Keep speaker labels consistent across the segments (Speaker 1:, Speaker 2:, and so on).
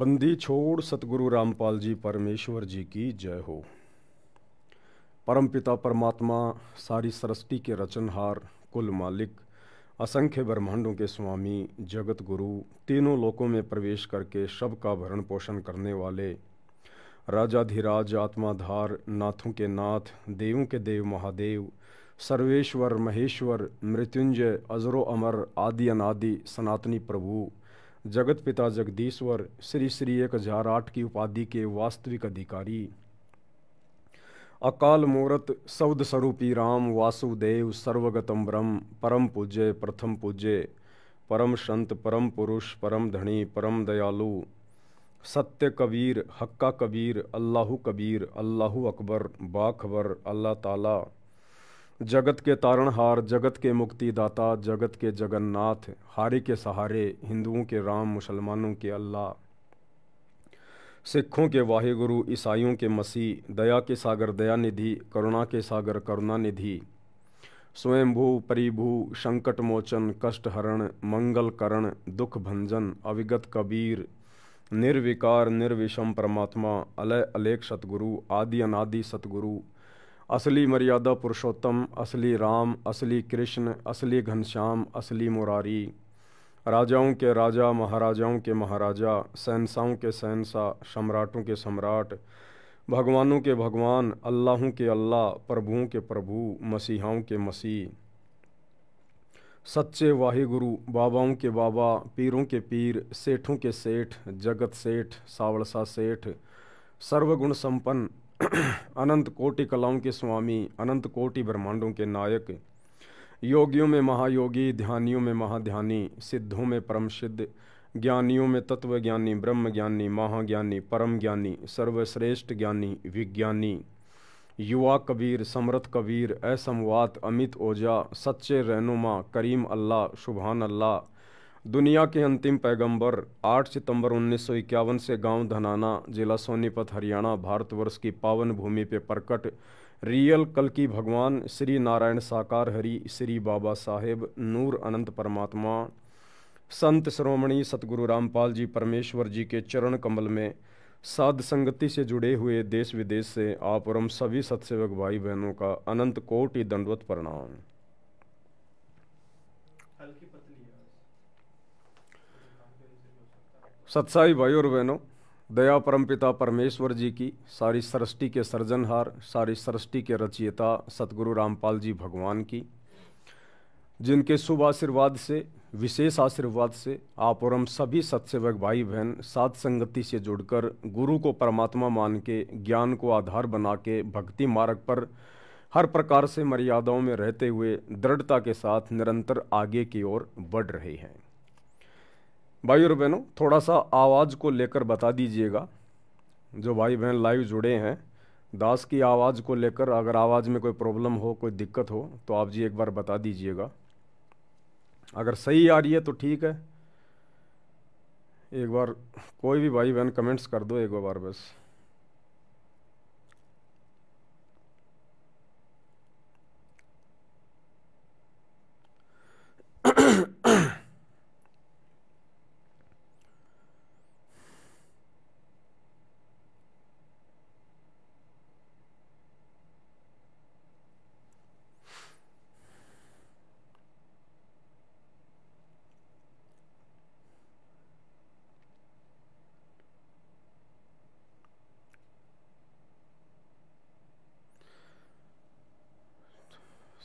Speaker 1: बंदी छोड़ सतगुरु रामपाल जी परमेश्वर जी की जय हो। परमपिता परमात्मा सारी सृष्टि के रचनहार, कुल मालिक, असंख्य ब्रह्मांडों के स्वामी, जगत गुरु, तीनों लोकों में प्रवेश करके सबका भरण पोषण करने वाले, राजाधिराज, आत्माधार, नाथों के नाथ, देवों के देव महादेव, सर्वेश्वर महेश्वर, मृत्युंजय, अजरो अमर, आदि अनादि, सनातनी प्रभु, जगत पिता जगदीश्वर, श्री श्री 1008 की उपाधि के वास्तविक अधिकारी, अकाल मूरत सौद स्वरूपी राम, वासुदेव, सर्वगतम ब्रह्म, परम पूज्य, प्रथम पूज्य, परम संत, परम पुरुष, परम धनी, परम दयालु, सत्य कबीर, हक्का कबीर, अल्लाहु कबीर, अल्लाहु अकबर, बाखबर, अल्लाह ताला, जगत के तारणहार, जगत के मुक्तिदाता, जगत के जगन्नाथ, हारे के सहारे, हिंदुओं के राम, मुसलमानों के अल्लाह, सिखों के वाहिगुरु, ईसाइयों के मसीह, दया के सागर दयानिधि, करुणा के सागर करुणानिधि, स्वयंभू परिभू, संकट मोचन, कष्ट हरण, मंगल करण, दुख भंजन, अविगत कबीर, निर्विकार निर्विषम परमात्मा, अलय अलेख सतगुरु, आदि अनादि सतगुरु, असली मर्यादा पुरुषोत्तम, असली राम, असली कृष्ण, असली घनश्याम, असली मुरारी, राजाओं के राजा, महाराजाओं के महाराजा, शहंशाहों के शहंशाह, सम्राटों के सम्राट, भगवानों के भगवान, अल्लाहों के अल्लाह, प्रभुओं के प्रभु, मसीहाओं के मसीह, सच्चे वाहिगुरु, बाबाओं के बाबा, पीरों के पीर, सेठों के सेठ, जगत सेठ, सावड़सा सेठ, सर्वगुण संपन्न, अनंत कोटि कलाओं के स्वामी, अनंत कोटि ब्रह्मांडों के नायक, योगियों में महायोगी, ध्यानियों में महाध्यानी, सिद्धों में परम सिद्ध, ज्ञानियों में तत्व ज्ञानी, ब्रह्म ज्ञानी, महाज्ञानी, परम ज्ञानी, सर्वश्रेष्ठ ज्ञानी, विज्ञानी, युवा कबीर, समर्थ कबीर, असमवात, अमित ओझा, सच्चे रहनुमा, करीम अल्लाह, सुभान अल्लाह, दुनिया के अंतिम पैगंबर, 8 सितंबर 1951 से गांव धनाना, जिला सोनीपत, हरियाणा, भारतवर्ष की पावन भूमि पे प्रकट रियल कल की भगवान श्री नारायण साकार हरि, श्री बाबा साहेब नूर अनंत परमात्मा, संत श्रोमणी सतगुरु रामपाल जी परमेश्वर जी के चरण कमल में साध संगति से जुड़े हुए देश विदेश से आप और हम सभी सत्सेवक भाई बहनों का अनंत कोटि दंडवत प्रणाम। सत्साई भाई और बहनों, दया परमपिता परमेश्वर जी की, सारी सृष्टि के सृजनहार, सारी सृष्टि के रचयिता सतगुरु रामपाल जी भगवान की, जिनके शुभ आशीर्वाद से, विशेष आशीर्वाद से आप और हम सभी सत्सेवक भाई बहन साध संगति से जुड़कर गुरु को परमात्मा मान के, ज्ञान को आधार बना के भक्ति मार्ग पर हर प्रकार से मर्यादाओं में रहते हुए दृढ़ता के साथ निरंतर आगे की ओर बढ़ रहे हैं। भाई और बहनों, थोड़ा सा आवाज़ को लेकर बता दीजिएगा। जो भाई बहन लाइव जुड़े हैं, दास की आवाज़ को लेकर अगर आवाज़ में कोई प्रॉब्लम हो, कोई दिक्कत हो तो आप जी एक बार बता दीजिएगा। अगर सही आ रही है तो ठीक है, एक बार कोई भी भाई बहन कमेंट्स कर दो एक बार बस।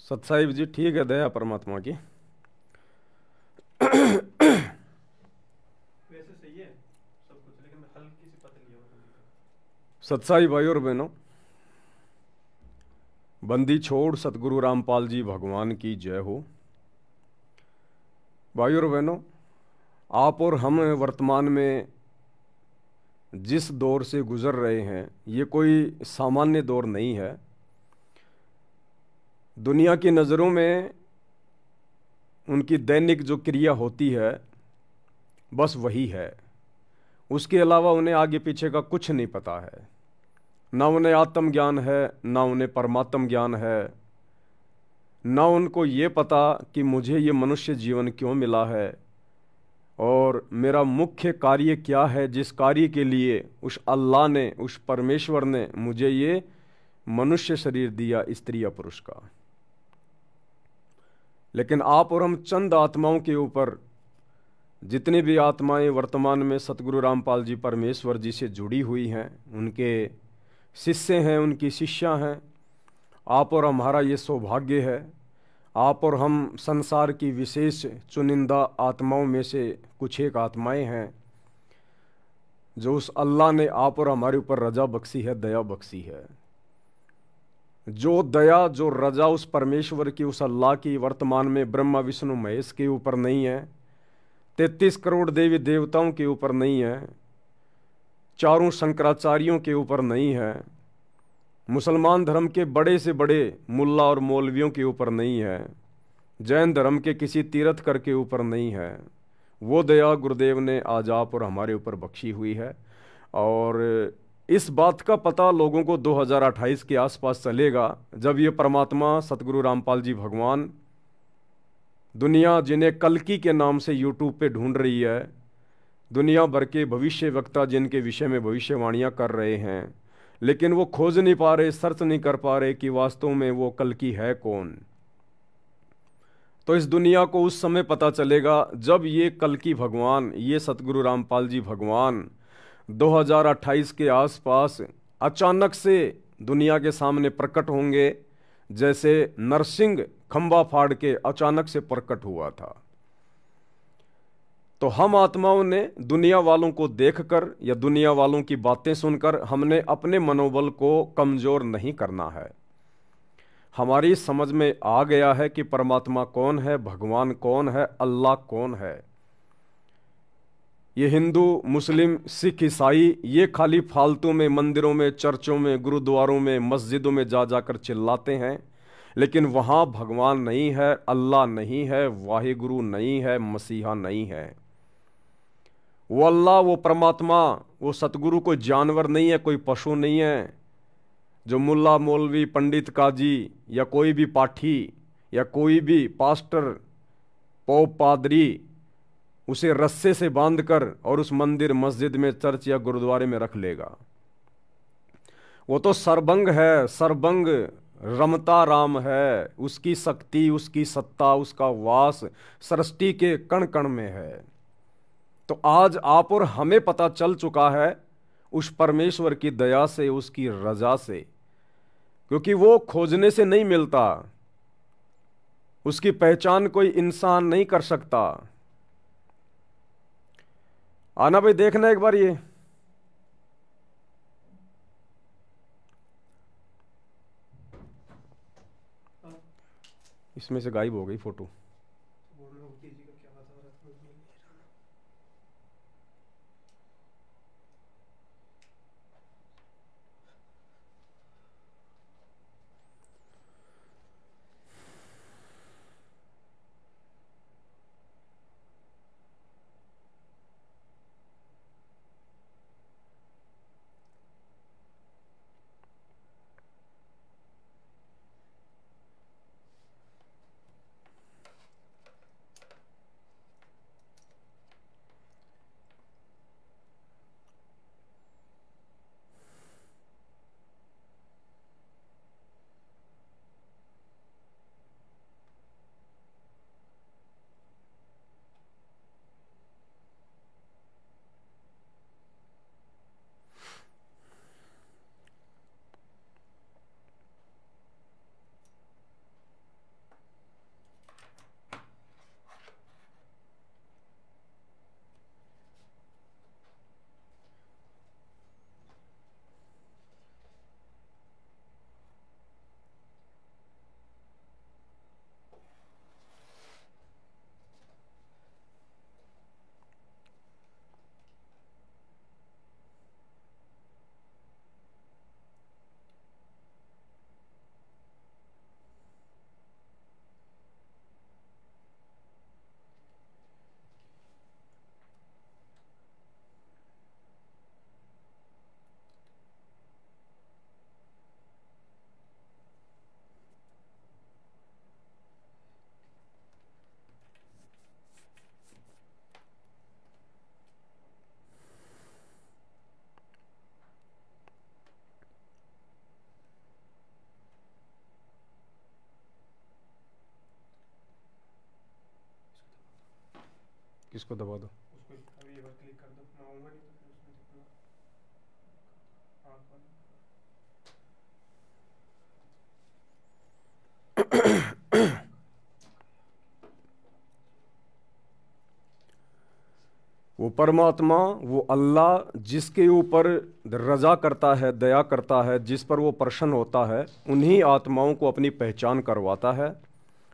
Speaker 1: सतसाहिब जी ठीक है, दया परमात्मा की।
Speaker 2: वैसे सही है सब कुछ, लेकिन मैं हल्की सी पतली है वो।
Speaker 1: सतसाई भाई और बहनों, बंदी छोड़ सतगुरु रामपाल जी भगवान की जय हो। भाई और बहनों, आप और हम वर्तमान में जिस दौर से गुजर रहे हैं, ये कोई सामान्य दौर नहीं है। दुनिया की नज़रों में उनकी दैनिक जो क्रिया होती है बस वही है, उसके अलावा उन्हें आगे पीछे का कुछ नहीं पता है। ना उन्हें आत्मज्ञान है, ना उन्हें परमात्म ज्ञान है, ना उनको ये पता कि मुझे ये मनुष्य जीवन क्यों मिला है, और मेरा मुख्य कार्य क्या है, जिस कार्य के लिए उस अल्लाह ने, उस परमेश्वर ने मुझे ये मनुष्य शरीर दिया, स्त्री या पुरुष का। लेकिन आप और हम चंद आत्माओं के ऊपर, जितनी भी आत्माएं वर्तमान में सतगुरु रामपाल जी परमेश्वर जी से जुड़ी हुई हैं, उनके शिष्य हैं, उनकी शिष्या हैं, आप और हमारा ये सौभाग्य है। आप और हम संसार की विशेष चुनिंदा आत्माओं में से कुछ एक आत्माएं हैं जो उस अल्लाह ने आप और हमारे ऊपर रजा बख्शी है, दया बख्शी है। जो दया, जो रजा उस परमेश्वर की, उस अल्लाह की वर्तमान में ब्रह्मा विष्णु महेश के ऊपर नहीं है, 33 करोड़ देवी देवताओं के ऊपर नहीं है, चारों शंकराचार्यों के ऊपर नहीं है, मुसलमान धर्म के बड़े से बड़े मुल्ला और मौलवियों के ऊपर नहीं है, जैन धर्म के किसी तीर्थकर के ऊपर नहीं है। वो दया गुरुदेव ने आज आप और हमारे ऊपर बख्शी हुई है। और इस बात का पता लोगों को 2028 के आसपास चलेगा, जब ये परमात्मा सतगुरु रामपाल जी भगवान, दुनिया जिन्हें कल्कि के नाम से यूट्यूब पे ढूंढ रही है, दुनिया भर के भविष्य वक्ता जिनके विषय में भविष्यवाणियां कर रहे हैं, लेकिन वो खोज नहीं पा रहे, सर्च नहीं कर पा रहे कि वास्तव में वो कल्कि है कौन। तो इस दुनिया को उस समय पता चलेगा जब ये कल्कि भगवान, ये सतगुरु रामपाल जी भगवान 2028 के आसपास अचानक से दुनिया के सामने प्रकट होंगे, जैसे नरसिंह खंबा फाड़ के अचानक से प्रकट हुआ था। तो हम आत्माओं ने दुनिया वालों को देखकर या दुनिया वालों की बातें सुनकर हमने अपने मनोबल को कमजोर नहीं करना है। हमारी समझ में आ गया है कि परमात्मा कौन है, भगवान कौन है, अल्लाह कौन है। ये हिंदू, मुस्लिम, सिख, ईसाई ये खाली फालतू में मंदिरों में, चर्चों में, गुरुद्वारों में, मस्जिदों में जा जाकर चिल्लाते हैं, लेकिन वहाँ भगवान नहीं है, अल्लाह नहीं है, वाहिगुरु नहीं है, मसीहा नहीं है। वो अल्लाह, वो परमात्मा, वो सतगुरु कोई जानवर नहीं है, कोई पशु नहीं है जो मुल्ला मौलवी पंडित काजी या कोई भी पाठी या कोई भी पास्टर पोप पादरी उसे रस्से से बांधकर और उस मंदिर मस्जिद में, चर्च या गुरुद्वारे में रख लेगा। वो तो सर्वंग है, सर्वंग रमता राम है, उसकी शक्ति, उसकी सत्ता, उसका वास सृष्टि के कण कण में है। तो आज आप और हमें पता चल चुका है उस परमेश्वर की दया से, उसकी रजा से, क्योंकि वो खोजने से नहीं मिलता, उसकी पहचान कोई इंसान नहीं कर सकता। आना भाई, देखना एक बार ये।
Speaker 2: हाँ,
Speaker 1: इसमें से गायब हो गई फोटो।
Speaker 2: बोल रहा हूँ किसी का क्या बता रहा था, मुझे नहीं जाना।
Speaker 1: किसको दबा दो?
Speaker 2: उसको अभी एक बार क्लिक कर दो, मैं आऊंगा नहीं तो फिर उसमें दिखेगा। हाँ
Speaker 1: वो परमात्मा, वो अल्लाह जिसके ऊपर रजा करता है, दया करता है, जिस पर वो प्रसन्न होता है, उन्हीं आत्माओं को अपनी पहचान करवाता है।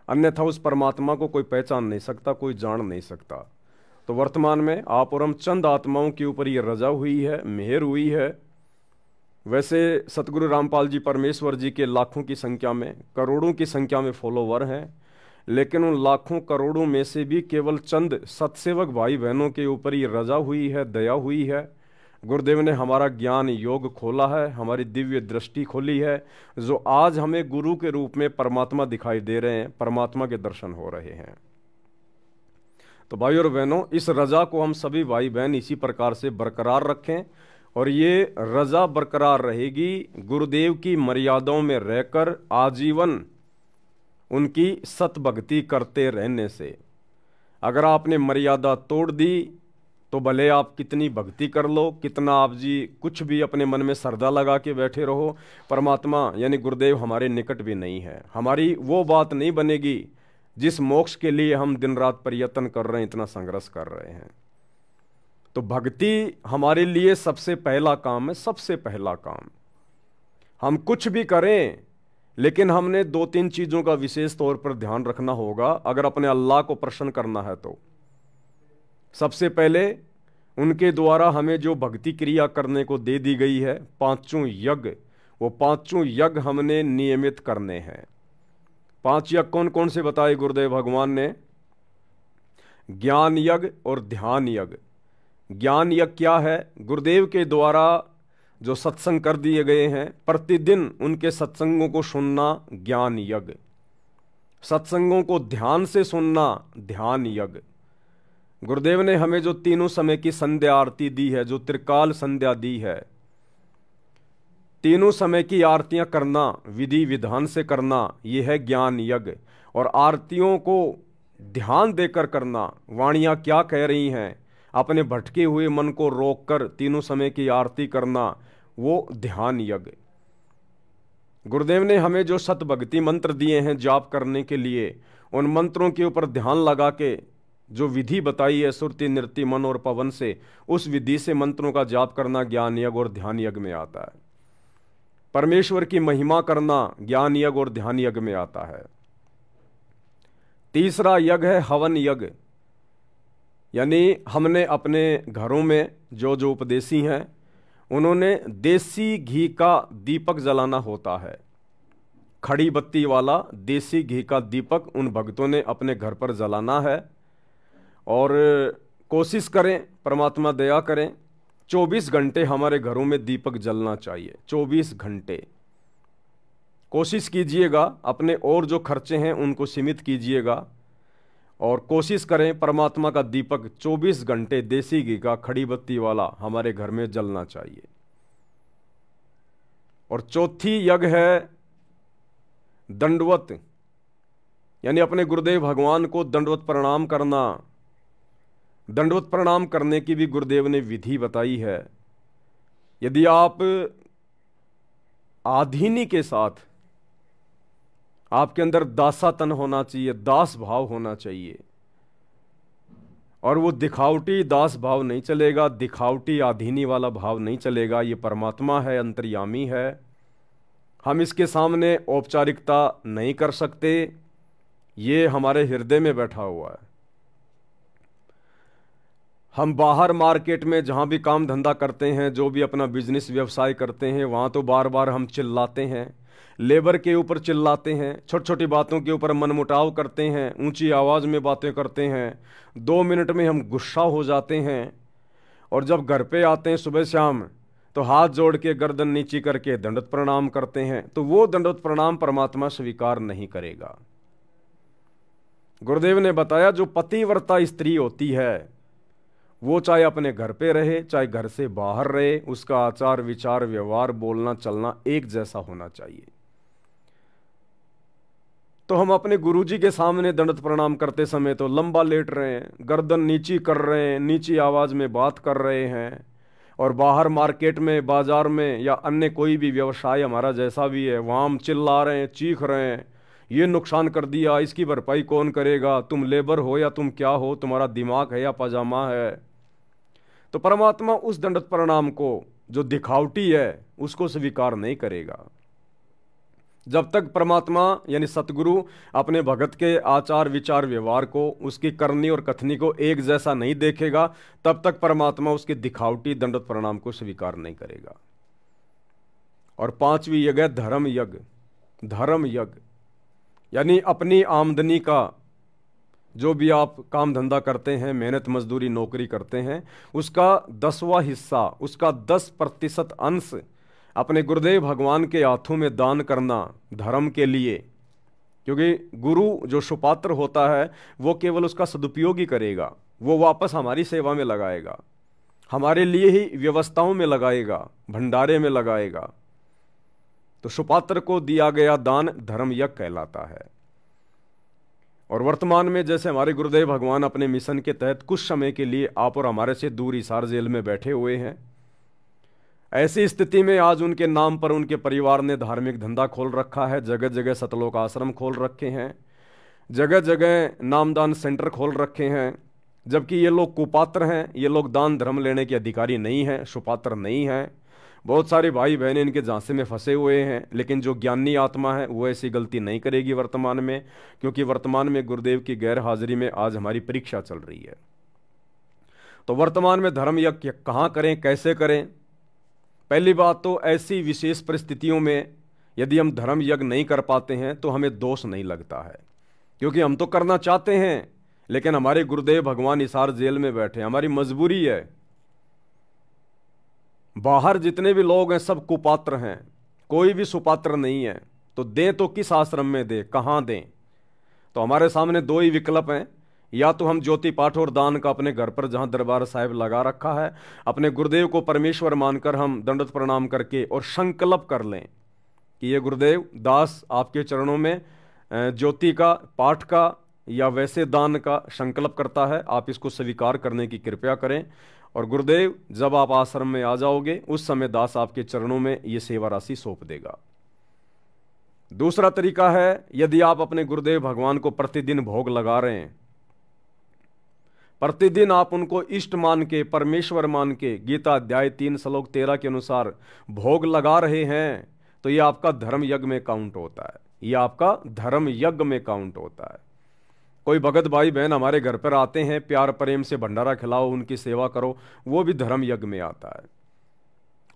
Speaker 1: अन्यथा उस परमात्मा को कोई पहचान नहीं सकता, कोई जान नहीं सकता। तो वर्तमान में आप और हम चंद आत्माओं के ऊपर ये रजा हुई है, मेहर हुई है। वैसे सतगुरु रामपाल जी परमेश्वर जी के लाखों की संख्या में, करोड़ों की संख्या में फॉलोवर हैं, लेकिन उन लाखों करोड़ों में से भी केवल चंद सत्सेवक भाई बहनों के ऊपर ये रजा हुई है, दया हुई है। गुरुदेव ने हमारा ज्ञान योग खोला है, हमारी दिव्य दृष्टि खोली है, जो आज हमें गुरु के रूप में परमात्मा दिखाई दे रहे हैं, परमात्मा के दर्शन हो रहे हैं। तो भाई और बहनों, इस रजा को हम सभी भाई बहन इसी प्रकार से बरकरार रखें, और ये रजा बरकरार रहेगी गुरुदेव की मर्यादाओं में रहकर आजीवन उनकी सत भक्ति करते रहने से। अगर आपने मर्यादा तोड़ दी तो भले आप कितनी भक्ति कर लो, कितना आप जी कुछ भी अपने मन में श्रद्धा लगा के बैठे रहो, परमात्मा यानी गुरुदेव हमारे निकट भी नहीं है। हमारी वो बात नहीं बनेगी जिस मोक्ष के लिए हम दिन रात प्रयत्न कर रहे हैं, इतना संघर्ष कर रहे हैं। तो भक्ति हमारे लिए सबसे पहला काम है, सबसे पहला काम। हम कुछ भी करें, लेकिन हमने दो तीन चीजों का विशेष तौर पर ध्यान रखना होगा अगर अपने अल्लाह को प्रसन्न करना है तो। सबसे पहले उनके द्वारा हमें जो भक्ति क्रिया करने को दे दी गई है, पांचों यज्ञ, वो पांचों यज्ञ हमने नियमित करने हैं। 5 यज्ञ कौन कौन से बताए गुरुदेव भगवान ने? ज्ञान यज्ञ और ध्यान यज्ञ। ज्ञान यज्ञ क्या है? गुरुदेव के द्वारा जो सत्संग कर दिए गए हैं, प्रतिदिन उनके सत्संगों को सुनना ज्ञान यज्ञ। सत्संगों को ध्यान से सुनना ध्यान यज्ञ। गुरुदेव ने हमें जो तीनों समय की संध्या आरती दी है, जो त्रिकाल संध्या दी है, तीनों समय की आरतियां करना, विधि विधान से करना, यह है ज्ञान यज्ञ। और आरतियों को ध्यान देकर करना, वाणियां क्या कह रही हैं, अपने भटके हुए मन को रोककर तीनों समय की आरती करना, वो ध्यान यज्ञ। गुरुदेव ने हमें जो सत भक्ति मंत्र दिए हैं जाप करने के लिए, उन मंत्रों के ऊपर ध्यान लगा के जो विधि बताई है सुरति नृत्य मन और पवन से, उस विधि से मंत्रों का जाप करना ज्ञान यज्ञ और ध्यान यज्ञ में आता है। परमेश्वर की महिमा करना ज्ञान यज्ञ और ध्यान यज्ञ में आता है। तीसरा यज्ञ है हवन यज्ञ। यानी हमने अपने घरों में जो जो उपदेशी हैं, उन्होंने देसी घी का दीपक जलाना होता है। खड़ी बत्ती वाला देसी घी का दीपक उन भक्तों ने अपने घर पर जलाना है। और कोशिश करें, परमात्मा दया करें, 24 घंटे हमारे घरों में दीपक जलना चाहिए। 24 घंटे कोशिश कीजिएगा, अपने और जो खर्चे हैं उनको सीमित कीजिएगा, और कोशिश करें परमात्मा का दीपक 24 घंटे देसी घी का खड़ी बत्ती वाला हमारे घर में जलना चाहिए। और चौथी यज्ञ है दंडवत, यानी अपने गुरुदेव भगवान को दंडवत प्रणाम करना। दंडवत प्रणाम करने की भी गुरुदेव ने विधि बताई है। यदि आप आधीनी के साथ, आपके अंदर दासातन होना चाहिए, दास भाव होना चाहिए, और वो दिखावटी दास भाव नहीं चलेगा, दिखावटी आधीनी वाला भाव नहीं चलेगा। ये परमात्मा है, अंतर्यामी है, हम इसके सामने औपचारिकता नहीं कर सकते, ये हमारे हृदय में बैठा हुआ है। हम बाहर मार्केट में जहाँ भी काम धंधा करते हैं, जो भी अपना बिजनेस व्यवसाय करते हैं, वहाँ तो बार बार हम चिल्लाते हैं, लेबर के ऊपर चिल्लाते हैं, छोटी छोटी बातों के ऊपर मनमुटाव करते हैं, ऊंची आवाज़ में बातें करते हैं, 2 मिनट में हम गुस्सा हो जाते हैं, और जब घर पे आते हैं सुबह शाम तो हाथ जोड़ के गर्दन नीची करके दंडवत प्रणाम करते हैं। तो वो दंडवत प्रणाम परमात्मा स्वीकार नहीं करेगा। गुरुदेव ने बताया जो पतिव्रता स्त्री होती है, वो चाहे अपने घर पे रहे चाहे घर से बाहर रहे, उसका आचार विचार व्यवहार बोलना चलना एक जैसा होना चाहिए। तो हम अपने गुरुजी के सामने दंडवत प्रणाम करते समय तो लंबा लेट रहे हैं, गर्दन नीची कर रहे हैं, नीची आवाज़ में बात कर रहे हैं, और बाहर मार्केट में, बाजार में या अन्य कोई भी व्यवसाय हमारा जैसा भी है, वहाँ हम चिल्ला रहे हैं, चीख रहे हैं, ये नुकसान कर दिया, इसकी भरपाई कौन करेगा, तुम लेबर हो या तुम क्या हो, तुम्हारा दिमाग है या पजामा है। तो परमात्मा उस दंडवत प्रणाम को जो दिखावटी है उसको स्वीकार नहीं करेगा। जब तक परमात्मा यानी सतगुरु अपने भगत के आचार विचार व्यवहार को, उसकी करनी और कथनी को एक जैसा नहीं देखेगा, तब तक परमात्मा उसके दिखावटी दंडवत प्रणाम को स्वीकार नहीं करेगा। और पांचवी यज्ञ है धर्म यज्ञ। धर्म यज्ञ यानी अपनी आमदनी का जो भी आप काम धंधा करते हैं, मेहनत मजदूरी नौकरी करते हैं, उसका 10वां हिस्सा, उसका 10% अंश अपने गुरुदेव भगवान के हाथों में दान करना धर्म के लिए। क्योंकि गुरु जो सुपात्र होता है वो केवल उसका सदुपयोग ही करेगा, वो वापस हमारी सेवा में लगाएगा, हमारे लिए ही व्यवस्थाओं में लगाएगा, भंडारे में लगाएगा। तो सुपात्र को दिया गया दान धर्म यज्ञ कहलाता है। और वर्तमान में जैसे हमारे गुरुदेव भगवान अपने मिशन के तहत कुछ समय के लिए आप और हमारे से दूर हिसार जेल में बैठे हुए हैं, ऐसी स्थिति में आज उनके नाम पर उनके परिवार ने धार्मिक धंधा खोल रखा है, जगह जगह सतलोक आश्रम खोल रखे हैं, जगह जगह नामदान सेंटर खोल रखे हैं। जबकि ये लोग कुपात्र हैं, ये लोग दान धर्म लेने के अधिकारी नहीं हैं, सुपात्र नहीं हैं। बहुत सारे भाई बहनें इनके झांसे में फंसे हुए हैं, लेकिन जो ज्ञानी आत्मा है वो ऐसी गलती नहीं करेगी वर्तमान में, क्योंकि वर्तमान में गुरुदेव की गैर हाजिरी में आज हमारी परीक्षा चल रही है। तो वर्तमान में धर्म यज्ञ कहाँ करें, कैसे करें? पहली बात तो ऐसी विशेष परिस्थितियों में यदि हम धर्म यज्ञ नहीं कर पाते हैं तो हमें दोष नहीं लगता है, क्योंकि हम तो करना चाहते हैं, लेकिन हमारे गुरुदेव भगवान हिसार जेल में बैठे, हमारी मजबूरी है। बाहर जितने भी लोग हैं सब कुपात्र हैं, कोई भी सुपात्र नहीं है। तो दें तो किस आश्रम में दें, कहाँ दें? तो हमारे सामने दो ही विकल्प हैं, या तो हम ज्योति पाठ और दान का अपने घर पर जहाँ दरबार साहिब लगा रखा है, अपने गुरुदेव को परमेश्वर मानकर हम दंडवत प्रणाम करके और संकल्प कर लें कि ये गुरुदेव दास आपके चरणों में ज्योति का, पाठ का या वैसे दान का संकल्प करता है, आप इसको स्वीकार करने की कृपा करें। और गुरुदेव जब आप आश्रम में आ जाओगे उस समय दास आपके चरणों में ये सेवा राशि सौंप देगा। दूसरा तरीका है, यदि आप अपने गुरुदेव भगवान को प्रतिदिन भोग लगा रहे हैं, प्रतिदिन आप उनको इष्ट मान के, परमेश्वर मान के, गीता अध्याय 3 श्लोक 13 के अनुसार भोग लगा रहे हैं, तो ये आपका धर्म यज्ञ में काउंट होता है, ये आपका धर्म यज्ञ में काउंट होता है। कोई भगत भाई बहन हमारे घर पर आते हैं, प्यार प्रेम से भंडारा खिलाओ, उनकी सेवा करो, वो भी धर्म यज्ञ में आता है।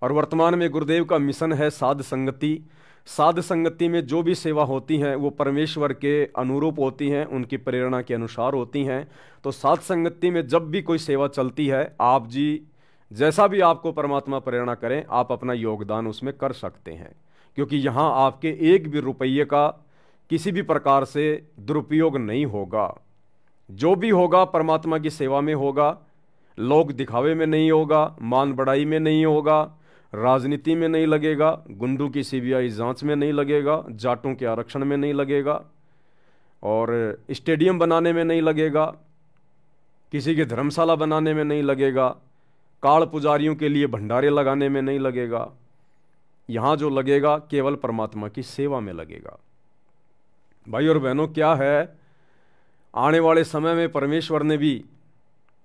Speaker 1: और वर्तमान में गुरुदेव का मिशन है साध संगति। साध संगति में जो भी सेवा होती हैं वो परमेश्वर के अनुरूप होती हैं, उनकी प्रेरणा के अनुसार होती हैं। तो साध संगति में जब भी कोई सेवा चलती है, आप जी जैसा भी आपको परमात्मा प्रेरणा करें, आप अपना योगदान उसमें कर सकते हैं, क्योंकि यहाँ आपके एक भी रुपये का किसी भी प्रकार से दुरुपयोग नहीं होगा। जो भी होगा परमात्मा की सेवा में होगा, लोग दिखावे में नहीं होगा, मान बढ़ाई में नहीं होगा, राजनीति में नहीं लगेगा, गुंडों की सीबीआई जांच में नहीं लगेगा, जाटों के आरक्षण में नहीं लगेगा, और स्टेडियम बनाने में नहीं लगेगा, किसी की धर्मशाला बनाने में नहीं लगेगा, काल पुजारियों के लिए भंडारे लगाने में नहीं लगेगा। यहाँ जो लगेगा केवल परमात्मा की सेवा में लगेगा। भाई और बहनों, क्या है, आने वाले समय में परमेश्वर ने भी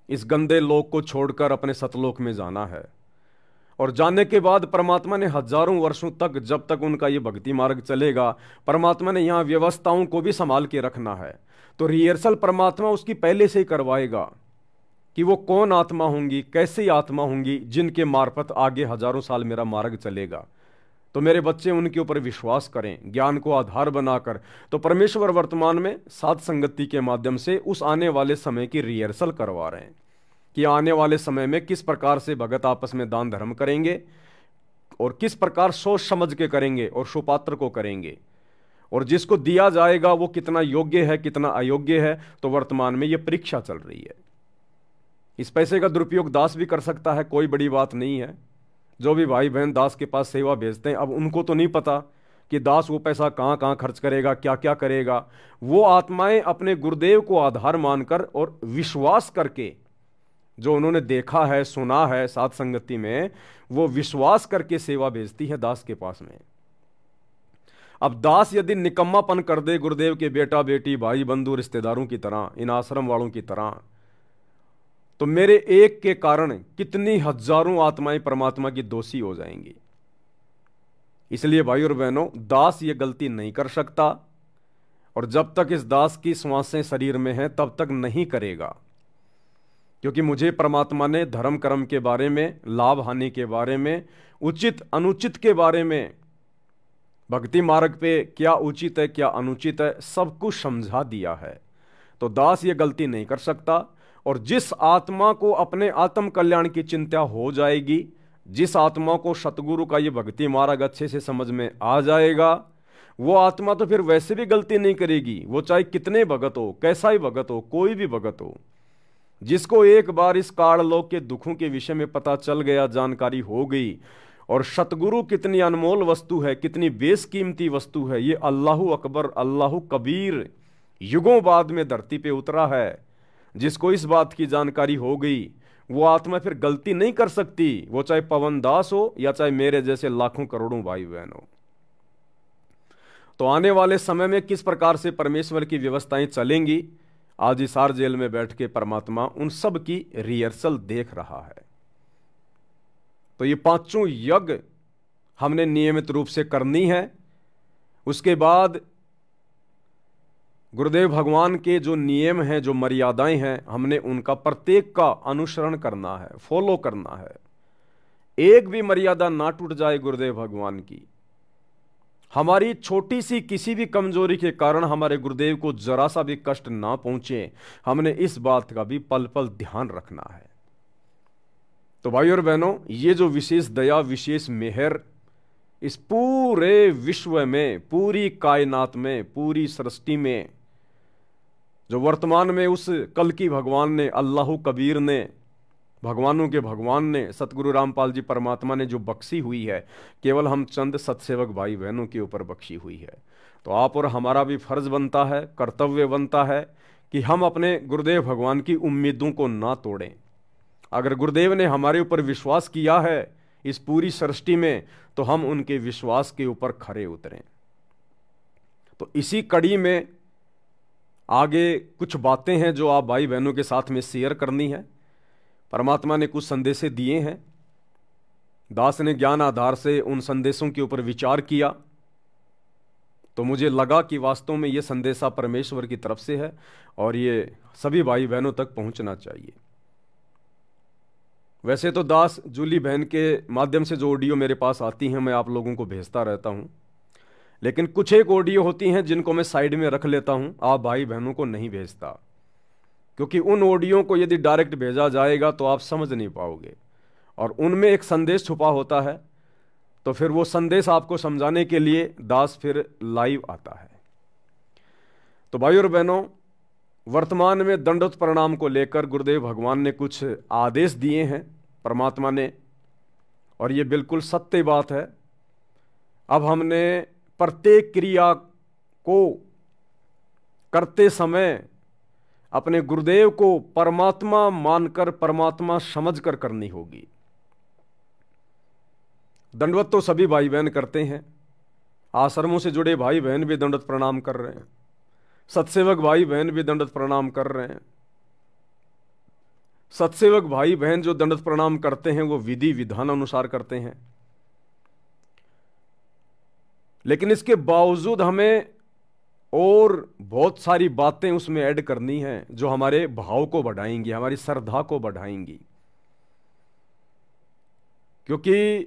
Speaker 1: इस गंदे लोक को छोड़कर अपने सतलोक में जाना है, और जाने के बाद परमात्मा ने हजारों वर्षों तक, जब तक उनका ये भक्ति मार्ग चलेगा, परमात्मा ने यहाँ व्यवस्थाओं को भी संभाल के रखना है। तो रिहर्सल परमात्मा उसकी पहले से ही करवाएगा कि वो कौन आत्मा होंगी, कैसी आत्मा होंगी, जिनके मार्फत आगे हजारों साल मेरा मार्ग चलेगा। तो मेरे बच्चे उनके ऊपर विश्वास करें, ज्ञान को आधार बनाकर। तो परमेश्वर वर्तमान में साध संगति के माध्यम से उस आने वाले समय की रिहर्सल करवा रहे हैं कि आने वाले समय में किस प्रकार से भगत आपस में दान धर्म करेंगे, और किस प्रकार सोच समझ के करेंगे, और सुपात्र को करेंगे, और जिसको दिया जाएगा वो कितना योग्य है, कितना अयोग्य है। तो वर्तमान में ये परीक्षा चल रही है। इस पैसे का दुरुपयोग दास भी कर सकता है, कोई बड़ी बात नहीं है। जो भी भाई बहन दास के पास सेवा भेजते हैं, अब उनको तो नहीं पता कि दास वो पैसा कहाँ कहाँ खर्च करेगा, क्या क्या करेगा। वो आत्माएं अपने गुरुदेव को आधार मानकर और विश्वास करके, जो उन्होंने देखा है सुना है साथ संगति में, वो विश्वास करके सेवा भेजती है दास के पास में। अब दास यदि निकम्मापन कर दे गुरुदेव के बेटा बेटी भाई बंधु रिश्तेदारों की तरह, इन आश्रम वालों की तरह, तो मेरे एक के कारण कितनी हजारों आत्माएं परमात्मा की दोषी हो जाएंगी। इसलिए भाई और बहनों, दास ये गलती नहीं कर सकता, और जब तक इस दास की श्वासें शरीर में हैं तब तक नहीं करेगा। क्योंकि मुझे परमात्मा ने धर्म कर्म के बारे में, लाभ हानि के बारे में, उचित अनुचित के बारे में, भक्ति मार्ग पे क्या उचित है क्या अनुचित है, सब कुछ समझा दिया है। तो दास ये गलती नहीं कर सकता। और जिस आत्मा को अपने आत्म कल्याण की चिंता हो जाएगी, जिस आत्मा को सतगुरु का ये भक्ति मार्ग अच्छे से समझ में आ जाएगा, वो आत्मा तो फिर वैसे भी गलती नहीं करेगी। वो चाहे कितने भगत हो, कैसा ही भगत हो, कोई भी भगत हो, जिसको एक बार इस काललोक के दुखों के विषय में पता चल गया, जानकारी हो गई, और सतगुरु कितनी अनमोल वस्तु है, कितनी बेशकीमती वस्तु है, ये अल्लाहु अकबर अल्लाहु कबीर युगों बाद में धरती पे उतरा है, जिसको इस बात की जानकारी हो गई, वो आत्मा फिर गलती नहीं कर सकती। वो चाहे पवन दास हो या चाहे मेरे जैसे लाखों करोड़ों भाई बहन हो। तो आने वाले समय में किस प्रकार से परमेश्वर की व्यवस्थाएं चलेंगी, आज हिसार जेल में बैठ के परमात्मा उन सब की रिहर्सल देख रहा है। तो ये पांचों यज्ञ हमने नियमित रूप से करनी है। उसके बाद गुरुदेव भगवान के जो नियम हैं, जो मर्यादाएं हैं, हमने उनका प्रत्येक का अनुसरण करना है, फॉलो करना है। एक भी मर्यादा ना टूट जाए गुरुदेव भगवान की। हमारी छोटी सी किसी भी कमजोरी के कारण हमारे गुरुदेव को जरा सा भी कष्ट ना पहुंचे, हमने इस बात का भी पल पल ध्यान रखना है। तो भाई और बहनों, ये जो विशेष दया, विशेष मेहर इस पूरे विश्व में, पूरी कायनात में, पूरी सृष्टि में, जो वर्तमान में उस कल की भगवान ने, अल्लाहु कबीर ने, भगवानों के भगवान ने, सतगुरु रामपाल जी परमात्मा ने जो बख्शी हुई है, केवल हम चंद सत्सेवक भाई बहनों के ऊपर बख्शी हुई है। तो आप और हमारा भी फर्ज बनता है, कर्तव्य बनता है कि हम अपने गुरुदेव भगवान की उम्मीदों को ना तोड़ें। अगर गुरुदेव ने हमारे ऊपर विश्वास किया है इस पूरी सृष्टि में, तो हम उनके विश्वास के ऊपर खरे उतरें। तो इसी कड़ी में आगे कुछ बातें हैं जो आप भाई बहनों के साथ में शेयर करनी है। परमात्मा ने कुछ संदेशे दिए हैं, दास ने ज्ञान आधार से उन संदेशों के ऊपर विचार किया, तो मुझे लगा कि वास्तव में ये संदेशा परमेश्वर की तरफ से है और ये सभी भाई बहनों तक पहुंचना चाहिए। वैसे तो दास जूली बहन के माध्यम से जो ऑडियो मेरे पास आती हैं मैं आप लोगों को भेजता रहता हूं, लेकिन कुछ एक ऑडियो होती हैं जिनको मैं साइड में रख लेता हूं, आप भाई बहनों को नहीं भेजता, क्योंकि उन ऑडियो को यदि डायरेक्ट भेजा जाएगा तो आप समझ नहीं पाओगे, और उनमें एक संदेश छुपा होता है। तो फिर वो संदेश आपको समझाने के लिए दास फिर लाइव आता है। तो भाई और बहनों, वर्तमान में दंडोत प्रणाम को लेकर गुरुदेव भगवान ने कुछ आदेश दिए हैं परमात्मा ने, और ये बिल्कुल सत्य बात है। अब हमने प्रत्येक क्रिया को करते समय अपने गुरुदेव को परमात्मा मानकर, परमात्मा समझकर करनी होगी। दंडवत तो सभी भाई बहन करते हैं, आश्रमों से जुड़े भाई बहन भी दंडवत प्रणाम कर रहे हैं, सत्सेवक भाई बहन भी दंडवत प्रणाम कर रहे हैं। सत्सेवक भाई बहन जो दंडवत प्रणाम करते हैं वो विधि विधान अनुसार करते हैं, लेकिन इसके बावजूद हमें और बहुत सारी बातें उसमें ऐड करनी है जो हमारे भाव को बढ़ाएंगी, हमारी श्रद्धा को बढ़ाएंगी। क्योंकि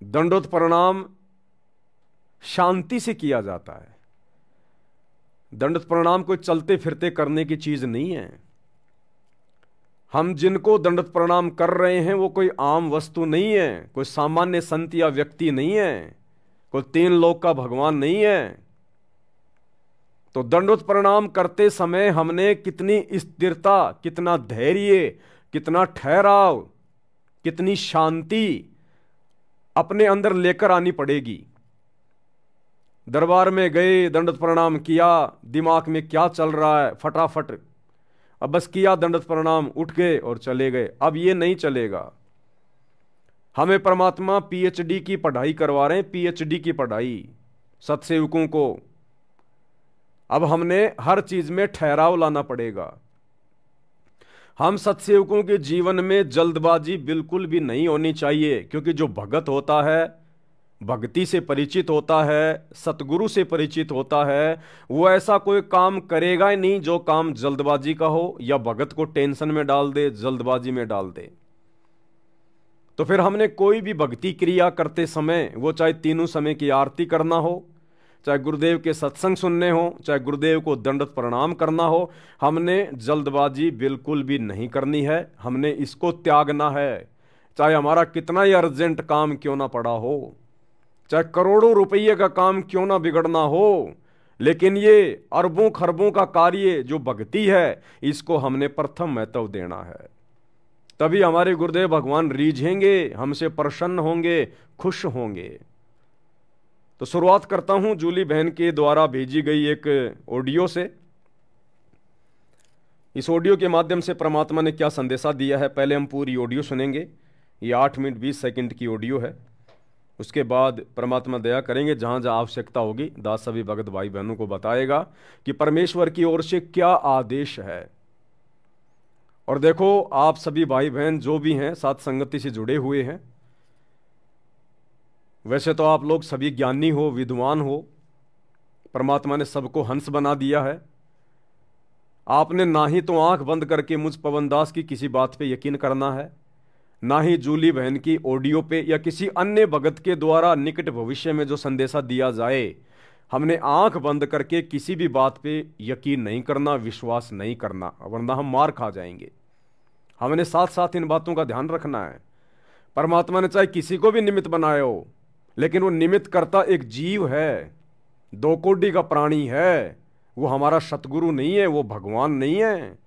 Speaker 1: दंडोत प्रणाम शांति से किया जाता है। दंडोत प्रणाम कोई चलते फिरते करने की चीज नहीं है। हम जिनको दंडोत प्रणाम कर रहे हैं वो कोई आम वस्तु नहीं है, कोई सामान्य संत या व्यक्ति नहीं है, कोई तीन लोक का भगवान नहीं है। तो दंडोत प्रणाम करते समय हमने कितनी स्थिरता, कितना धैर्य, कितना ठहराव, कितनी शांति अपने अंदर लेकर आनी पड़ेगी। दरबार में गए, दंडवत प्रणाम किया, दिमाग में क्या चल रहा है फटाफट अब बस किया दंडवत प्रणाम, उठ गए और चले गए। अब ये नहीं चलेगा। हमें परमात्मा पीएचडी की पढ़ाई करवा रहे हैं, पीएचडी की पढ़ाई सत्सेवकों को। अब हमने हर चीज में ठहराव लाना पड़ेगा। हम सत्सेवकों के जीवन में जल्दबाजी बिल्कुल भी नहीं होनी चाहिए, क्योंकि जो भगत होता है, भक्ति से परिचित होता है, सतगुरु से परिचित होता है, वो ऐसा कोई काम करेगा ही नहीं जो काम जल्दबाजी का हो या भगत को टेंशन में डाल दे, जल्दबाजी में डाल दे। तो फिर हमने कोई भी भक्ति क्रिया करते समय, वो चाहे तीनों समय की आरती करना हो, चाहे गुरुदेव के सत्संग सुनने हो, चाहे गुरुदेव को दंडवत प्रणाम करना हो, हमने जल्दबाजी बिल्कुल भी नहीं करनी है। हमने इसको त्यागना है, चाहे हमारा कितना ही अर्जेंट काम क्यों ना पड़ा हो, चाहे करोड़ों रुपये का काम क्यों ना बिगड़ना हो, लेकिन ये अरबों खरबों का कार्य जो भक्ति है, इसको हमने प्रथम महत्व देना है। तभी हमारे गुरुदेव भगवान रीझेंगे, हमसे प्रसन्न होंगे, खुश होंगे। तो शुरुआत करता हूं जूली बहन के द्वारा भेजी गई एक ऑडियो से। इस ऑडियो के माध्यम से परमात्मा ने क्या संदेशा दिया है, पहले हम पूरी ऑडियो सुनेंगे। ये 8 मिनट 20 सेकंड की ऑडियो है। उसके बाद परमात्मा दया करेंगे, जहां जहां आवश्यकता होगी दास सभी भगत भाई बहनों को बताएगा कि परमेश्वर की ओर से क्या आदेश है। और देखो, आप सभी भाई बहन जो भी हैं साथ संगति से जुड़े हुए हैं, वैसे तो आप लोग सभी ज्ञानी हो, विद्वान हो, परमात्मा ने सबको हंस बना दिया है। आपने ना ही तो आंख बंद करके मुझ पवनदास की किसी बात पे यकीन करना है, ना ही जूली बहन की ऑडियो पे या किसी अन्य भगत के द्वारा निकट भविष्य में जो संदेशा दिया जाए, हमने आंख बंद करके किसी भी बात पे यकीन नहीं करना, विश्वास नहीं करना, वरना हम मार खा जाएंगे। हमने साथ साथ इन बातों का ध्यान रखना है। परमात्मा ने चाहे किसी को भी निमित्त बनाया हो, लेकिन वो निमित्त करता एक जीव है, 2 कोटि का प्राणी है। वो हमारा सतगुरु नहीं है, वो भगवान नहीं है।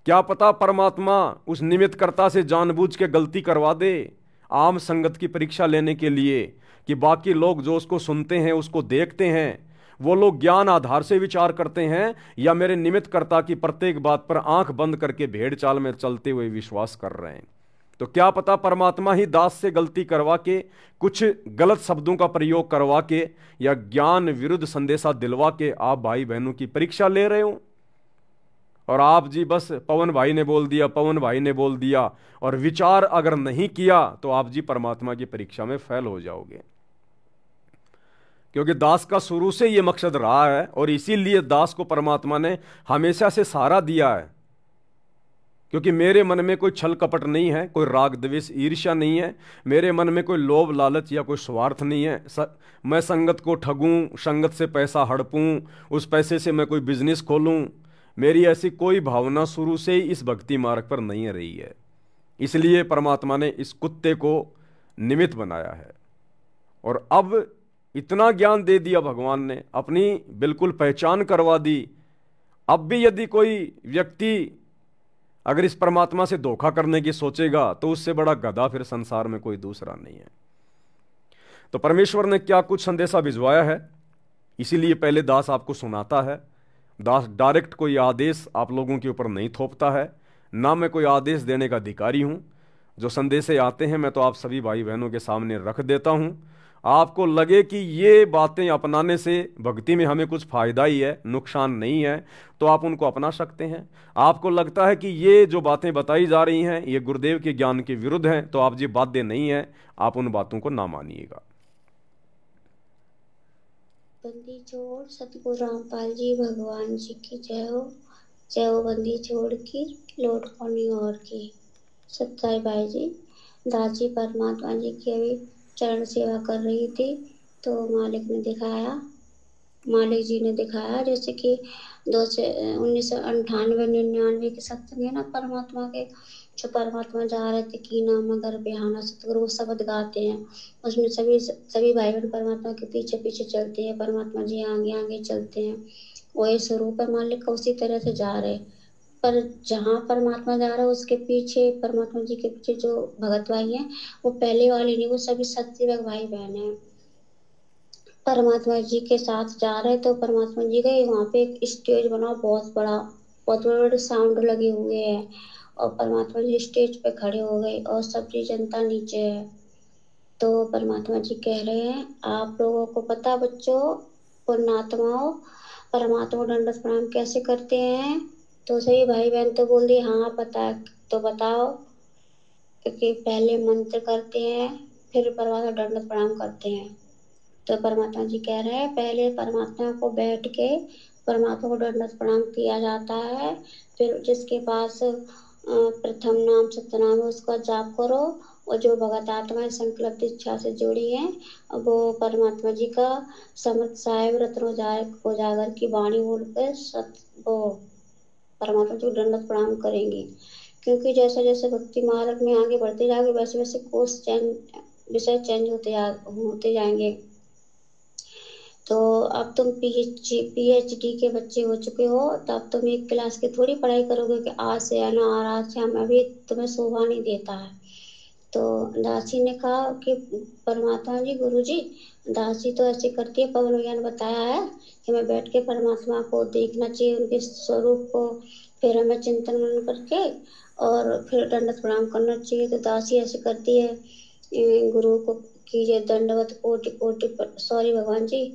Speaker 1: क्या पता परमात्मा उस निमित्त कर्ता से जानबूझ के गलती करवा दे, आम संगत की परीक्षा लेने के लिए, कि बाकी लोग जो उसको सुनते हैं, उसको देखते हैं, वो लोग ज्ञान आधार से विचार करते हैं या मेरे निमित्त कर्ता की प्रत्येक बात पर आंख बंद करके भेड़ चाल में चलते हुए विश्वास कर रहे हैं। तो क्या पता परमात्मा ही दास से गलती करवा के, कुछ गलत शब्दों का प्रयोग करवा के या ज्ञान विरुद्ध संदेशा दिलवा के आप भाई बहनों की परीक्षा ले रहे हो। और आप जी बस पवन भाई ने बोल दिया, पवन भाई ने बोल दिया, और विचार अगर नहीं किया तो आप जी परमात्मा की परीक्षा में फेल हो जाओगे। क्योंकि दास का शुरू से ये मकसद रहा है, और इसीलिए दास को परमात्मा ने हमेशा से सहारा दिया है। क्योंकि मेरे मन में कोई छल कपट नहीं है, कोई राग द्वेष ईर्ष्या नहीं है, मेरे मन में कोई लोभ लालच या कोई स्वार्थ नहीं है। मैं संगत को ठगूं, संगत से पैसा हड़पूं, उस पैसे से मैं कोई बिजनेस खोलूं, मेरी ऐसी कोई भावना शुरू से ही इस भक्ति मार्ग पर नहीं रही है। इसलिए परमात्मा ने इस कुत्ते को निमित्त बनाया है। और अब इतना ज्ञान दे दिया भगवान ने, अपनी बिल्कुल पहचान करवा दी। अब भी यदि कोई व्यक्ति अगर इस परमात्मा से धोखा करने की सोचेगा तो उससे बड़ा गधा फिर संसार में कोई दूसरा नहीं है। तो परमेश्वर ने क्या कुछ संदेशा भिजवाया है, इसीलिए पहले दास आपको सुनाता है। दास डायरेक्ट कोई आदेश आप लोगों के ऊपर नहीं थोपता है, ना मैं कोई आदेश देने का अधिकारी हूं। जो संदेशे आते हैं मैं तो आप सभी भाई बहनों के सामने रख देता हूं। आपको लगे कि ये बातें अपनाने से भक्ति में हमें कुछ फायदा ही है, नुकसान नहीं है, तो आप उनको अपना सकते हैं। आपको लगता है कि ये जो बातें बताई जा रही हैं ये गुरुदेव के ज्ञान के विरुद्ध हैं, तो आप जी बाध्य नहीं है, आप उन बातों को ना मानिएगा।
Speaker 3: बंदी छोड़ सतगुरु रामपाल जी भगवान जी की जय हो। जय हो बंदी छोड़ की लौट पानी और की। सत्ताई भाई जी, दास जी परमात्मा जी की अभी चरण सेवा कर रही थी, तो मालिक जी ने दिखाया जैसे कि 1998-99 के सत्संग है ना परमात्मा के, जो परमात्मा जा रहे थे की नाम मगर बिहाना सतगुरु वो शब्द गाते हैं, उसमें सभी भाई बहन परमात्मा के पीछे पीछे चलते हैं, परमात्मा जी आगे आगे चलते हैं। वही स्वरूप है मालिक का, उसी तरह से जा रहे। पर जहाँ परमात्मा जा रहा है उसके पीछे, परमात्मा जी के पीछे जो भगत भाई हैं वो पहले वाले नहीं, वो सभी सत्सेवक भाई बहन हैं। परमात्मा जी के साथ जा रहे तो परमात्मा जी गए, वहाँ पे एक स्टेज बना बहुत बड़ा, बहुत बड़े बड़े साउंड लगे हुए हैं, और परमात्मा जी स्टेज पे खड़े हो गए और सबकी जनता नीचे है। तो परमात्मा जी कह रहे हैं, आप लोगों को पता बच्चों, पुण्यात्माओं, परमात्मा को दंडवत प्रणाम कैसे करते हैं? तो सभी भाई बहन तो बोल दिए हाँ पता है। तो बताओ। कि पहले मंत्र करते हैं, फिर परमात्मा दंडवत प्रणाम करते हैं। तो परमात्मा जी कह रहे हैं, पहले परमात्मा को बैठ के परमात्मा को दंडवत प्रणाम किया जाता है, फिर जिसके पास प्रथम नाम सत्यनाम है उसका जाप करो, और जो भगत आत्मा संकल्प इच्छा से जुड़ी है वो परमात्मा जी का समर्थ साहेब रत्न उजागर की वाणी बोलकर वो परमात्मा जी को दंडवत प्रणाम करेंगे। क्योंकि जैसे जैसे भक्ति मार्ग में आगे बढ़ते जाएंगे वैसे वैसे कोर्स चेंज, विषय चेंज होते जाएंगे। तो अब तुम पीएचडी के बच्चे हो चुके हो, तो अब तुम एक क्लास की थोड़ी पढ़ाई करोगे कि आज से आना और आज से हम, अभी तुम्हें शोभा नहीं देता है। तो दासी ने कहा कि परमात्मा जी, गुरु जी, दासी तो ऐसे करती है, पवन भैया ने बताया है कि मैं बैठ के परमात्मा को देखना चाहिए, उनके स्वरूप को, फिर हमें चिंतन मनन करके और फिर दंडवत प्रणाम करना चाहिए। तो दासी ऐसे करती है, गुरु को कीजिए दंडवत कोटि कोटि, सॉरी भगवान जी,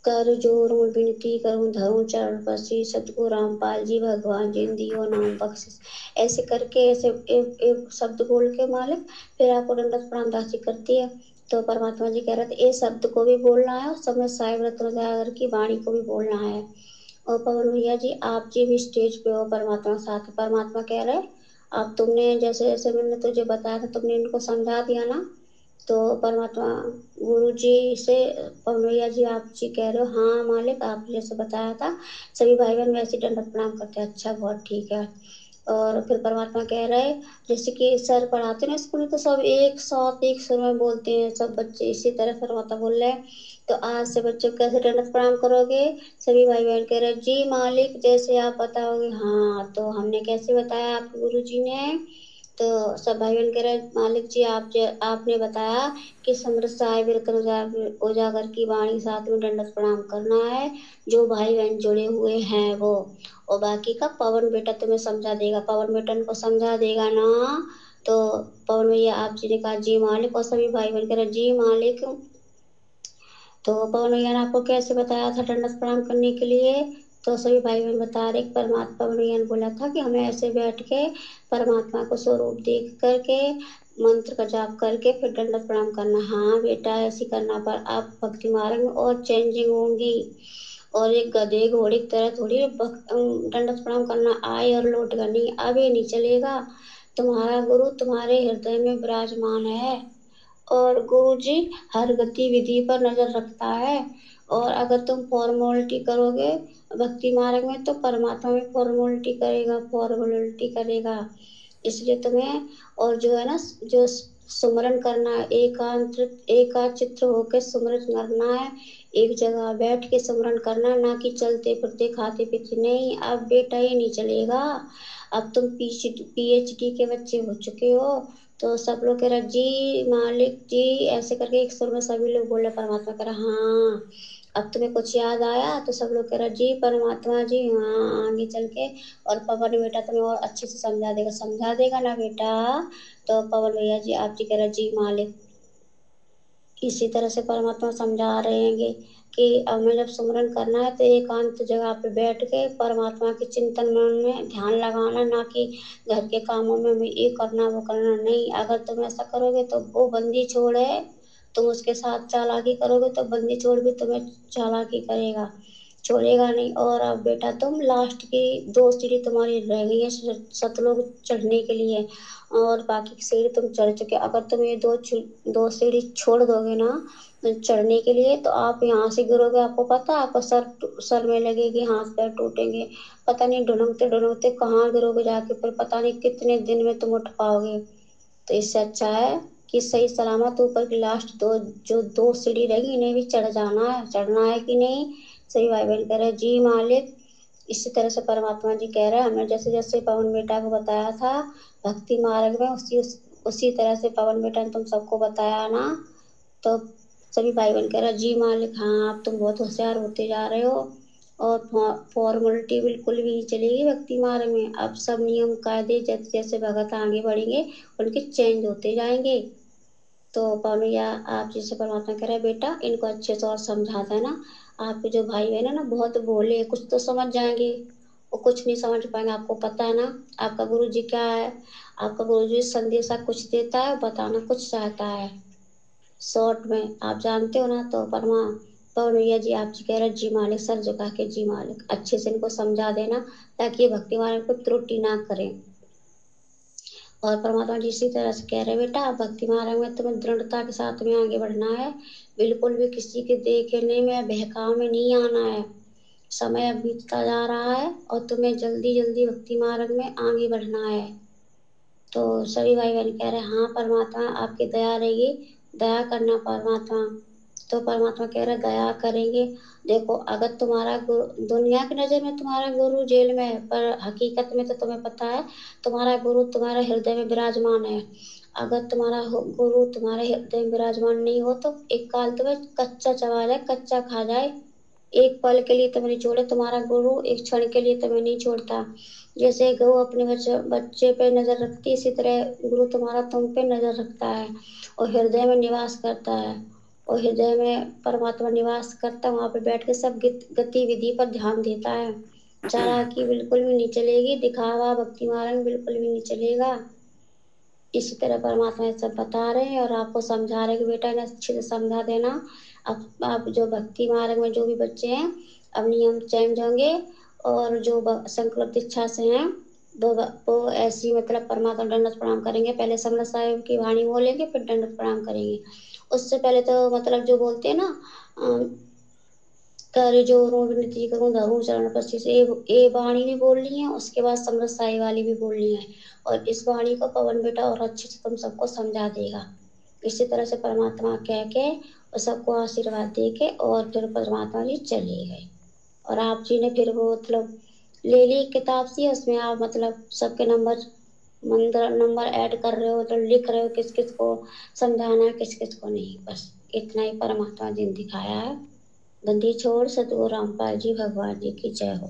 Speaker 3: कर जोर विनती करूं धरूं चरण पसी, सतगुरु रामपाल जी भगवान जिन दियो नाम बख्शिश। ऐसे करके ऐसे एक शब्द बोल के मालिक फिर आपको दंडवत प्रणाम दासी करती है। तो परमात्मा जी कह रहे थे, ये शब्द को भी बोलना है और समय साहिब रत्न उजागर की वाणी को भी बोलना है। और पवन भैया जी, आप जी भी स्टेज पे हो परमात्मा के साथ। परमात्मा कह रहे, अब तुमने जैसे जैसे मैंने तुझे बताया था तुमने इनको समझा दिया ना। तो परमात्मा गुरु जी से, पवन भैया जी आप जी कह रहे हो हाँ मालिक, आप जैसे बताया था सभी भाई बहन वैसे दंडवत प्रणाम करते हैं। अच्छा, बहुत ठीक है। और फिर परमात्मा कह रहे, जैसे कि सर पढ़ाते ना स्कूल में तो सब एक साथ एक सुर में बोलते हैं सब बच्चे, इसी तरह परमात्मा बोल रहे हैं। तो आज से बच्चों को कैसे दंडवत प्रणाम करोगे? सभी भाई बहन कह रहे जी मालिक जैसे आप बताओगे। हाँ, तो हमने कैसे बताया आपके गुरु जी ने? तो सब भाई बहन कह रहे मालिक जी आपने बताया कि समृद्ध साहिब रत्न उजागर की वाणी साथ में दंडवत प्रणाम करना है, जो भाई बहन जुड़े हुए हैं वो, और बाकी का पवन बेटा तुम्हें समझा देगा, पवन बेटा को समझा देगा ना। तो पवन भैया आप जी ने कहा जी मालिक, और सभी भाई बहन कह रहे जी मालिक। तो पवन भैया ने आपको कैसे बताया था दंडवत प्रणाम करने के लिए? तो सभी भाई बहन बता रहे, परमात्मा पवन भैया ने बोला था कि हमें ऐसे बैठ के परमात्मा को स्वरूप देख करके मंत्र का जाप करके फिर दंडवत प्रणाम करना। हाँ बेटा, ऐसे करना, पर आप भक्ति मार्ग में और चेंजिंग होंगी, और एक गधे घोड़े की तरह थोड़ी दंडवत प्रणाम करना आए और लौट कर नहीं, अब ये नहीं चलेगा। तुम्हारा गुरु तुम्हारे हृदय में विराजमान है, और गुरु जी हर गतिविधि पर नजर रखता है। और अगर तुम फॉर्मोलिटी करोगे भक्ति मार्ग में तो परमात्मा भी फॉर्मोलिटी करेगा, फॉर्मोलिटी करेगा। इसलिए तुम्हें, और जो है ना, जो सुमरन करना है, एकाचित्र होकर सुमरन करना है, एक जगह बैठ के सुमरन करना, ना कि चलते फिरते खाते पीते नहीं। अब बेटा ये नहीं चलेगा, अब तुम पीएचडी के बच्चे हो चुके हो। तो सब लोग कह रहे जी मालिक जी, ऐसे करके एक सुर में सभी लोग बोल रहे, परमात्मा कह रहा हाँ। अब तुम्हें कुछ याद आया? तो सब लोग कह रहे जी परमात्मा जी हाँ, आगे चल के और पवन बेटा तुम्हें और अच्छे से समझा देगा ना बेटा? तो पवन भैया जी आप जी कह रहे जी मालिक। इसी तरह से परमात्मा समझा रहे हैं कि हमें जब सुमरन करना है तो एकांत जगह पे बैठ के परमात्मा के चिंतन मन में ध्यान लगाना, ना कि घर के कामों में भी ये करना वो करना नहीं। अगर तुम ऐसा करोगे तो वो बंदी छोड़ है, तुम उसके साथ चालाकी करोगे तो बंदी छोड़ भी तुम्हें चालाकी करेगा, छोड़ेगा नहीं। और अब बेटा तुम लास्ट की 2 सीढ़ी तुम्हारी रह गई है सतलोक चढ़ने के लिए, और बाकी की सीढ़ी तुम चढ़ चुके। अगर तुम ये 2 सीढ़ी छोड़ दोगे ना चढ़ने के लिए, तो आप यहाँ से गिरोगे, आपको पता है, आपका सर में लगेगी, हाथ पैर टूटेंगे, पता नहीं ढुलकते ढुलकते कहाँ गिरोगे जाके, फिर पता नहीं कितने दिन में तुम उठ पाओगे। तो इससे अच्छा है कि सही सलामत ऊपर की लास्ट जो 2 सीढ़ी रहेगी इन्हें भी चढ़ जाना है। चढ़ना है कि नहीं? सही भाई बहन कह रहे जी मालिक। इसी तरह से परमात्मा जी कह रहे हैं, हमने जैसे जैसे पवन बेटा को बताया था भक्ति मार्ग में, उसी तरह से पवन बेटा ने तुम सबको बताया ना। तो सभी भाई बहन कह रहे जी मालिक, हाँ आप तुम बहुत होशियार होते जा रहे हो, और फॉर्मेलिटी बिल्कुल भी नहीं चलेगी भक्ति मार्ग में। अब सब नियम कायदे जैसे जैसे भगत आगे बढ़ेंगे उनके चेंज होते जाएंगे। तो पवन भैया आप जिसे परमात्मा कह रहे हैं बेटा इनको अच्छे से और समझा देना। आपके जो भाई बहन है ना बहुत भोले हैं, कुछ तो समझ जाएंगे, वो कुछ नहीं समझ पाएंगे। आपको पता है ना आपका गुरु जी क्या है, आपका गुरु जी संदेशा कुछ देता है, बताना कुछ चाहता है शॉर्ट में, आप जानते हो ना। तो पवन भैया जी आप जी कह रहे जी मालिक, सर झुका के जी मालिक, अच्छे से इनको समझा देना ताकि ये भक्ति मार्ग को त्रुटि ना करें। और परमात्मा जी इसी तरह से कह रहे बेटा भक्ति मार्ग में तुम्हें दृढ़ता के साथ में आगे बढ़ना है, बिल्कुल भी किसी के देखने में बहकाव में नहीं आना है। समय अब बीतता जा रहा है और तुम्हें जल्दी जल्दी भक्ति मार्ग में आगे बढ़ना है। तो सभी भाई बहन कह रहे हैं हाँ परमात्मा आपकी दया रहेगी, दया करना परमात्मा। तो परमात्मा कह रहे दया करेंगे। देखो अगर तुम्हारा गुरु दुनिया की नजर में तुम्हारा गुरु जेल में है, पर हकीकत में तो तुम्हें पता है तुम्हारा गुरु तुम्हारे हृदय में विराजमान है। अगर तुम्हारा गुरु तुम्हारे हृदय में विराजमान नहीं हो तो एक काल तुम्हें कच्चा चबा जाए, कच्चा खा जाए, एक पल के लिए तुम्हें नहीं छोड़े। तुम्हारा गुरु एक क्षण के लिए तुम्हें नहीं छोड़ता। जैसे गौ अपने बच्चे पे नजर रखती है, इसी तरह गुरु तुम्हारा तुम पे नजर रखता है और हृदय में निवास करता है। और हृदय में परमात्मा निवास करता है, वहां पे बैठ के सब गतिविधि पर ध्यान देता है। चालाकी बिल्कुल भी नहीं चलेगी, दिखावा भक्ति मार्ग में बिल्कुल भी नहीं चलेगा। इसी तरह परमात्मा ये सब बता रहे हैं और आपको समझा रहे हैं कि बेटा इन्हें अच्छे से समझा देना। अब आप जो भक्ति मार्ग में जो भी बच्चे हैं अब नियम चेंज होंगे, और जो संकल्प दीक्षा से हैं वो ऐसी मतलब परमात्मा दंडवत प्रणाम करेंगे। पहले समरस साहिब की वाणी बोलेंगे फिर दंडवत प्रणाम करेंगे। उससे पहले तो मतलब जो बोलते हैं ना कर जो विनती करूं धरूं चरण पर शीश, ये वाणी भी बोलनी है, उसके बाद समरस साई वाली भी बोलनी है। और इस वाणी को पवन बेटा और अच्छे से तुम सबको समझा देगा। इसी तरह से परमात्मा कह के और सबको आशीर्वाद दे के और फिर परमात्मा जी चले गए। और आप जी ने फिर वो मतलब ले ली किताब सी, उसमें आप मतलब सबके नंबर ऐड कर रहे हो, तो लिख रहे हो किस किस को समझाना है किस किस को नहीं। बस इतना ही परमात्मा जी ने दिखाया है। बंदी छोड़ सतगुरु रामपाल जी भगवान जी की जय हो।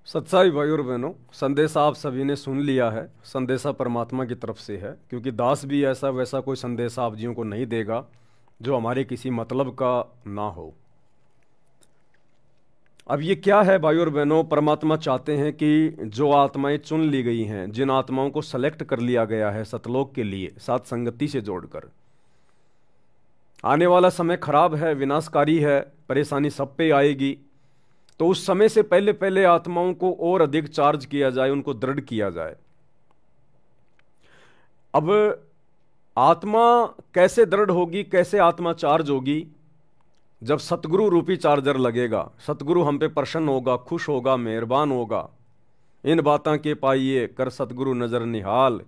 Speaker 1: सत्साई भाई और बहनों, संदेशा आप सभी ने सुन लिया है। संदेशा परमात्मा की तरफ से है, क्योंकि दास भी ऐसा वैसा कोई संदेशा आप जियों को नहीं देगा जो हमारे किसी मतलब का ना हो। अब ये क्या है भाई और बहनों, परमात्मा चाहते हैं कि जो आत्माएं चुन ली गई हैं, जिन आत्माओं को सेलेक्ट कर लिया गया है सतलोक के लिए साथ संगति से जोड़कर, आने वाला समय खराब है, विनाशकारी है, परेशानी सब पे आएगी। तो उस समय से पहले पहले आत्माओं को और अधिक चार्ज किया जाए, उनको दृढ़ किया जाए। अब आत्मा कैसे दृढ़ होगी, कैसे आत्मा चार्ज होगी? जब सतगुरु रूपी चार्जर लगेगा, सतगुरु हम पे प्रसन्न होगा, खुश होगा, मेहरबान होगा। इन बातां के पाइए कर सतगुरु नजर निहाल,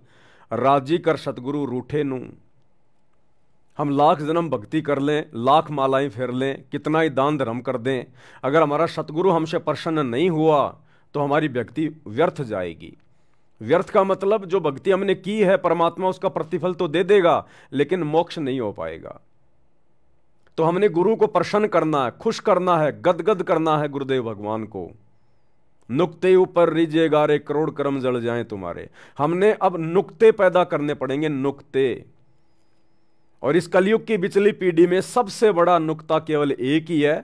Speaker 1: राजी कर सतगुरु रूठे नू। हम लाख जन्म भक्ति कर लें, लाख मालाएं फेर लें, कितना ही दान धर्म कर दें, अगर हमारा सतगुरु हमसे प्रसन्न नहीं हुआ तो हमारी भक्ति व्यर्थ जाएगी। व्यर्थ का मतलब जो भक्ति हमने की है परमात्मा उसका प्रतिफल तो दे देगा, लेकिन मोक्ष नहीं हो पाएगा। तो हमने गुरु को प्रसन्न करना है, खुश करना है, गदगद करना है गुरुदेव भगवान को। नुक्ते ऊपर रीजे गारे करोड़ कर्म जल जाएं तुम्हारे। हमने अब नुक्ते पैदा करने पड़ेंगे, नुक्ते। और इस कलयुग की बिचली पीढ़ी में सबसे बड़ा नुक्ता केवल एक ही है।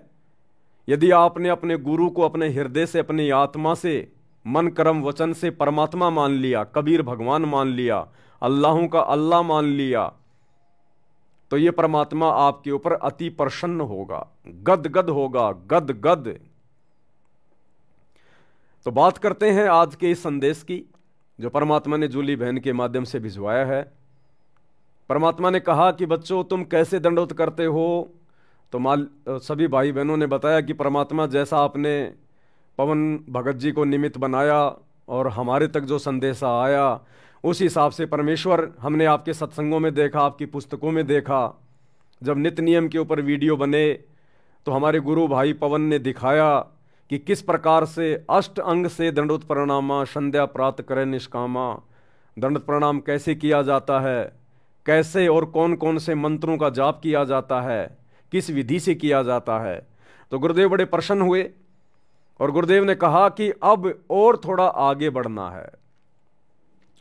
Speaker 1: यदि आपने अपने गुरु को अपने हृदय से, अपनी आत्मा से, मन कर्म वचन से परमात्मा मान लिया, कबीर भगवान मान लिया, अल्लाहों का अल्लाह मान लिया, तो ये परमात्मा आपके ऊपर अति प्रसन्न होगा, गदगद होगा, गदगद। तो बात करते हैं आज के इस संदेश की जो परमात्मा ने जूली बहन के माध्यम से भिजवाया है। परमात्मा ने कहा कि बच्चों तुम कैसे दंडवत करते हो, तो सभी भाई बहनों ने बताया कि परमात्मा जैसा आपने पवन भगत जी को निमित्त बनाया और हमारे तक जो संदेशा आया उस हिसाब से परमेश्वर हमने आपके सत्संगों में देखा, आपकी पुस्तकों में देखा। जब नित्य नियम के ऊपर वीडियो बने तो हमारे गुरु भाई पवन ने दिखाया कि किस प्रकार से अष्ट अंग से दंडवत प्रणामा संध्या प्रात करे निष्कामा। दंडवत प्रणाम कैसे किया जाता है, कैसे और कौन कौन से मंत्रों का जाप किया जाता है, किस विधि से किया जाता है। तो गुरुदेव बड़े प्रसन्न हुए और गुरुदेव ने कहा कि अब और थोड़ा आगे बढ़ना है।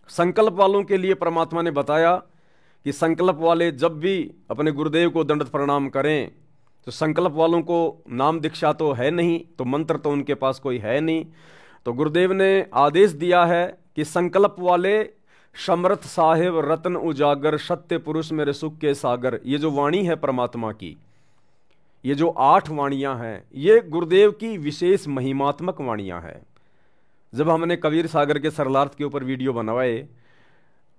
Speaker 1: संकल्प वालों के लिए परमात्मा ने बताया कि संकल्प वाले जब भी अपने गुरुदेव को दंडवत प्रणाम करें तो संकल्प वालों को नाम दीक्षा तो है नहीं, तो मंत्र तो उनके पास कोई है नहीं, तो गुरुदेव ने आदेश दिया है कि संकल्प वाले समर्थ साहिब रत्न उजागर सत्य पुरुष मेरे सुख के सागर, ये जो वाणी है परमात्मा की, ये जो 8 वाणियां हैं, ये गुरुदेव की विशेष महिमात्मक वाणियां हैं। जब हमने कबीर सागर के सरलार्थ के ऊपर वीडियो बनवाए,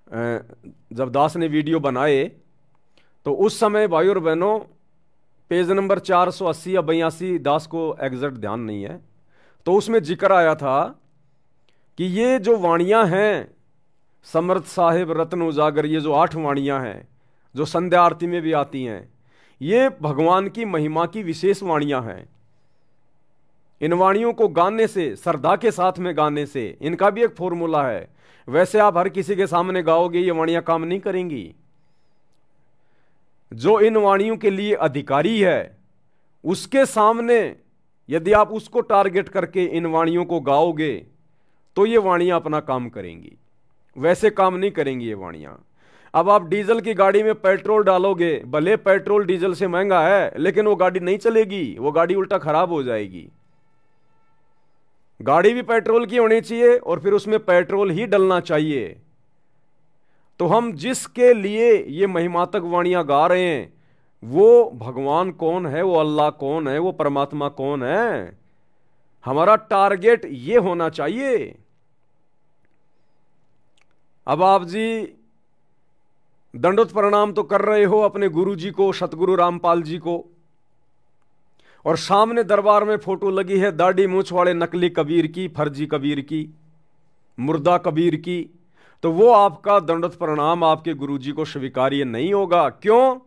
Speaker 1: जब दास ने वीडियो बनाए, तो उस समय भाई और बहनों पेज नंबर 480 या 82, दास को एग्जैक्ट ध्यान नहीं है, तो उसमें जिक्र आया था कि ये जो वाणियां हैं समर्थ साहिब रत्न उजागर, ये जो 8 वाणियां हैं जो संध्या आरती में भी आती हैं, ये भगवान की महिमा की विशेष वाणियां हैं। इन वाणियों को गाने से, श्रद्धा के साथ में गाने से, इनका भी एक फॉर्मूला है। वैसे आप हर किसी के सामने गाओगे ये वाणियां काम नहीं करेंगी। जो इन वाणियों के लिए अधिकारी है उसके सामने यदि आप उसको टारगेट करके इन वाणियों को गाओगे तो ये वाणियां अपना काम करेंगी, वैसे काम नहीं करेंगी ये वाणियां। अब आप डीजल की गाड़ी में पेट्रोल डालोगे, भले पेट्रोल डीजल से महंगा है, लेकिन वो गाड़ी नहीं चलेगी, वो गाड़ी उल्टा खराब हो जाएगी। गाड़ी भी पेट्रोल की होनी चाहिए और फिर उसमें पेट्रोल ही डलना चाहिए। तो हम जिसके लिए ये महिमातक वाणियां गा रहे हैं वो भगवान कौन है, वो अल्लाह कौन है, वो परमात्मा कौन है, हमारा टारगेट ये होना चाहिए। अब आप जी दंडवत प्रणाम तो कर रहे हो अपने गुरु जी को, सतगुरु रामपाल जी को, और सामने दरबार में फोटो लगी है दाढ़ी मूछ वाले नकली कबीर की, फर्जी कबीर की, मुर्दा कबीर की, तो वो आपका दंडवत प्रणाम आपके गुरुजी को स्वीकार्य नहीं होगा। क्यों?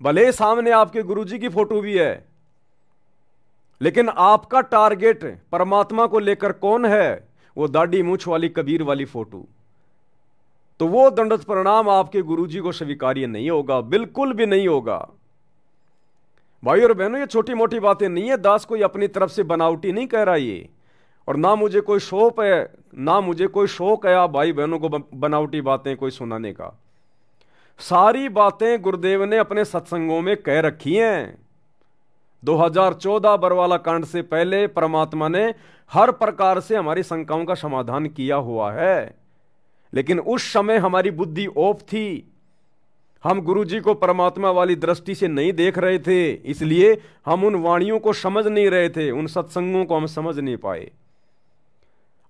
Speaker 1: भले सामने आपके गुरुजी की फोटो भी है, लेकिन आपका टारगेट परमात्मा को लेकर कौन है? वो दाढ़ी मूछ वाली कबीर वाली फोटो। तो वो दंडवत प्रणाम आपके गुरुजी को स्वीकार्य नहीं होगा, बिल्कुल भी नहीं होगा। भाई और बहनों, ये छोटी मोटी बातें नहीं है, दास कोई अपनी तरफ से बनावटी नहीं कह रहा ये, और ना मुझे कोई शौक है, ना मुझे कोई शौक है आप भाई बहनों को बनावटी बातें कोई सुनाने का। सारी बातें गुरुदेव ने अपने सत्संगों में कह रखी हैं। 2014 बरवाला कांड से पहले परमात्मा ने हर प्रकार से हमारी शंकाओं का समाधान किया हुआ है, लेकिन उस समय हमारी बुद्धि ऑफ थी, हम गुरुजी को परमात्मा वाली दृष्टि से नहीं देख रहे थे, इसलिए हम उन वाणियों को समझ नहीं रहे थे, उन सत्संगों को हम समझ नहीं पाए।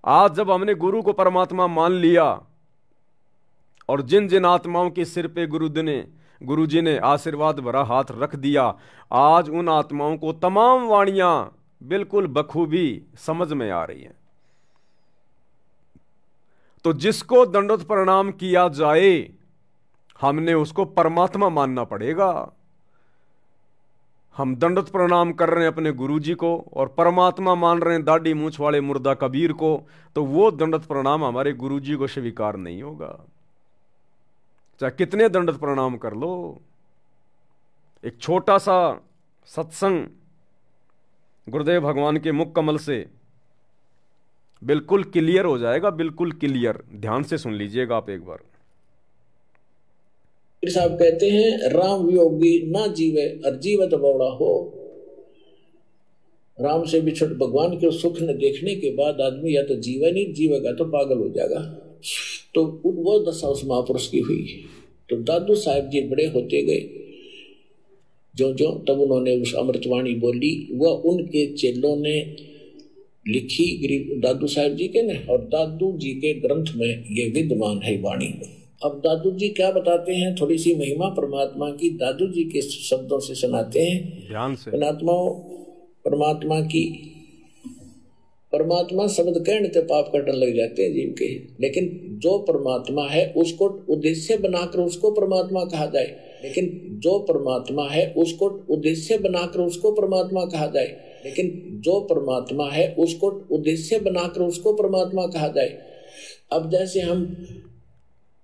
Speaker 1: आज जब हमने गुरु को परमात्मा मान लिया और जिन जिन आत्माओं के सिर पे गुरुजी ने आशीर्वाद भरा हाथ रख दिया, आज उन आत्माओं को तमाम वाणियां बिल्कुल बखूबी समझ में आ रही हैं। तो जिसको दंडवत प्रणाम किया जाए हमने उसको परमात्मा मानना पड़ेगा। हम दंडवत प्रणाम कर रहे हैं अपने गुरुजी को और परमात्मा मान रहे हैं दाढ़ी मूछ वाले मुर्दा कबीर को, तो वो दंडवत प्रणाम हमारे गुरुजी को स्वीकार नहीं होगा, चाहे कितने दंडवत प्रणाम कर लो। एक छोटा सा सत्संग गुरुदेव भगवान के मुख कमल से बिल्कुल क्लियर हो जाएगा, बिल्कुल क्लियर। ध्यान से सुन लीजिएगा आप एक बार।
Speaker 4: साहब कहते हैं राम वियोगी ना जीवे और जीवत बौड़ा हो। राम से बिछड़ भगवान के सुख न देखने के बाद आदमी या तो जीवे नहीं, जीवेगा तो पागल हो जाएगा। तो वो दशा उस महापुरुष की हुई। तो दादू साहब जी बड़े होते गए, जो जो तब उन्होंने उस अमृतवाणी बोली, वह उनके चेलों ने लिखी गरीब दादू साहब जी के ने, और दादू जी के ग्रंथ में ये विद्यमान है वाणी। अब दादू जी क्या बताते हैं, थोड़ी सी महिमा परमात्मा की दादू जी के शब्दों से सुनाते हैं।
Speaker 1: ध्यान से।
Speaker 4: परमात्मा की, परमात्मा शब्द कहने से पाप कटने लग जाते हैं जीव के, लेकिन जो परमात्मा है उसको उद्देश्य बनाकर उसको परमात्मा कहा जाए, लेकिन जो परमात्मा है उसको उद्देश्य बनाकर उसको परमात्मा कहा जाए, लेकिन जो परमात्मा है उसको उद्देश्य बनाकर उसको परमात्मा कहा जाए। अब जैसे हम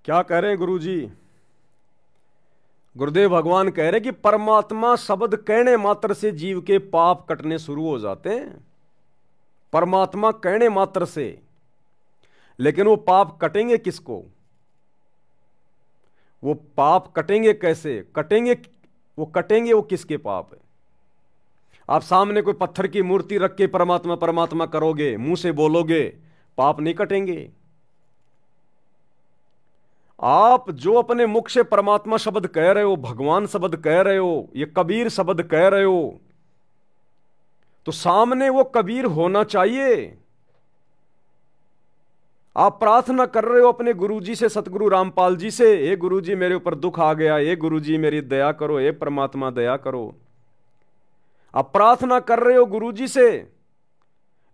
Speaker 1: क्या कह रहे हैं गुरुजी? गुरुदेव भगवान कह रहे कि परमात्मा शब्द कहने मात्र से जीव के पाप कटने शुरू हो जाते हैं, परमात्मा कहने मात्र से। लेकिन वो पाप कटेंगे किसको? वो पाप कटेंगे कैसे? कटेंगे वो किसके पाप है? आप सामने कोई पत्थर की मूर्ति रख के परमात्मा परमात्मा करोगे, मुंह से बोलोगे, पाप नहीं कटेंगे। आप जो अपने मुख से परमात्मा शब्द कह रहे हो, भगवान शब्द कह रहे हो, ये कबीर शब्द कह रहे हो, तो सामने वो कबीर होना चाहिए। आप प्रार्थना कर रहे हो अपने गुरुजी से, सतगुरु रामपाल जी से, हे गुरुजी मेरे ऊपर दुख आ गया, हे गुरुजी मेरी दया करो, हे परमात्मा दया करो। आप प्रार्थना कर रहे हो गुरुजी से,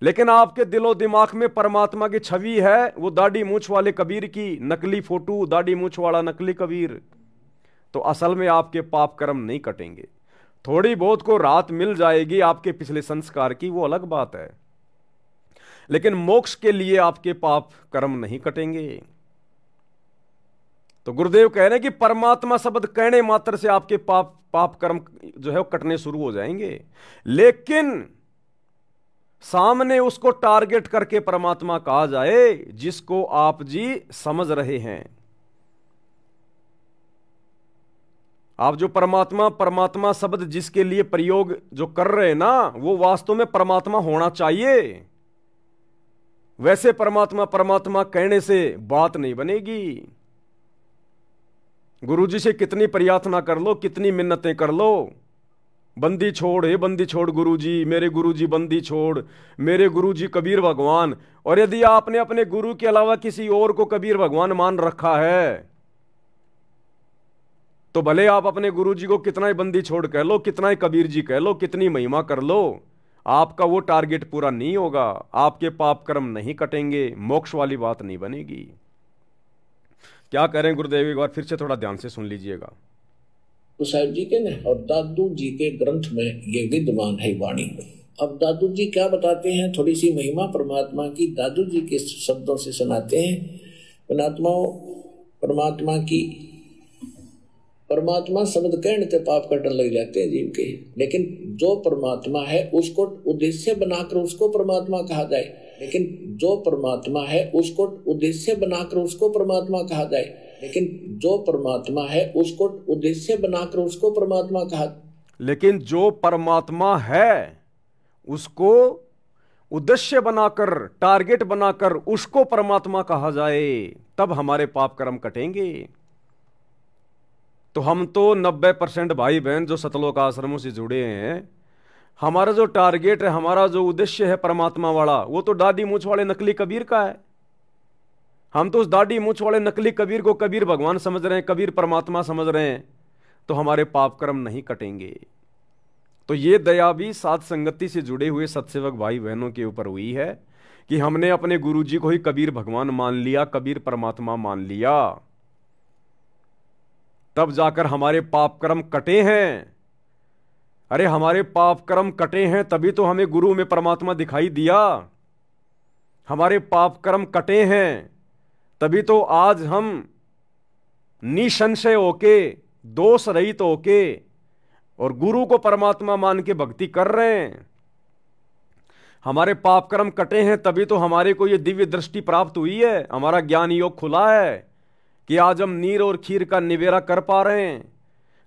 Speaker 1: लेकिन आपके दिलो दिमाग में परमात्मा की छवि है, वो दाढ़ी मूछ वाले कबीर की, नकली फोटो, दाढ़ी मूछ वाला नकली कबीर। तो असल में आपके पाप कर्म नहीं कटेंगे। थोड़ी बहुत को राहत मिल जाएगी आपके पिछले संस्कार की, वो अलग बात है, लेकिन मोक्ष के लिए आपके पाप कर्म नहीं कटेंगे। तो गुरुदेव कह रहे हैं कि परमात्मा शब्द कहने मात्र से आपके पाप कर्म जो है वो कटने शुरू हो जाएंगे, लेकिन सामने उसको टारगेट करके परमात्मा कहा जाए जिसको आप जी समझ रहे हैं। आप जो परमात्मा शब्द जिसके लिए प्रयोग जो कर रहे हैं ना, वो वास्तव में परमात्मा होना चाहिए। वैसे परमात्मा कहने से बात नहीं बनेगी। गुरुजी से कितनी प्रार्थना कर लो, कितनी मिन्नतें कर लो, बंदी छोड़, हे बंदी छोड़ गुरुजी, मेरे गुरुजी बंदी छोड़, मेरे गुरुजी कबीर भगवान। और यदि आपने अपने गुरु के अलावा किसी और को कबीर भगवान मान रखा है, तो भले आप अपने गुरुजी को कितना ही बंदी छोड़ कह लो, कितना ही कबीर जी कह लो, कितनी महिमा कर लो, आपका वो टारगेट पूरा नहीं होगा, आपके पाप कर्म नहीं कटेंगे, मोक्ष वाली बात नहीं बनेगी। क्या कह रहे हैं गुरुदेव, एक बार फिर से थोड़ा ध्यान से सुन लीजिएगा।
Speaker 4: तो साहिब जी के न और दादू जी के ग्रंथ में ये विद्यमान है वाणी। अब दादू जी क्या बताते हैं, थोड़ी सी महिमा परमात्मा की दादू जी के शब्दों से सुनाते हैं। परमात्मा की परमात्मा शब्द कहने से पाप कटने लग जाते हैं जीव के, लेकिन जो परमात्मा है उसको उद्देश्य बनाकर उसको परमात्मा कहा जाए, लेकिन जो परमात्मा है उसको उद्देश्य बनाकर उसको परमात्मा कहा जाए, लेकिन जो परमात्मा है उसको उद्देश्य बनाकर उसको परमात्मा कहा,
Speaker 1: लेकिन जो परमात्मा है उसको उद्देश्य बनाकर, टारगेट बनाकर उसको परमात्मा कहा जाए, तब हमारे पाप कर्म कटेंगे। तो हम तो 90% भाई बहन जो सतलोक आश्रमों से जुड़े हैं, हमारा जो टारगेट है, हमारा जो उद्देश्य है परमात्मा वाला, वो तो दाढ़ी मूछ वाले नकली कबीर का है। हम तो उस दाढ़ी मूछ वाले नकली कबीर को कबीर भगवान समझ रहे हैं, कबीर परमात्मा समझ रहे हैं, तो हमारे पाप कर्म नहीं कटेंगे। तो ये दया भी साथ संगति से जुड़े हुए सत्सेवक भाई बहनों के ऊपर हुई है कि हमने अपने गुरुजी को ही कबीर भगवान मान लिया, कबीर परमात्मा मान लिया, तब जाकर हमारे पाप कर्म कटे हैं। अरे हमारे पाप कर्म कटे हैं तभी तो हमें गुरु में परमात्मा दिखाई दिया। हमारे पाप कर्म कटे हैं तभी तो आज हम निसंशय होके, दोष रहित होके और गुरु को परमात्मा मान के भक्ति कर रहे हैं। हमारे पाप कर्म कटे हैं तभी तो हमारे को ये दिव्य दृष्टि प्राप्त हुई है, हमारा ज्ञान योग खुला है कि आज हम नीर और खीर का निवेरा कर पा रहे हैं।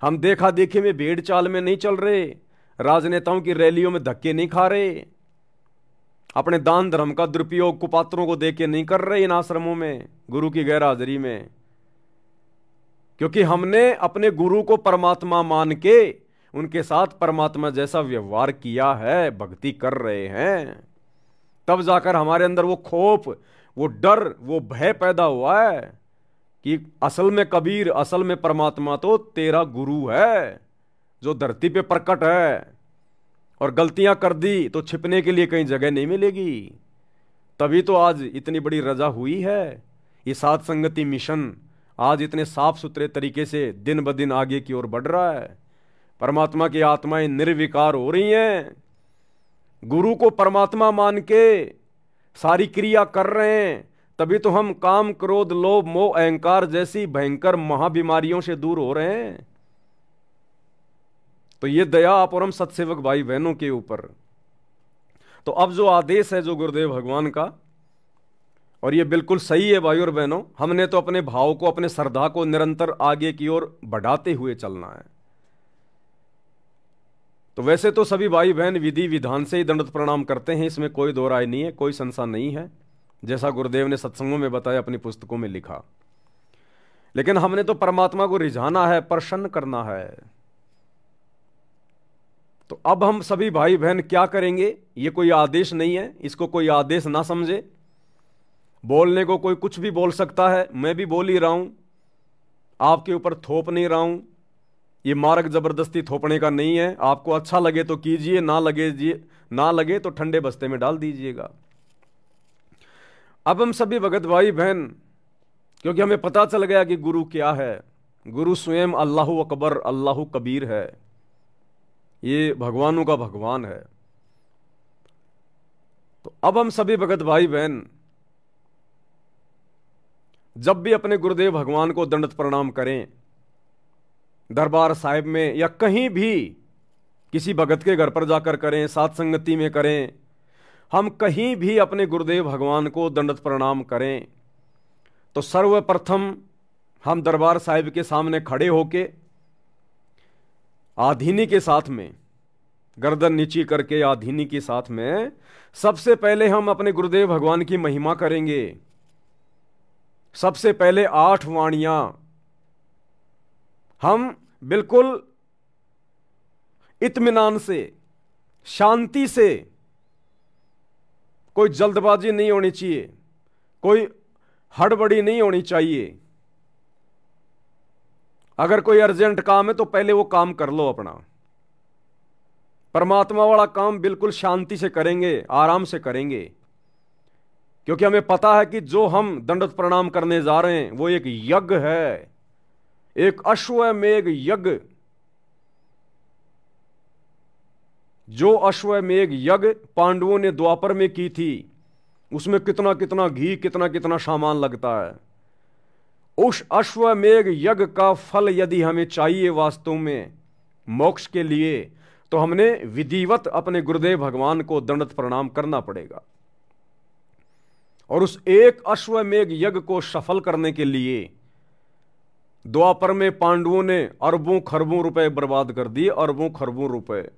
Speaker 1: हम देखा देखी में भेड़ चाल में नहीं चल रहे, राजनेताओं की रैलियों में धक्के नहीं खा रहे, अपने दान धर्म का दुरुपयोग कुपात्रों को देके नहीं कर रहे इन आश्रमों में गुरु की गैर हाजिरी में, क्योंकि हमने अपने गुरु को परमात्मा मान के उनके साथ परमात्मा जैसा व्यवहार किया है, भक्ति कर रहे हैं। तब जाकर हमारे अंदर वो खौफ, वो डर, वो भय पैदा हुआ है कि असल में कबीर, असल में परमात्मा तो तेरा गुरु है जो धरती पे प्रकट है, और गलतियां कर दी तो छिपने के लिए कहीं जगह नहीं मिलेगी। तभी तो आज इतनी बड़ी रजा हुई है। ये साध संगति मिशन आज इतने साफ सुथरे तरीके से दिन ब दिन आगे की ओर बढ़ रहा है। परमात्मा की आत्माएं निर्विकार हो रही हैं, गुरु को परमात्मा मान के सारी क्रिया कर रहे हैं। तभी तो हम काम, क्रोध, लोभ, मोह, अहंकार जैसी भयंकर महाबीमारियों से दूर हो रहे हैं। तो ये दया अपरम सत्सेवक भाई बहनों के ऊपर। तो अब जो आदेश है जो गुरुदेव भगवान का, और ये बिल्कुल सही है भाई और बहनों, हमने तो अपने भाव को, अपने श्रद्धा को निरंतर आगे की ओर बढ़ाते हुए चलना है। तो वैसे तो सभी भाई बहन विधि विधान से ही दंडवत प्रणाम करते हैं, इसमें कोई दो राय नहीं है, कोई संशय नहीं है, जैसा गुरुदेव ने सत्संगों में बताया, अपनी पुस्तकों में लिखा। लेकिन हमने तो परमात्मा को रिझाना है, प्रसन्न करना है। तो अब हम सभी भाई बहन क्या करेंगे, ये कोई आदेश नहीं है, इसको कोई आदेश ना समझे। बोलने को कोई कुछ भी बोल सकता है, मैं भी बोल ही रहा हूं, आपके ऊपर थोप नहीं रहा हूं। ये मार्ग जबरदस्ती थोपने का नहीं है। आपको अच्छा लगे तो कीजिए, ना लगे तो ठंडे बस्ते में डाल दीजिएगा। अब हम सभी भगत भाई बहन, क्योंकि हमें पता चल गया कि गुरु क्या है, गुरु स्वयं अल्लाहु अकबर अल्लाहु कबीर है, ये भगवानों का भगवान है। तो अब हम सभी भगत भाई बहन जब भी अपने गुरुदेव भगवान को दंडवत प्रणाम करें, दरबार साहिब में या कहीं भी किसी भगत के घर पर जाकर करें, साथ संगति में करें, हम कहीं भी अपने गुरुदेव भगवान को दंडवत प्रणाम करें, तो सर्वप्रथम हम दरबार साहिब के सामने खड़े होके आधीनी के साथ में, गर्दन नीची करके आधीनी के साथ में, सबसे पहले हम अपने गुरुदेव भगवान की महिमा करेंगे। सबसे पहले 8 वाणियां हम बिल्कुल इत्मीनान से, शांति से, कोई जल्दबाजी नहीं होनी चाहिए, कोई हड़बड़ी नहीं होनी चाहिए। अगर कोई अर्जेंट काम है तो पहले वो काम कर लो अपना। परमात्मा वाला काम बिल्कुल शांति से करेंगे, आराम से करेंगे, क्योंकि हमें पता है कि जो हम दंडवत प्रणाम करने जा रहे हैं वो एक यज्ञ है, एक अश्वमेघ यज्ञ। जो अश्वमेघ यज्ञ पांडवों ने द्वापर में की थी, उसमें कितना कितना घी, कितना कितना सामान लगता है। उस अश्वमेघ यज्ञ का फल यदि हमें चाहिए वास्तव में मोक्ष के लिए, तो हमने विधिवत अपने गुरुदेव भगवान को दंडवत प्रणाम करना पड़ेगा। और उस एक अश्वमेघ यज्ञ को सफल करने के लिए द्वापर में पांडवों ने अरबों खरबों रुपए बर्बाद कर दिए, अरबों खरबों रुपए।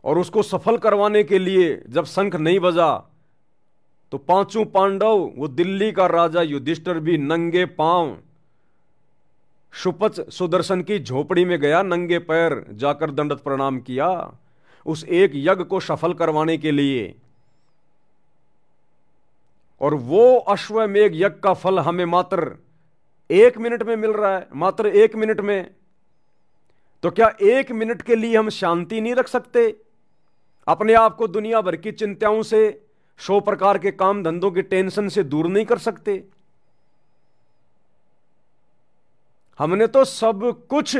Speaker 1: और उसको सफल करवाने के लिए जब शंख नहीं बजा तो 5 पांडव, वो दिल्ली का राजा युधिष्ठिर भी नंगे पांव शुपच सुदर्शन की झोपड़ी में गया, नंगे पैर जाकर दंडवत प्रणाम किया उस एक यज्ञ को सफल करवाने के लिए। और वो अश्वमेघ यज्ञ का फल हमें मात्र 1 मिनट में मिल रहा है, मात्र 1 मिनट में। तो क्या 1 मिनट के लिए हम शांति नहीं रख सकते? अपने आप को दुनिया भर की चिंताओं से, 100 प्रकार के काम धंधों की टेंशन से दूर नहीं कर सकते? हमने तो सब कुछ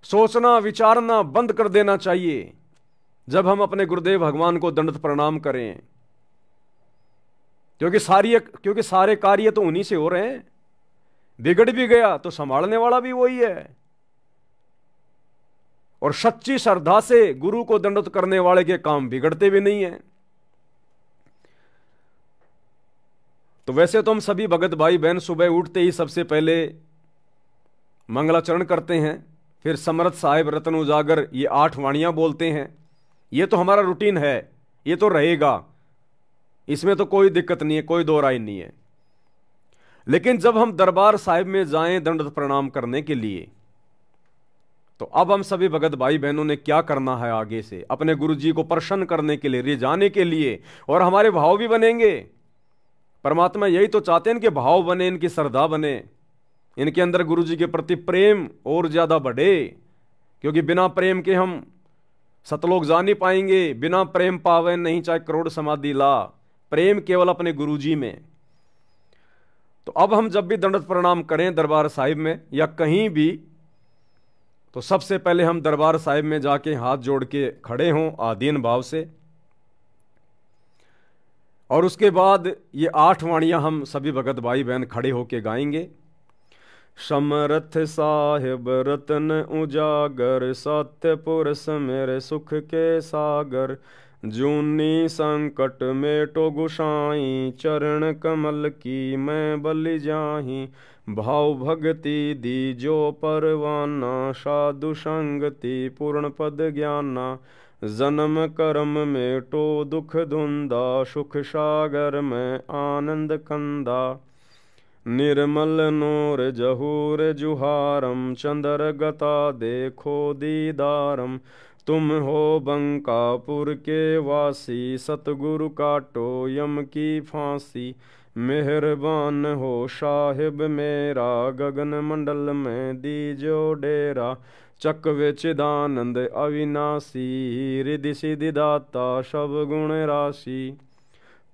Speaker 1: सोचना विचारना बंद कर देना चाहिए जब हम अपने गुरुदेव भगवान को दंडवत प्रणाम करें, क्योंकि सारे कार्य तो उन्हीं से हो रहे हैं। बिगड़ भी गया तो संभालने वाला भी वही है। और सच्ची श्रद्धा से गुरु को दंडवत करने वाले के काम बिगड़ते भी नहीं है। तो वैसे तो हम सभी भगत भाई बहन सुबह उठते ही सबसे पहले मंगलाचरण करते हैं, फिर समर्थ साहिब, रतन उजागर, ये 8 वाणियां बोलते हैं। ये तो हमारा रूटीन है, ये तो रहेगा, इसमें तो कोई दिक्कत नहीं है, कोई दो राय नहीं है। लेकिन जब हम दरबार साहिब में जाएं दंडवत प्रणाम करने के लिए, तो अब हम सभी भगत भाई बहनों ने क्या करना है आगे से, अपने गुरु जी को प्रसन्न करने के लिए, रिझाने के लिए। और हमारे भाव भी बनेंगे। परमात्मा यही तो चाहते हैं, इनके भाव बने, इनकी श्रद्धा बने, इनके अंदर गुरु जी के प्रति प्रेम और ज्यादा बढ़े। क्योंकि बिना प्रेम के हम सतलोक जा नहीं पाएंगे। बिना प्रेम पावे नहीं चाहे करोड़ समाधि ला, प्रेम केवल अपने गुरु जी में। तो अब हम जब भी दंडवत प्रणाम करें दरबार साहिब में या कहीं भी, तो सबसे पहले हम दरबार साहिब में जाके हाथ जोड़ के खड़े हों आधीन भाव से। और उसके बाद ये 8 वाणियां हम सभी भगत भाई बहन खड़े होके गाएंगे। समरथ साहिब रतन उजागर, सत्य पुरुष मेरे सुख के सागर। जूनी संकट मेटो गुसाई, चरण कमल की मैं बलि जाही। भाव भगति दी जो परवाना, साधु संगति पूर्ण पद ज्ञाना। जन्म कर्म मेटो दुख धुंधा, सुख सागर में आनंद कंदा। निर्मल नूर जहूर जुहारम, चंद्र गता देखो दीदारम। तुम हो बंकापुर के वासी, सतगुरु काटो यम की फांसी। मेहरबान हो साहिब मेरा, गगन मंडल में दीजो डेरा। चक्वे चिदानंद अविनाशी, रिधि सिद्धि दाता सब गुण राशि।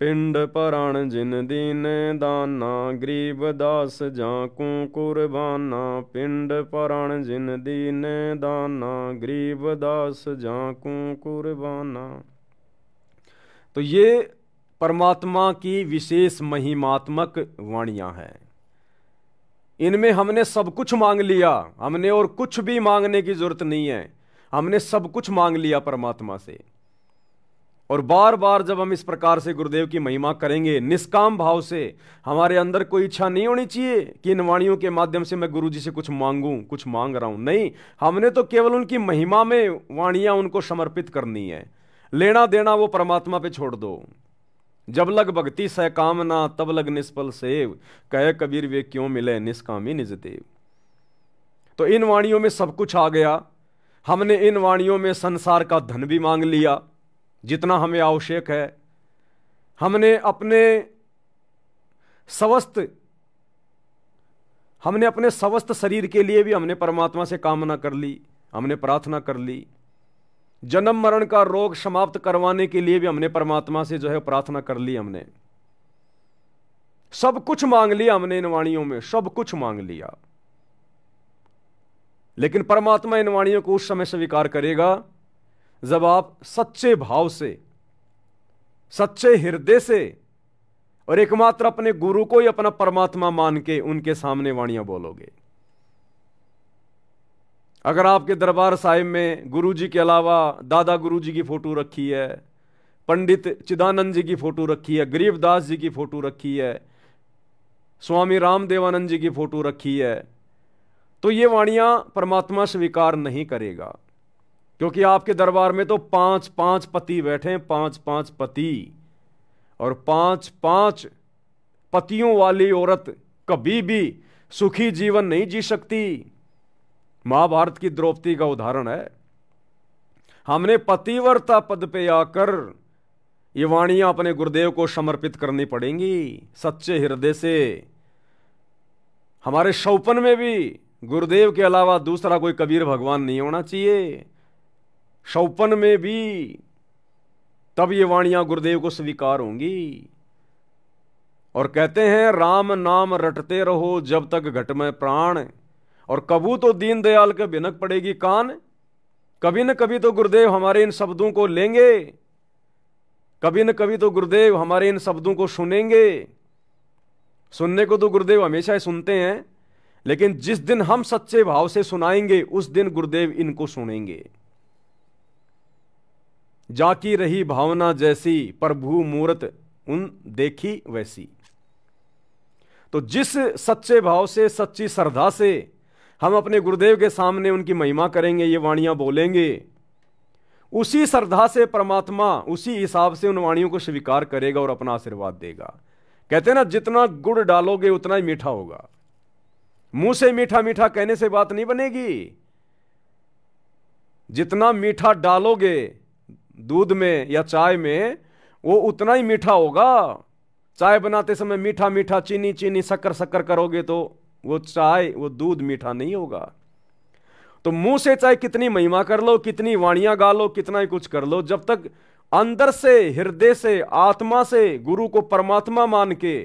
Speaker 1: पिंड पराण जिन दीन दाना, गरीब दास जाकू कुर्बाना। पिंड पराण जिन दीन दाना, गरीब दास जाकू कुर्बाना। तो ये परमात्मा की विशेष महिमात्मक वाणियां हैं। इनमें हमने सब कुछ मांग लिया, हमने और कुछ भी मांगने की जरूरत नहीं है। हमने सब कुछ मांग लिया परमात्मा से। और बार बार जब हम इस प्रकार से गुरुदेव की महिमा करेंगे निष्काम भाव से, हमारे अंदर कोई इच्छा नहीं होनी चाहिए कि इन वाणियों के माध्यम से मैं गुरु जी से कुछ मांगूं, कुछ मांग रहा हूं। नहीं, हमने तो केवल उनकी महिमा में वाणियां उनको समर्पित करनी है। लेना देना वो परमात्मा पे छोड़ दो। जब लग भक्ति सह कामना, तब लग निष्फल सेव। कहे कबीर वे क्यों मिले निष्कामी निज देव। तो इन वाणियों में सब कुछ आ गया। हमने इन वाणियों में संसार का धन भी मांग लिया जितना हमें आवश्यक है। हमने अपने स्वस्थ शरीर के लिए भी हमने परमात्मा से कामना कर ली, हमने प्रार्थना कर ली। जन्म मरण का रोग समाप्त करवाने के लिए भी हमने परमात्मा से जो है प्रार्थना कर ली। हमने सब कुछ मांग लिया, हमने इन वाणियों में सब कुछ मांग लिया। लेकिन परमात्मा इन वाणियों को उस समय स्वीकार करेगा जब आप सच्चे भाव से, सच्चे हृदय से और एकमात्र अपने गुरु को ही अपना परमात्मा मान के उनके सामने वाणियां बोलोगे। अगर आपके दरबार साहिब में गुरु जी के अलावा दादा गुरु जी की फोटो रखी है, पंडित चिदानंद जी की फोटो रखी है, गरीबदास जी की फोटो रखी है, स्वामी रामदेवानंद जी की फोटो रखी है, तो ये वाणियां परमात्मा स्वीकार नहीं करेगा। क्योंकि आपके दरबार में तो 5-5 पति बैठे हैं, 5-5 पति, और 5-5 पतियों वाली औरत कभी भी सुखी जीवन नहीं जी सकती। महाभारत की द्रौपदी का उदाहरण है। हमने पतिव्रता पद पे आकर ये वाणियां अपने गुरुदेव को समर्पित करनी पड़ेंगी सच्चे हृदय से। हमारे शौपन में भी गुरुदेव के अलावा दूसरा कोई कबीर भगवान नहीं होना चाहिए। शौपन में भी तब ये वाणियां गुरुदेव को स्वीकार होंगी। और कहते हैं राम नाम रटते रहो जब तक घट में प्राण, और कबू तो दीन दयाल के भिनक पड़ेगी कान। कभी न कभी तो गुरुदेव हमारे इन शब्दों को लेंगे, कभी न कभी तो गुरुदेव हमारे इन शब्दों को सुनेंगे। सुनने को तो गुरुदेव हमेशा ही सुनते हैं, लेकिन जिस दिन हम सच्चे भाव से सुनाएंगे उस दिन गुरुदेव इनको सुनेंगे। जाकी रही भावना जैसी, प्रभु मूरत उन देखी वैसी। तो जिस सच्चे भाव से, सच्ची श्रद्धा से हम अपने गुरुदेव के सामने उनकी महिमा करेंगे, ये वाणियां बोलेंगे, उसी श्रद्धा से परमात्मा उसी हिसाब से उन वाणियों को स्वीकार करेगा और अपना आशीर्वाद देगा। कहते हैं ना, जितना गुड़ डालोगे उतना ही मीठा होगा। मुंह से मीठा मीठा कहने से बात नहीं बनेगी। जितना मीठा डालोगे दूध में या चाय में, वो उतना ही मीठा होगा। चाय बनाते समय मीठा मीठा, चीनी चीनी, शक्कर शक्कर करोगे तो वो चाय, वो दूध मीठा नहीं होगा। तो मुंह से चाहे कितनी महिमा कर लो, कितनी वाणियां गा लो, कितना ही कुछ कर लो, जब तक अंदर से, हृदय से, आत्मा से गुरु को परमात्मा मान के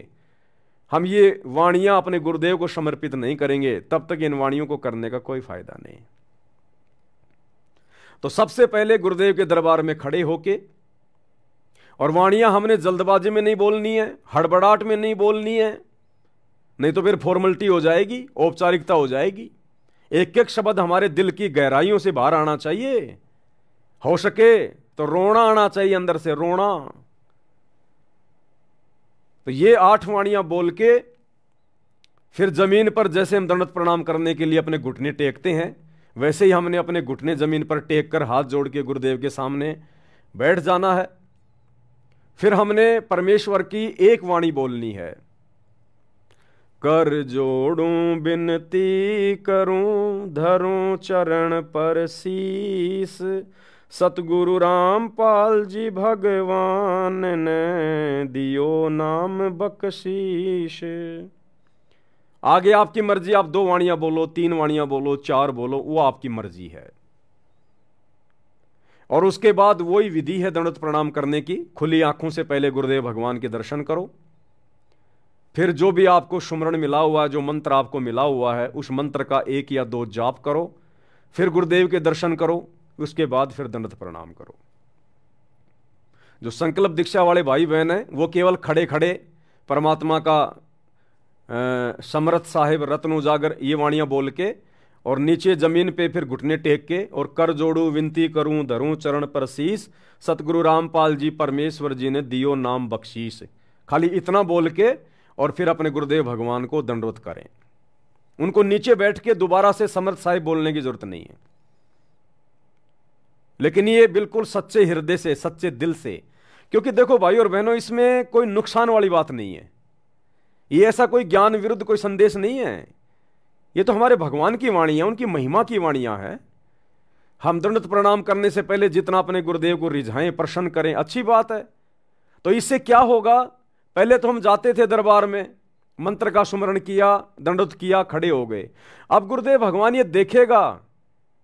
Speaker 1: हम ये वाणियां अपने गुरुदेव को समर्पित नहीं करेंगे, तब तक इन वाणियों को करने का कोई फायदा नहीं। तो सबसे पहले गुरुदेव के दरबार में खड़े होके, और वाणियां हमने जल्दबाजी में नहीं बोलनी है, हड़बड़ाहट में नहीं बोलनी है, नहीं तो फिर फॉर्मेलिटी हो जाएगी, औपचारिकता हो जाएगी। एक एक शब्द हमारे दिल की गहराइयों से बाहर आना चाहिए। हो सके तो रोना आना चाहिए, अंदर से रोना। तो ये 8 वाणियां बोल के फिर जमीन पर जैसे हम दंडवत प्रणाम करने के लिए अपने घुटने टेकते हैं, वैसे ही हमने अपने घुटने जमीन पर टेक कर हाथ जोड़ के गुरुदेव के सामने बैठ जाना है। फिर हमने परमेश्वर की एक वाणी बोलनी है, कर जोड़ूं बिनती करूं धरूं चरण पर शीस, सतगुरु रामपाल जी भगवान ने दियो नाम बख्शीश। आगे आपकी मर्जी, आप 2 वाणियां बोलो, 3 वाणियां बोलो, 4 बोलो, वो आपकी मर्जी है। और उसके बाद वही विधि है दंडवत प्रणाम करने की। खुली आंखों से पहले गुरुदेव भगवान के दर्शन करो, फिर जो भी आपको सुमरण मिला हुआ है, जो मंत्र आपको मिला हुआ है, उस मंत्र का 1 या 2 जाप करो, फिर गुरुदेव के दर्शन करो, उसके बाद फिर दंडवत प्रणाम करो। जो संकल्प दीक्षा वाले भाई बहन हैं वो केवल खड़े खड़े परमात्मा का समर्थ साहिब रत्न उजागर ये वाणियां बोल के, और नीचे जमीन पे फिर घुटने टेक के, और कर जोड़ू विनती करूं धरूं चरण पर शीस, सतगुरु रामपाल जी परमेश्वर जी ने दियो नाम बख्शीश। खाली इतना बोल के और फिर अपने गुरुदेव भगवान को दंडवत करें। उनको नीचे बैठ के दोबारा से समर्थ साहिब बोलने की जरूरत नहीं है, लेकिन ये बिल्कुल सच्चे हृदय से, सच्चे दिल से। क्योंकि देखो भाई और बहनों, इसमें कोई नुकसान वाली बात नहीं है, ये ऐसा कोई ज्ञान विरुद्ध कोई संदेश नहीं है। ये तो हमारे भगवान की वाणी है, उनकी महिमा की वाणियां हैं। हम दंडवत प्रणाम करने से पहले जितना अपने गुरुदेव को रिझाएं, प्रसन्न करें, अच्छी बात है। तो इससे क्या होगा, पहले तो हम जाते थे दरबार में, मंत्र का सुमरण किया, दंडवत किया, खड़े हो गए। अब गुरुदेव भगवान ये देखेगा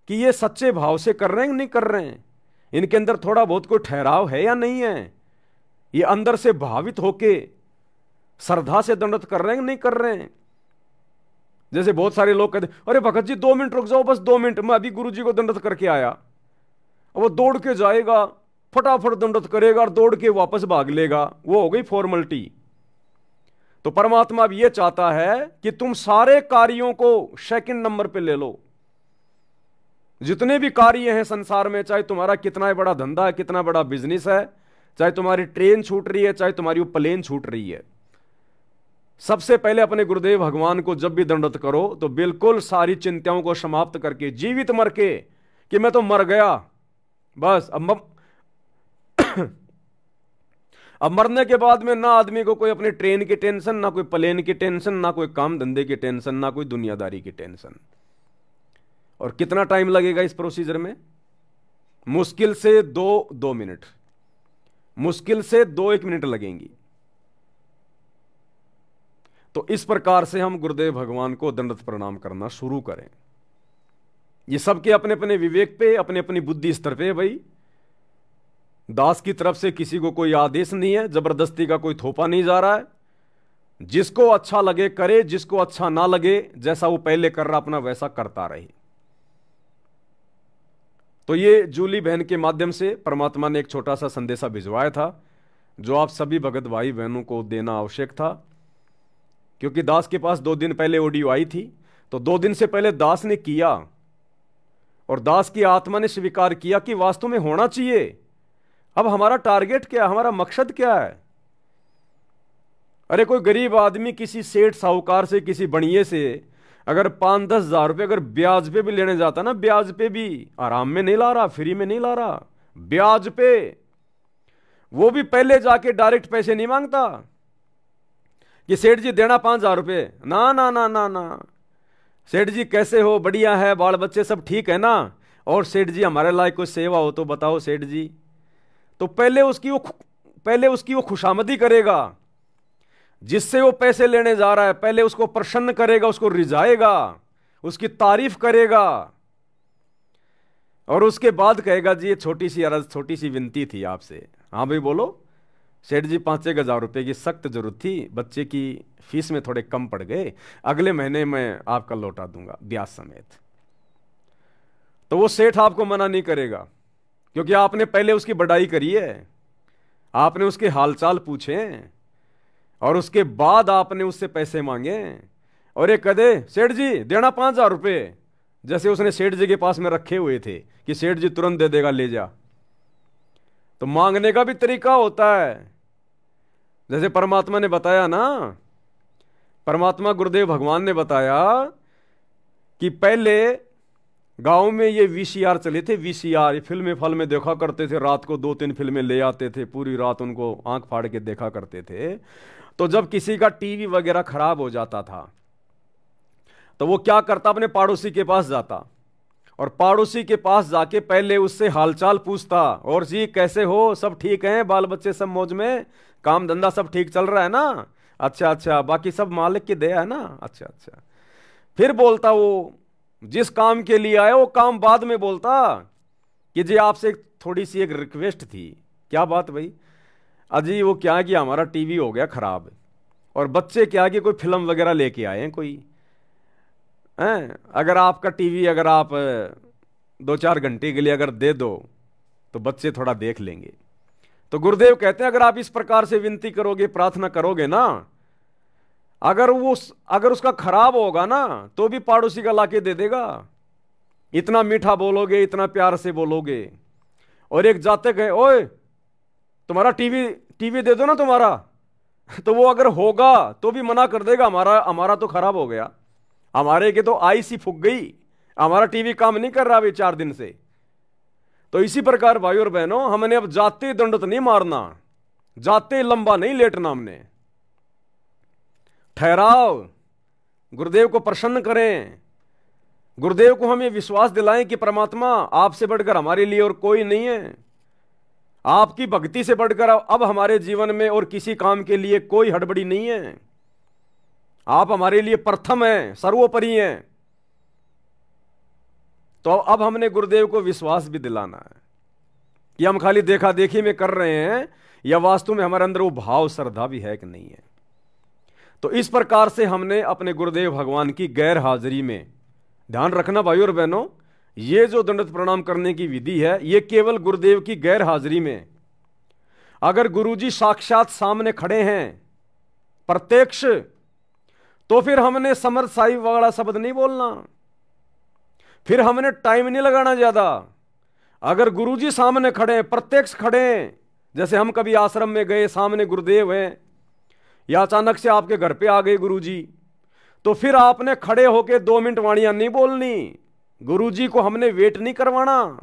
Speaker 1: कि ये सच्चे भाव से कर रहे हैं नहीं कर रहे हैं, इनके अंदर थोड़ा बहुत कोई ठहराव है या नहीं है, ये अंदर से भावित होके श्रद्धा से दंडवत कर रहे हैं नहीं कर रहे हैं। जैसे बहुत सारे लोग कहते, अरे भगत जी 2 मिनट रुक जाओ, बस 2 मिनट, मैं अभी गुरु जी को दंडवत करके आया। वो दौड़ के जाएगा, फटाफट दंडवत करेगा और दौड़ के वापस भाग लेगा, वो हो गई फॉर्मेलिटी। तो परमात्मा अब ये चाहता है कि तुम सारे कार्यों को सेकंड नंबर पे ले लो। जितने भी कार्य हैं संसार में, चाहे तुम्हारा कितना बड़ा धंधा है, कितना बड़ा बिजनेस है, चाहे तुम्हारी ट्रेन छूट रही है, चाहे तुम्हारी प्लेन छूट रही है, सबसे पहले अपने गुरुदेव भगवान को जब भी दंडवत करो तो बिल्कुल सारी चिंताओं को समाप्त करके, जीवित मर के कि मैं तो मर गया बस, अब मरने के बाद में ना आदमी को कोई अपनी ट्रेन की टेंशन, ना कोई प्लेन की टेंशन, ना कोई काम धंधे की टेंशन, ना कोई दुनियादारी की टेंशन। और कितना टाइम लगेगा इस प्रोसीजर में? मुश्किल से 2 मिनट, मुश्किल से 2-1 मिनट लगेंगी। तो इस प्रकार से हम गुरुदेव भगवान को दंडवत प्रणाम करना शुरू करें। ये सबके अपने अपने विवेक पे, अपने अपनी बुद्धि स्तर पे। भाई दास की तरफ से किसी को कोई आदेश नहीं है, जबरदस्ती का कोई थोपा नहीं जा रहा है। जिसको अच्छा लगे करे, जिसको अच्छा ना लगे, जैसा वो पहले कर रहा अपना वैसा करता रहे। तो ये जूली बहन के माध्यम से परमात्मा ने एक छोटा सा संदेशा भिजवाया था, जो आप सभी भगत भाई बहनों को देना आवश्यक था। क्योंकि दास के पास 2 दिन पहले ऑडियो आई थी, तो 2 दिन से पहले दास ने किया और दास की आत्मा ने स्वीकार किया कि वास्तव में होना चाहिए। अब हमारा टारगेट क्या है, हमारा मकसद क्या है? अरे कोई गरीब आदमी किसी सेठ साहूकार से, किसी बनिए से अगर 5-10 हज़ार रुपये अगर ब्याज पे भी लेने जाता ना, ब्याज पे भी आराम में नहीं ला रहा, फ्री में नहीं ला रहा, ब्याज पे, वो भी पहले जाके डायरेक्ट पैसे नहीं मांगता कि सेठ जी देना 5,000 रुपये। ना ना ना ना ना, सेठ जी कैसे हो, बढ़िया है, बाल बच्चे सब ठीक है ना, और सेठ जी हमारे लायक कोई सेवा हो तो बताओ सेठ जी। तो पहले उसकी वो खुशामदी करेगा, जिससे वो पैसे लेने जा रहा है, पहले उसको प्रसन्न करेगा, उसको रिझाएगा, उसकी तारीफ करेगा, और उसके बाद कहेगा जी ये छोटी सी अर्ज, छोटी सी विनती थी आपसे। हाँ भाई बोलो सेठ जी, 5-1 हज़ार रुपये की सख्त जरूरत थी, बच्चे की फीस में थोड़े कम पड़ गए, अगले महीने मैं आपका लौटा दूंगा ब्याज समेत। तो वो सेठ आपको मना नहीं करेगा, क्योंकि आपने पहले उसकी बड़ाई करी है, आपने उसके हालचाल पूछे हैं, और उसके बाद आपने उससे पैसे मांगे और ये कदे सेठ जी देना 5,000 रुपये, जैसे उसने सेठ जी के पास में रखे हुए थे कि सेठ जी तुरंत दे देगा, ले जा। तो मांगने का भी तरीका होता है। जैसे परमात्मा ने बताया ना, परमात्मा गुरुदेव भगवान ने बताया कि पहले गांव में ये वीसीआर चले थे। वीसीआर फिल्में देखा करते थे, रात को 2-3 फिल्में ले आते थे, पूरी रात उनको आंख फाड़ के देखा करते थे। तो जब किसी का टीवी वगैरह खराब हो जाता था तो वो क्या करता, अपने पड़ोसी के पास जाता और पड़ोसी के पास जाके पहले उससे हालचाल पूछता, और जी कैसे हो, सब ठीक हैं, बाल बच्चे सब मौज में, काम धंधा सब ठीक चल रहा है ना, अच्छा अच्छा, बाकी सब मालिक की दया है ना, अच्छा अच्छा। फिर बोलता वो जिस काम के लिए आए वो काम बाद में बोलता कि जी आपसे थोड़ी सी एक रिक्वेस्ट थी। क्या बात भाई? अजी वो क्या कि हमारा टीवी हो गया खराब और बच्चे क्या कि कोई फिल्म वगैरह लेके आए हैं कोई हैं, अगर आपका टीवी अगर आप 2-4 घंटे के लिए अगर दे दो तो बच्चे थोड़ा देख लेंगे। तो गुरुदेव कहते हैं अगर आप इस प्रकार से विनती करोगे, प्रार्थना करोगे ना, अगर उसका खराब होगा ना तो भी पड़ोसी का लाके दे देगा। इतना मीठा बोलोगे, इतना प्यार से बोलोगे। और एक जाते गए, ओए तुम्हारा टीवी दे दो ना तुम्हारा, तो वो अगर होगा तो भी मना कर देगा, हमारा तो खराब हो गया, हमारे के तो आई सी फूक गई, हमारा टीवी काम नहीं कर रहा अभी 4 दिन से। तो इसी प्रकार भाई और बहनों, हमने अब जाते दंडत नहीं मारना, जाते लंबा नहीं लेटना, हमने ठहराव, गुरुदेव को प्रसन्न करें, गुरुदेव को हम ये विश्वास दिलाएं कि परमात्मा आपसे बढ़कर हमारे लिए और कोई नहीं है, आपकी भक्ति से बढ़कर अब हमारे जीवन में और किसी काम के लिए कोई हड़बड़ी नहीं है, आप हमारे लिए प्रथम हैं, सर्वोपरि हैं। तो अब हमने गुरुदेव को विश्वास भी दिलाना है कि हम खाली देखा देखी में कर रहे हैं या वास्तव में हमारे अंदर वो भाव श्रद्धा भी है कि नहीं है। तो इस प्रकार से हमने अपने गुरुदेव भगवान की गैर हाजिरी में ध्यान रखना भाइयों और बहनों, ये जो दंडवत प्रणाम करने की विधि है ये केवल गुरुदेव की गैर हाजिरी में। अगर गुरुजी साक्षात सामने खड़े हैं प्रत्यक्ष, तो फिर हमने समर्थ साहिब वाला शब्द नहीं बोलना, फिर हमने टाइम नहीं लगाना ज्यादा। अगर गुरुजी सामने खड़े हैं, प्रत्यक्ष खड़े हैं, जैसे हम कभी आश्रम में गए, सामने गुरुदेव हैं, या अचानक से आपके घर पे आ गए गुरुजी, तो फिर आपने खड़े होके 2 मिनट वाणियां नहीं बोलनी। गुरुजी को हमने वेट नहीं करवाना,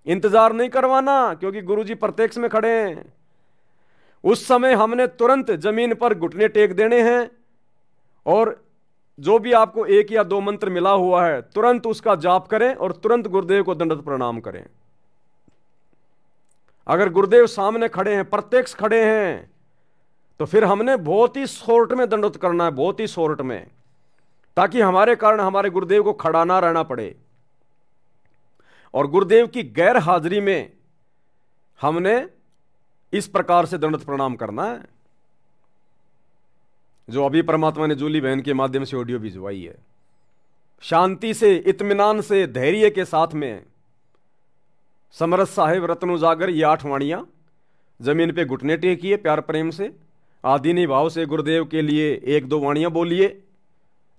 Speaker 1: इंतजार नहीं करवाना, क्योंकि गुरुजी प्रत्यक्ष में खड़े हैं। उस समय हमने तुरंत जमीन पर घुटने टेक देने हैं और जो भी आपको 1 या 2 मंत्र मिला हुआ है तुरंत उसका जाप करें और तुरंत गुरुदेव को दंडवत प्रणाम करें। अगर गुरुदेव सामने खड़े हैं, प्रत्यक्ष खड़े हैं, तो फिर हमने बहुत ही शॉर्ट में दंडवत करना है, बहुत ही शॉर्ट में, ताकि हमारे कारण हमारे गुरुदेव को खड़ा ना रहना पड़े। और गुरुदेव की गैर हाजिरी में हमने इस प्रकार से दंडवत प्रणाम करना है, जो अभी परमात्मा ने जूली बहन के माध्यम से ऑडियो भिजवाई है। शांति से, इत्मीनान से, धैर्य के साथ में समरथ साहिब रत्न उजागर ये 8 वाणियां जमीन पे घुटने टेकिए, प्यार प्रेम से, आदीनी भाव से गुरुदेव के लिए 1-2 वाणियां बोलिए।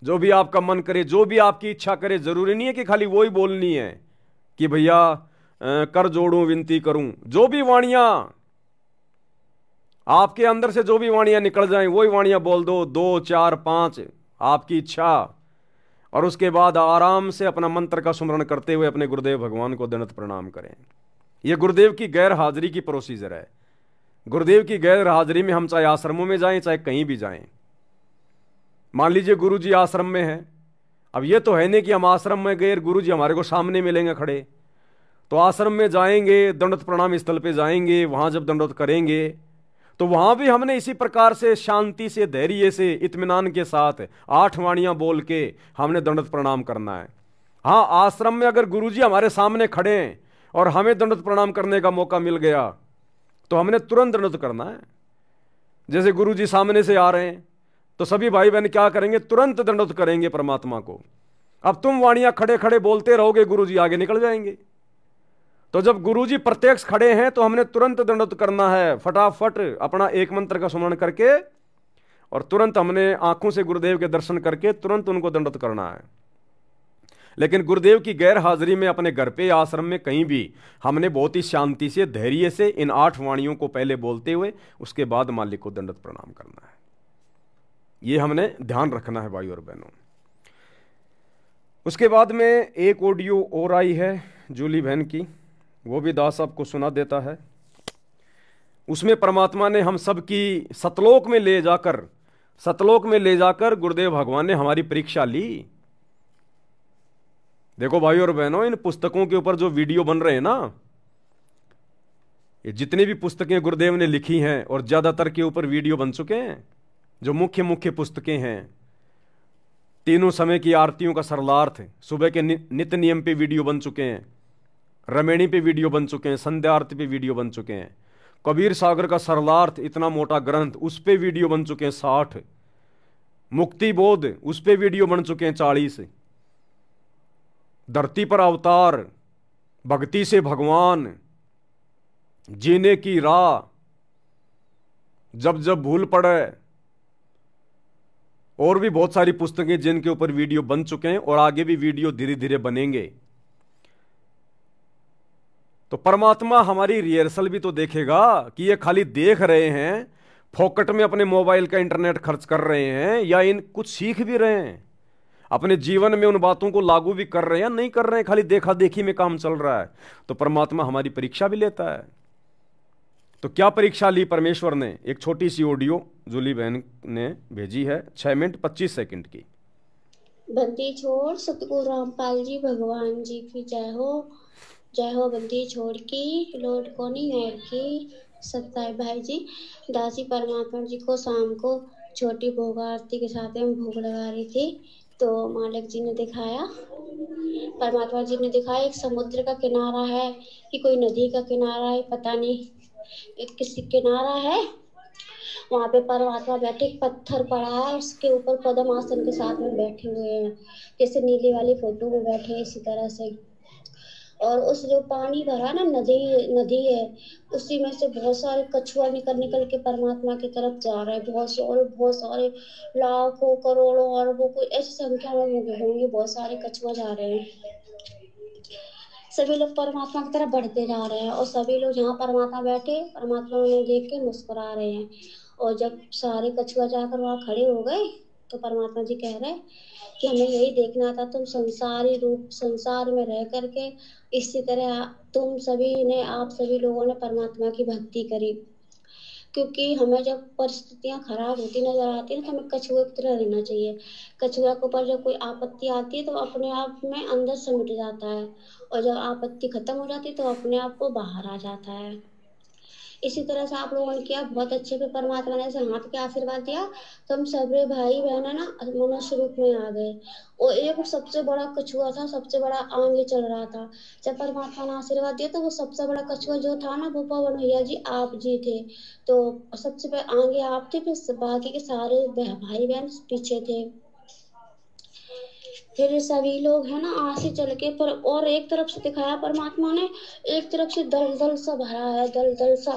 Speaker 1: जो भी आपका मन करे, जो भी आपकी इच्छा करे, जरूरी नहीं है कि खाली वो ही बोलनी है कि भैया कर जोड़ूं विनती करूं। जो भी वाणियां आपके अंदर से, जो भी वाणियां निकल जाएं वही वाणियां बोल दो, 2, 4, 5 आपकी इच्छा। और उसके बाद आराम से अपना मंत्र का सुमरण करते हुए अपने गुरुदेव भगवान को दंडवत प्रणाम करें। यह गुरुदेव की गैर हाजिरी की प्रोसीजर है। गुरुदेव की गैर हाजिरी में हम चाहे आश्रमों में जाएं, चाहे कहीं भी जाएं। मान लीजिए गुरुजी आश्रम में है, अब ये तो है नहीं कि हम आश्रम में गए गुरुजी हमारे को सामने मिलेंगे खड़े, तो आश्रम में जाएंगे, दंडवत प्रणाम स्थल पे जाएंगे, वहां जब दंडवत करेंगे तो वहां भी हमने इसी प्रकार से शांति से, धैर्य से, इत्मीनान के साथ 8 वाणियां बोल के हमने दंडवत प्रणाम करना है। हाँ, आश्रम में अगर गुरुजी हमारे सामने खड़े हैं और हमें दंडवत प्रणाम करने का मौका मिल गया तो हमने तुरंत दंडवत करना है। जैसे गुरुजी सामने से आ रहे हैं तो सभी भाई बहन क्या करेंगे, तुरंत दंडवत करेंगे परमात्मा को। अब तुम वाणियां खड़े खड़े बोलते रहोगे, गुरुजी आगे निकल जाएंगे। तो जब गुरुजी प्रत्यक्ष खड़े हैं तो हमने तुरंत दंडवत करना है, फटाफट अपना 1 मंत्र का सुमरण करके और तुरंत हमने आंखों से गुरुदेव के दर्शन करके तुरंत उनको दंडवत करना है। लेकिन गुरुदेव की गैर हाजिरी में अपने घर पे आश्रम में कहीं भी हमने बहुत ही शांति से धैर्य से इन 8 वाणियों को पहले बोलते हुए उसके बाद मालिक को दंडवत प्रणाम करना है। ये हमने ध्यान रखना है भाई और बहनों। उसके बाद में एक ऑडियो और आई है जूली बहन की, वो भी दास साहब को सुना देता है। उसमें परमात्मा ने हम सब की सतलोक में ले जाकर गुरुदेव भगवान ने हमारी परीक्षा ली। देखो भाई और बहनों, इन पुस्तकों के ऊपर जो वीडियो बन रहे हैं ना, ये जितनी भी पुस्तकें गुरुदेव ने लिखी हैं और ज्यादातर के ऊपर वीडियो बन चुके हैं। जो मुख्य मुख्य पुस्तकें हैं, तीनों समय की आरतियों का सरलार्थ, सुबह के नित्य नियम पे वीडियो बन चुके हैं, रमेणी पे वीडियो बन चुके हैं, संध्या आरती पे वीडियो बन चुके हैं, कबीर सागर का सरलार्थ इतना मोटा ग्रंथ उस पे वीडियो बन चुके हैं 60, मुक्ति बोध उस पे वीडियो बन चुके हैं 40, धरती पर अवतार, भक्ति से भगवान, जीने की राह, जब जब भूल पड़े, और भी बहुत सारी पुस्तकें जिनके ऊपर वीडियो बन चुके हैं और आगे भी वीडियो धीरे धीरे बनेंगे। तो परमात्मा हमारी रिहर्सल भी तो देखेगा कि ये खाली देख रहे हैं, फोकट में अपने मोबाइल का इंटरनेट खर्च कर रहे हैं, या इन कुछ सीख भी रहे हैं, अपने जीवन में उन बातों को लागू भी कर रहे हैं, नहीं कर रहे हैं, खाली देखा देखी में काम चल रहा है। तो परमात्मा हमारी परीक्षा भी लेता है। तो क्या परीक्षा ली परमेश्वर ने? एक छोटी सी ऑडियो जूली बहन ने भेजी है, 6 मिनट 25 सेकंड की।
Speaker 3: बंदी छोड़ सतगुरु रामपाल जी भगवान जी की जय हो बंदी छोड़ की लौट को नहीं और की। सत्ताई भाई जी दासी परमात्मा जी को शाम को छोटी भोग आरती के साथ में भोग लगा रही थी, तो मालिक जी ने दिखाया, परमात्मा जी ने दिखाया एक समुद्र का किनारा है कि कोई नदी का किनारा है, पता नहीं एक किसी किनारा है। वहाँ पे परमात्मा बैठे, एक पत्थर पड़ा है, उसके ऊपर पद्म आसन के साथ में बैठे हुए हैं, जैसे नीली वाली फोटो में बैठे हैं इसी तरह से। और उस जो पानी भरा ना, नदी है, उसी में से बहुत सारे कछुआ निकल के परमात्मा की तरफ जा रहे हैं। बहुत सारे लाखों करोड़ों अरबों को ऐसी संख्या में होंगे, बहुत सारे कछुआ जा रहे हैं। सभी लोग परमात्मा की तरफ बढ़ते जा रहे हैं और सभी लोग जहाँ परमात्मा बैठे, परमात्मा उन्हें देख के मुस्कुरा रहे हैं। और जब सारे कछुआ जाकर वहाँ खड़े हो गए तो परमात्मा जी कह रहे कि हमें यही देखना था, तुम संसारी रूप संसार में रह करके इसी तरह आप सभी लोगों ने परमात्मा की भक्ति करी। क्योंकि हमें जब परिस्थितियां खराब होती नजर आती है तो हमें कछुए की तरह रहना चाहिए। कछुआ के ऊपर जब कोई आपत्ति आती है तो अपने आप में अंदर से मिट जाता है, और जब आपत्ति खत्म हो जाती है तो अपने आप को बाहर आ जाता है। इसी तरह से आप लोगों ने किया, बहुत अच्छे पे परमात्मा ने ऐसे हाथ के आशीर्वाद दिया तो हम सभी भाई बहन है ना मनुष्य रूप में आ गए। और एक सबसे बड़ा कछुआ था, सबसे बड़ा आगे चल रहा था। जब परमात्मा ने आशीर्वाद दिया तो वो सबसे बड़ा कछुआ जो था ना, वो पवन भैया जी आप जी थे। तो सबसे आगे आप थे, फिर बाकी के सारे भाई बहन पीछे थे। फिर सभी लोग है ना आसे चल के पर, और एक तरफ से दिखाया परमात्मा ने, एक तरफ से दलदल सा भरा है, दलदल सा,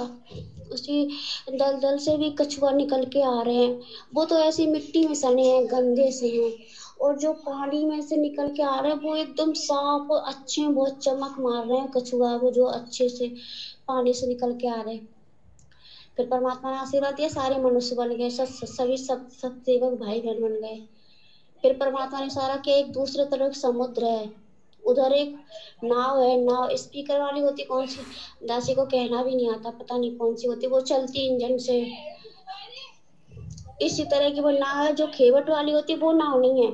Speaker 3: उसी दलदल से भी कछुआ निकल के आ रहे हैं। वो तो ऐसी मिट्टी में सने हैं, गंदे से हैं, और जो पानी में से निकल के आ रहे हैं वो एकदम साफ अच्छे, बहुत चमक मार रहे हैं कछुआ, वो जो अच्छे से पानी से निकल के आ रहे हैं। फिर परमात्मा ने आशीर्वाद दिया, सारे मनुष्य बन गए, सभी सब सेवक भाई बहन बन गए। फिर परमात्मा ने सारा के एक दूसरे तरफ समुद्र है, उधर एक नाव है, नाव स्पीकर वाली होती, कौन सी दासी को कहना भी नहीं आता, पता नहीं कौन सी होती, वो चलती इंजन से। इसी तरह की वो नाव है जो खेवट वाली होती, वो नाव नहीं है,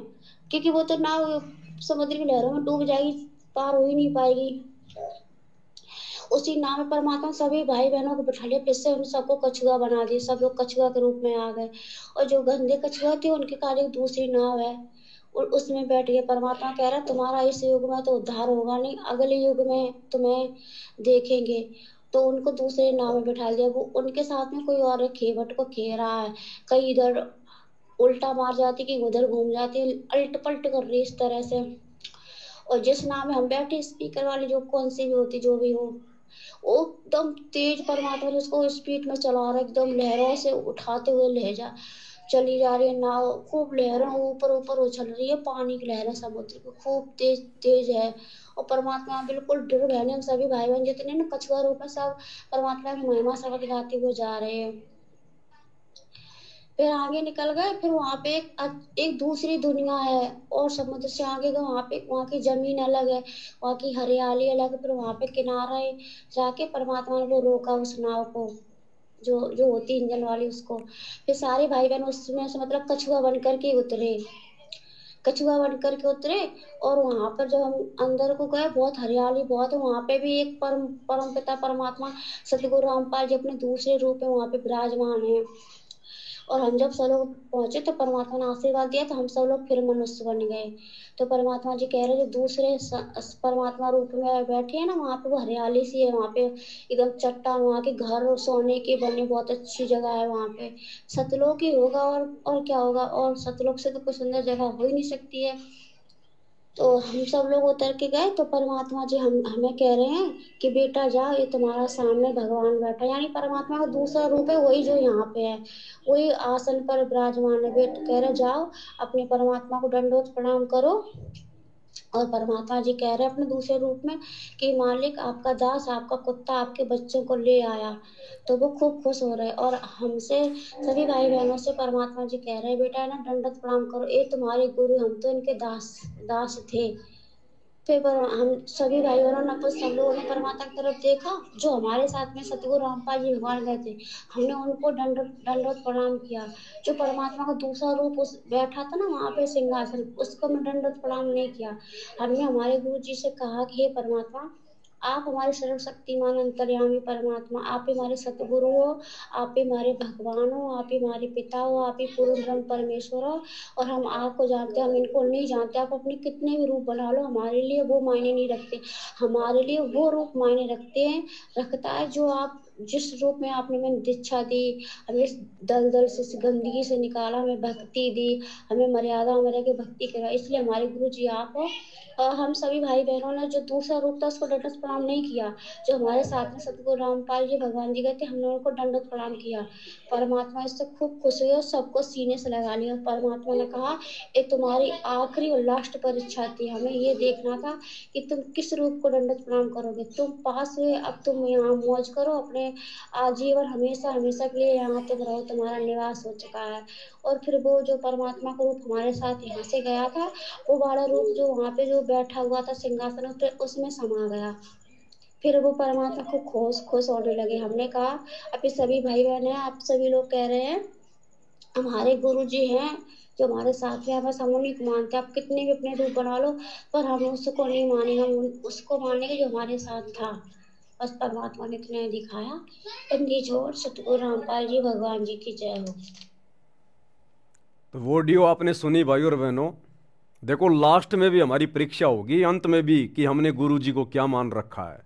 Speaker 3: क्योंकि वो तो नाव समुद्र की लहरों में डूब जाएगी, पार हो ही नहीं पाएगी। उसी नाव में परमात्मा सभी भाई बहनों को बिठा लिया, फिर से उन सबको कछुआ बना दिया, सब लोग कछुआ के रूप में आ गए। और जो गंदे कछुआ थे उनके कार्य एक दूसरी नाव है और उसमें बैठ गए। परमात्मा कह रहा तुम्हारा इस युग में तो उद्धार होगा नहीं, अगले युग में तुम्हें देखेंगे। तो उनको दूसरे नाव में बिठा दिया। वो उनके साथ में कोई और खेवट को खे रहा है, कहीं इधर उल्टा मार जाती कि उधर घूम जाती, अल्ट पलट कर रही इस तरह से। और जिस नाव में हम बैठे स्पीकर वाली जो कौन सी भी होती, जो भी हो, वो एकदम तेज परमात्मा ने उसको स्पीड में चला रहा है, एकदम लहरों से उठाते हुए ले जा। चली जा रही है नाव, खूब लहरें ऊपर ऊपर उछल रही है, पानी की लहरें समुद्र की खूब तेज तेज है। और परमात्मा बिल्कुल दृढ़ बहने, हम सभी भाई बहन जितने ना कछुआ रूप में सब परमात्मा की महिमा शब्द गाते हुए जा रहे हैं। फिर आगे निकल गए, फिर वहां पे एक दूसरी दुनिया है, और समुद्र से आगे गए, वहां की जमीन अलग है, वहां की हरियाली अलग है। फिर वहां पे किनारे जाके परमात्मा ने वो रोका उस नाव को, जो जो होती इंजन वाली उसको। फिर सारे भाई बहन उसमें से मतलब कछुआ बन करके उतरे, कछुआ बन करके उतरे। और वहां पर जब हम अंदर को गए, बहुत हरियाली बहुत है, वहां पे भी एक परम पिता परमात्मा सतगुरु रामपाल जी अपने दूसरे रूप में वहां पे विराजमान है। और हम जब सब लोग पहुंचे तो परमात्मा ने आशीर्वाद दिया, तो हम सब लोग फिर मनुष्य बन गए। तो परमात्मा जी कह रहे जो दूसरे परमात्मा रूप में बैठे हैं ना, वहाँ पे वो हरियाली सी है, वहाँ पे एकदम चट्टान, वहाँ के घर सोने के बने, बहुत अच्छी जगह है वहाँ पे। सतलोक ही होगा, और क्या होगा, और सतलोक से तो कोई सुंदर जगह हो ही नहीं सकती है। तो हम सब लोग उतर के गए, तो परमात्मा जी हमें कह रहे हैं कि बेटा जाओ, ये तुम्हारा सामने भगवान बैठा, यानी परमात्मा का दूसरा रूप है, वही जो यहाँ पे है, वही आसन पर विराजमान है। बेटा कह रहे जाओ, अपने परमात्मा को दंडोत प्रणाम करो। और परमात्मा जी कह रहे हैं अपने दूसरे रूप में कि मालिक आपका दास, आपका कुत्ता आपके बच्चों को ले आया। तो वो खूब खुश हो रहे, और हमसे सभी भाई बहनों से परमात्मा जी कह रहे हैं बेटा है ना, दंडवत प्रणाम करो, ये तुम्हारे गुरु, हम तो इनके दास दास थे। फिर हम सभी भाई बहनों ने कुछ सब लोगों ने परमात्मा की तरफ देखा, जो हमारे साथ में सतगुरु रामपाल जी भगवान गए थे, हमने उनको दंडवत प्रणाम किया। जो परमात्मा का दूसरा रूप उस बैठा था ना वहाँ पे सिंहासन, उसको मैं दंडवत प्रणाम नहीं किया। हमने हमारे गुरु जी से कहा कि हे परमात्मा, आप हमारे सर्वशक्तिमान अंतर्यामी परमात्मा, आप ही हमारे सतगुरु हो, आप ही हमारे भगवान हो, आप ही हमारे पिता हो, आप ही पूर्ण ब्रह्म परमेश्वर हो। और हम आपको जानते हैं, हम इनको नहीं जानते। आप अपने कितने भी रूप बना लो, हमारे लिए वो मायने नहीं रखते। हमारे लिए वो रूप मायने रखता है जो आप जिस रूप में आपने हमें दीक्षा दी, हमें इस दलदल से, इस गंदगी से निकाला, हमें भक्ति दी, हमें मर्यादा में रह के भक्ति करा, इसलिए हमारे गुरु जी आप हो। और हम सभी भाई बहनों ने जो दूसरा रूप था उसको दंडवत प्रणाम नहीं किया। जो हमारे साथ में सतगुरु रामपाल जी भगवान जी गए थे, हमने उनको दंडवत प्रणाम किया। परमात्मा इससे खूब खुश हुए और सबको सीने से लगा लिया। परमात्मा ने कहा ये तुम्हारी आखिरी और लास्ट परीक्षा थी, हमें ये देखना था कि तुम किस रूप को दंडवत प्रणाम करोगे। तुम पास हुए, अब तुम यहाँ मौज करो, अपने आजीवन हमेशा हमेशा के लिए यहाँ तुम रहो, तुम्हारा निवास हो चुका है। और फिर वो जो परमात्मा का रूप हमारे साथ यहाँ से गया था, वो वाला रूप जो वहाँ पे जो बैठा हुआ था सिंहासन पे, उसमें समा गया। फिर वो परमात्मा को खुश खुश होने लगे। हमने कहा अभी सभी भाई बहन हैं, आप सभी लोग कह रहे हैं हमारे गुरु जी हैं जो हमारे साथ हैं, बस हम उन्हीं को मानते हैं। आप कितने भी अपने रूप बना लो, पर हम उसको नहीं मानेंगे, हम उसको मानेंगे जो हमारे साथ था। बस परमात्मा ने इतना दिखाया। बंदी जोर सतगुरु रामपाल जी भगवान जी की जय हो।
Speaker 1: तो वो ऑडियो आपने सुनी भाई और बहनों। देखो लास्ट में भी हमारी परीक्षा होगी, अंत में भी, कि हमने गुरु जी को क्या मान रखा है।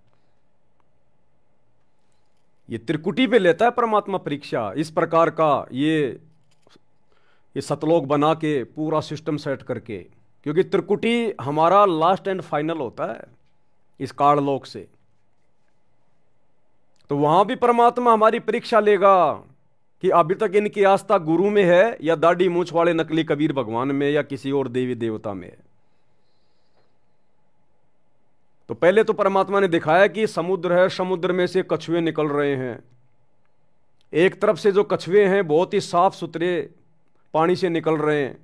Speaker 1: ये त्रिकुटी पे लेता है परमात्मा परीक्षा, इस प्रकार का ये सतलोक बना के पूरा सिस्टम सेट करके, क्योंकि त्रिकुटी हमारा लास्ट एंड फाइनल होता है इस काललोक से। तो वहां भी परमात्मा हमारी परीक्षा लेगा कि अभी तक इनकी आस्था गुरु में है या दाढ़ी मूंछ वाले नकली कबीर भगवान में या किसी और देवी देवता में है। तो पहले तो परमात्मा ने दिखाया कि समुद्र है, समुद्र में से कछुए निकल रहे हैं। एक तरफ से जो कछुए हैं बहुत ही साफ सुथरे पानी से निकल रहे हैं,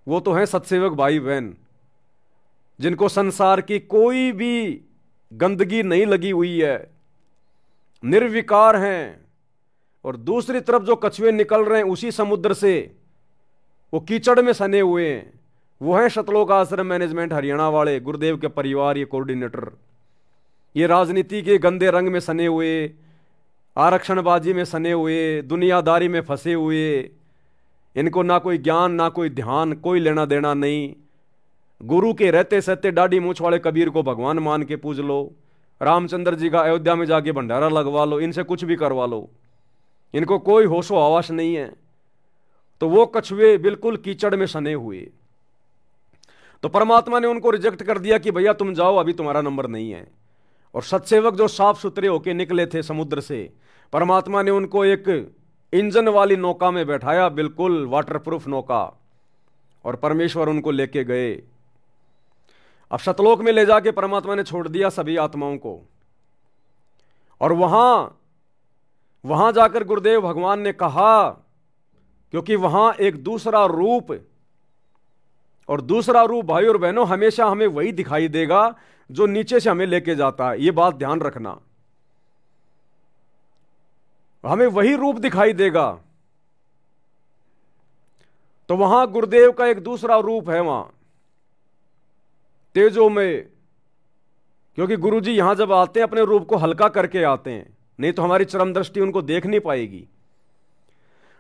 Speaker 1: वो तो हैं सत्सेवक भाई बहन, जिनको संसार की कोई भी गंदगी नहीं लगी हुई है, निर्विकार हैं। और दूसरी तरफ जो कछुए निकल रहे हैं उसी समुद्र से, वो कीचड़ में सने हुए हैं, वो हैं सतलोक आश्रम मैनेजमेंट हरियाणा वाले, गुरुदेव के परिवार, ये कोऑर्डिनेटर, ये राजनीति के गंदे रंग में सने हुए, आरक्षणबाजी में सने हुए, दुनियादारी में फंसे हुए, इनको ना कोई ज्ञान ना कोई ध्यान, कोई लेना देना नहीं। गुरु के रहते सहते दाढ़ी मूंछ वाले कबीर को भगवान मान के पूज लो, रामचंद्र जी का अयोध्या में जाके भंडारा लगवा लो, इनसे कुछ भी करवा लो, इनको कोई होशो हवास नहीं है। तो वो कछुए बिल्कुल कीचड़ में सने हुए। तो परमात्मा ने उनको रिजेक्ट कर दिया कि भैया तुम जाओ, अभी तुम्हारा नंबर नहीं है। और सत्सेवक जो साफ सुथरे होके निकले थे समुद्र से, परमात्मा ने उनको एक इंजन वाली नौका में बैठाया, बिल्कुल वाटरप्रूफ नौका, और परमेश्वर उनको लेके गए। अब सतलोक में ले जाके परमात्मा ने छोड़ दिया सभी आत्माओं को, और वहां जाकर गुरुदेव भगवान ने कहा, क्योंकि वहां एक दूसरा रूप, और दूसरा रूप भाई और बहनों हमेशा हमें वही दिखाई देगा जो नीचे से हमें लेके जाता है। यह बात ध्यान रखना, हमें वही रूप दिखाई देगा। तो वहां गुरुदेव का एक दूसरा रूप है, वहां तेजो में, क्योंकि गुरुजी यहां जब आते हैं अपने रूप को हल्का करके आते हैं, नहीं तो हमारी चरम दृष्टि उनको देख नहीं पाएगी।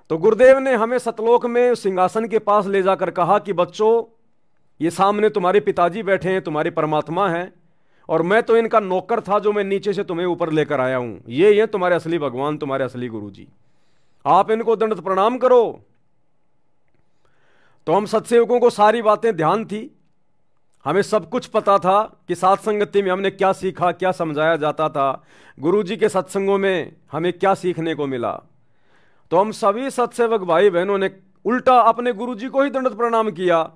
Speaker 1: तो गुरुदेव ने हमें सतलोक में सिंहासन के पास ले जाकर कहा कि बच्चों, ये सामने तुम्हारे पिताजी बैठे हैं, तुम्हारे परमात्मा हैं, और मैं तो इनका नौकर था जो मैं नीचे से तुम्हें ऊपर लेकर आया हूं। ये तुम्हारे असली भगवान, तुम्हारे असली गुरुजी, आप इनको दंडवत प्रणाम करो। तो हम सत्सेवकों को सारी बातें ध्यान थी, हमें सब कुछ पता था कि साथ संगति में हमने क्या सीखा, क्या समझाया जाता था, गुरुजी के सत्संगों में हमें क्या सीखने को मिला। तो हम सभी सत्सेवक भाई बहनों ने उल्टा अपने गुरुजी को ही दंडवत प्रणाम किया।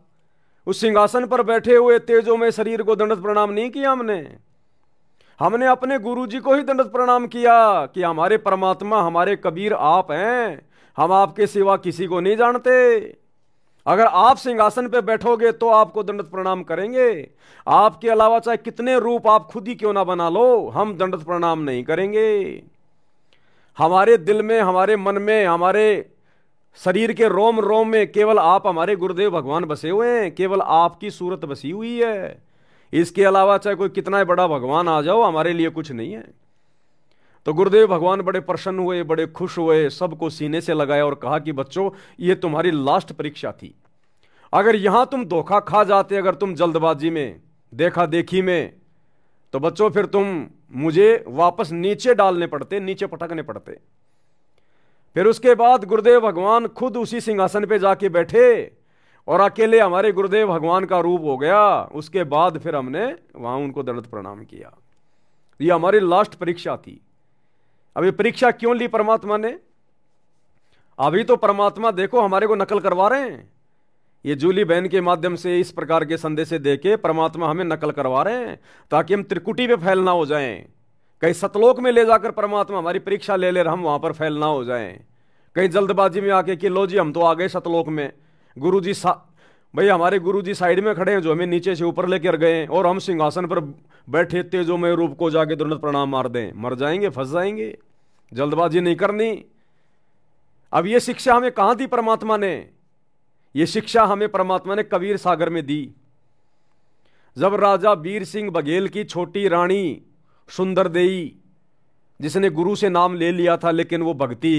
Speaker 1: उस सिंहासन पर बैठे हुए तेजो में शरीर को दंडवत प्रणाम नहीं किया हमने अपने गुरुजी को ही दंडवत प्रणाम किया कि हमारे परमात्मा, हमारे कबीर आप हैं, हम आपके सिवा किसी को नहीं जानते। अगर आप सिंहासन पे बैठोगे तो आपको दंडवत प्रणाम करेंगे, आपके अलावा चाहे कितने रूप आप खुद ही क्यों ना बना लो, हम दंडवत प्रणाम नहीं करेंगे। हमारे दिल में, हमारे मन में, हमारे शरीर के रोम रोम में केवल आप, हमारे गुरुदेव भगवान बसे हुए हैं, केवल आपकी सूरत बसी हुई है। इसके अलावा चाहे कोई कितना बड़ा भगवान आ जाओ, हमारे लिए कुछ नहीं है। तो गुरुदेव भगवान बड़े प्रसन्न हुए, बड़े खुश हुए, सबको सीने से लगाया और कहा कि बच्चों, ये तुम्हारी लास्ट परीक्षा थी। अगर यहां तुम धोखा खा जाते, अगर तुम जल्दबाजी में, देखा देखी में, तो बच्चों फिर तुम मुझे वापस नीचे डालने पड़ते, नीचे पटकने पड़ते। फिर उसके बाद गुरुदेव भगवान खुद उसी सिंहासन पे जाके बैठे और अकेले हमारे गुरुदेव भगवान का रूप हो गया। उसके बाद फिर हमने वहां उनको दंडवत प्रणाम किया। ये हमारी लास्ट परीक्षा थी। अब ये परीक्षा क्यों ली परमात्मा ने? अभी तो परमात्मा देखो हमारे को नकल करवा रहे हैं, ये जूली बहन के माध्यम से इस प्रकार के संदेश देके परमात्मा हमें नकल करवा रहे हैं ताकि हम त्रिकुटी पे फैल ना हो जाएं। कहीं सतलोक में ले जाकर परमात्मा हमारी परीक्षा ले हम वहां पर फैल ना हो जाएं। कहीं जल्दबाजी में आके कि लो जी हम तो आ गए सतलोक में, गुरुजी भाई हमारे गुरुजी साइड में खड़े हैं जो हमें नीचे से ऊपर लेकर गए, और हम सिंहासन पर बैठे तेजो में रूप को जाके दंडवत प्रणाम मार दें, मर जाएंगे, फंस जाएंगे। जल्दबाजी नहीं करनी। अब ये शिक्षा हमें कहां दी परमात्मा ने? ये शिक्षा हमें परमात्मा ने कबीर सागर में दी। जब राजा वीर सिंह बघेल की छोटी रानी सुंदर देई, जिसने गुरु से नाम ले लिया था लेकिन वो भक्ति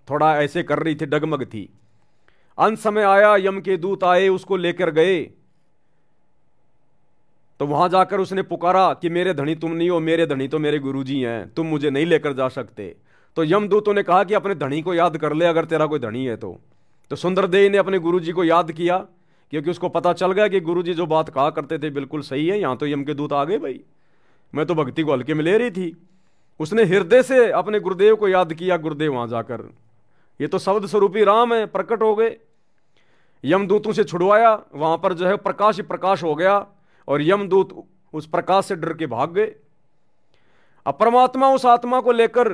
Speaker 1: थोड़ा ऐसे कर रही थी, डगमग थी, अंत समय आया, यम के दूत आए, उसको लेकर गए। तो वहां जाकर उसने पुकारा कि मेरे धनी तुम नहीं हो, मेरे धनी तो मेरे गुरुजी हैं, तुम मुझे नहीं लेकर जा सकते। तो यमदूतों ने कहा कि अपने धनी को याद कर ले, अगर तेरा कोई धनी है तो सुंदरदेव ने अपने गुरुजी को याद किया, क्योंकि उसको पता चल गया कि गुरुजी जो बात कहा करते थे बिल्कुल सही है। यहां तो यम के दूत आ गए, भाई मैं तो भक्ति को हल्के में ले रही थी। उसने हृदय से अपने गुरुदेव को याद किया। गुरुदेव वहां जाकर, ये तो शब्द स्वरूपी राम है, प्रकट हो गए। यमदूतों से छुड़वाया, वहां पर जो है प्रकाश ही प्रकाश हो गया, और यमदूत उस प्रकाश से डर के भाग गए। अब परमात्मा उस आत्मा को लेकर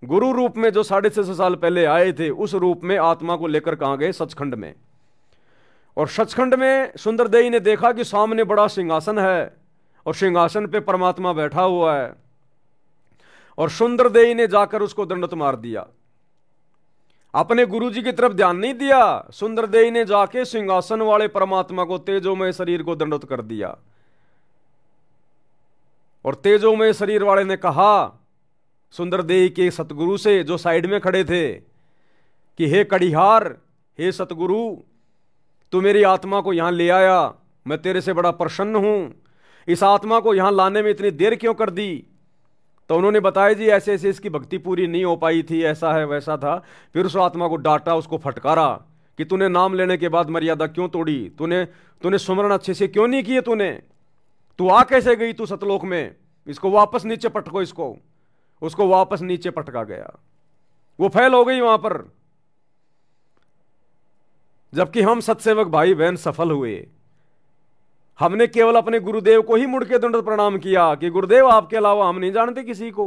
Speaker 1: गुरु रूप में जो 650 साल पहले आए थे, उस रूप में आत्मा को लेकर कहां गए? सचखंड में। और सचखंड में सुंदरदेई ने देखा कि सामने बड़ा सिंहासन है और सिंहासन पे परमात्मा बैठा हुआ है, और सुंदरदेई ने जाकर उसको दंडवत मार दिया। अपने गुरुजी की तरफ ध्यान नहीं दिया, सुंदरदेई ने जाके सिंहासन वाले परमात्मा को, तेजोमय शरीर को दंडवत कर दिया। और तेजोमय शरीर वाले ने कहा सुंदरदेई के सतगुरु से, जो साइड में खड़े थे, कि हे कड़िहार, हे सतगुरु, तू मेरी आत्मा को यहां ले आया, मैं तेरे से बड़ा प्रसन्न हूं। इस आत्मा को यहां लाने में इतनी देर क्यों कर दी? तो उन्होंने बताया जी ऐसे ऐसे इसकी भक्ति पूरी नहीं हो पाई थी, ऐसा है वैसा था। फिर उस आत्मा को डांटा, उसको फटकारा कि तूने नाम लेने के बाद मर्यादा क्यों तोड़ी, तूने सुमरण अच्छे से क्यों नहीं किए, तू आ कैसे गई तू सतलोक में? इसको वापस नीचे पटको, उसको वापस नीचे पटका गया। वो फेल हो गई वहां पर। जबकि हम सत्सेवक भाई बहन सफल हुए। हमने केवल अपने गुरुदेव को ही मुड़ के दंडवत प्रणाम किया कि गुरुदेव आपके अलावा हम नहीं जानते किसी को।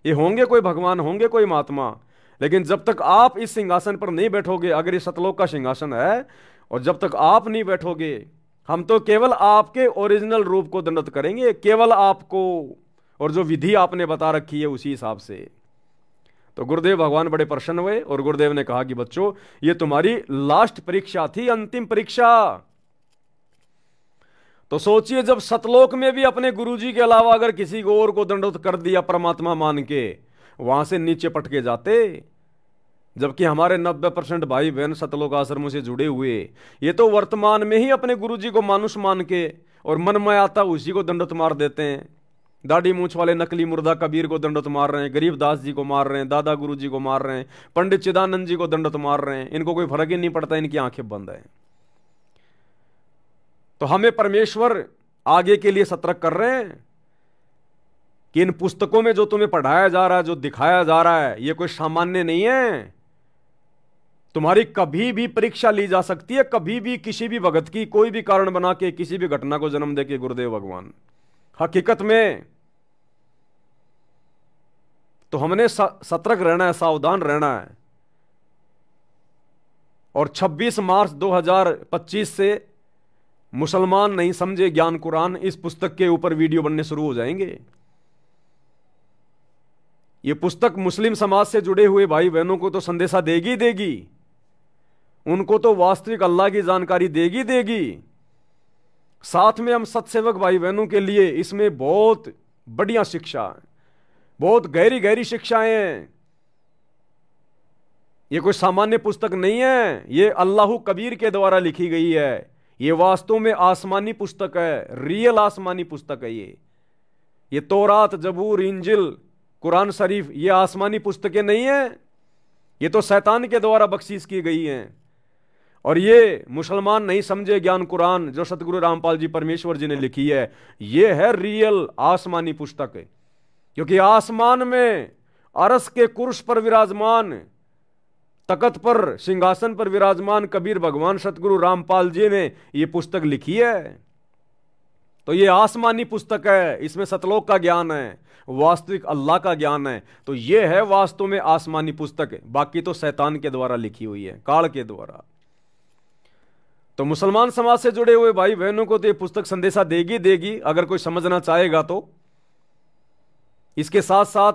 Speaker 1: ये होंगे कोई भगवान, होंगे कोई महात्मा, लेकिन जब तक आप इस सिंहासन पर नहीं बैठोगे, अगर ये सतलोक का सिंहासन है और जब तक आप नहीं बैठोगे, हम तो केवल आपके ओरिजिनल रूप को दंडवत करेंगे, केवल आपको, और जो विधि आपने बता रखी है उसी हिसाब से। तो गुरुदेव भगवान बड़े प्रसन्न हुए और गुरुदेव ने कहा कि बच्चों, ये तुम्हारी लास्ट परीक्षा थी, अंतिम परीक्षा। तो सोचिए, जब सतलोक में भी अपने गुरुजी के अलावा अगर किसी को और को दंडवत कर दिया परमात्मा मान के, वहां से नीचे पटके जाते। जबकि हमारे 90% भाई बहन सतलोक आश्रमों से जुड़े हुए, ये तो वर्तमान में ही अपने गुरुजी को मानुष मान के और मन में आता उसी को दंडवत मार देते हैं। दाढ़ी मूछ वाले नकली मुर्दा कबीर को दंडवत मार रहे हैं, गरीबदास जी को मार रहे हैं, दादा गुरु जी को मार रहे हैं, पंडित चिदानंद जी को दंडवत मार रहे हैं। इनको कोई फर्क ही नहीं पड़ता, इनकी आंखें बंद है। तो हमें परमेश्वर आगे के लिए सतर्क कर रहे हैं कि इन पुस्तकों में जो तुम्हें पढ़ाया जा रहा है, जो दिखाया जा रहा है, ये कोई सामान्य नहीं है। तुम्हारी कभी भी परीक्षा ली जा सकती है, कभी भी किसी भी भगत की कोई भी कारण बना के किसी भी घटना को जन्म दे के गुरुदेव भगवान। हकीकत में तो हमने सतर्क रहना है, सावधान रहना है। और 26 मार्च 2025 से मुसलमान नहीं समझे ज्ञान कुरान, इस पुस्तक के ऊपर वीडियो बनने शुरू हो जाएंगे। यह पुस्तक मुस्लिम समाज से जुड़े हुए भाई बहनों को तो संदेशा देगी देगी, उनको तो वास्तविक अल्लाह की जानकारी देगी देगी। साथ में हम सत्सेवक भाई बहनों के लिए इसमें बहुत बढ़िया शिक्षा है, बहुत गहरी गहरी शिक्षाएं हैं। ये कोई सामान्य पुस्तक नहीं है, ये अल्लाह कबीर के द्वारा लिखी गई है। ये वास्तव में आसमानी पुस्तक है, रियल आसमानी पुस्तक है। ये तौरात, जबूर, इंजिल, कुरान शरीफ, ये आसमानी पुस्तकें नहीं है, ये तो शैतान के द्वारा बख्शीश की गई हैं। और ये मुसलमान नहीं समझे ज्ञान कुरान जो सतगुरु रामपाल जी परमेश्वर जी ने लिखी है, ये है रियल आसमानी पुस्तक है। क्योंकि आसमान में अरस के कुर्स पर विराजमान, तकत पर, सिंहासन पर विराजमान कबीर भगवान सतगुरु रामपाल जी ने ये पुस्तक लिखी है। तो ये आसमानी पुस्तक है, इसमें सतलोक का ज्ञान है, वास्तविक अल्लाह का ज्ञान है। तो ये है वास्तव में आसमानी पुस्तक, बाकी तो शैतान के द्वारा लिखी हुई है, काल के द्वारा। तो मुसलमान समाज से जुड़े हुए भाई बहनों को तो ये पुस्तक संदेशा देगी देगी, अगर कोई समझना चाहेगा तो। इसके साथ साथ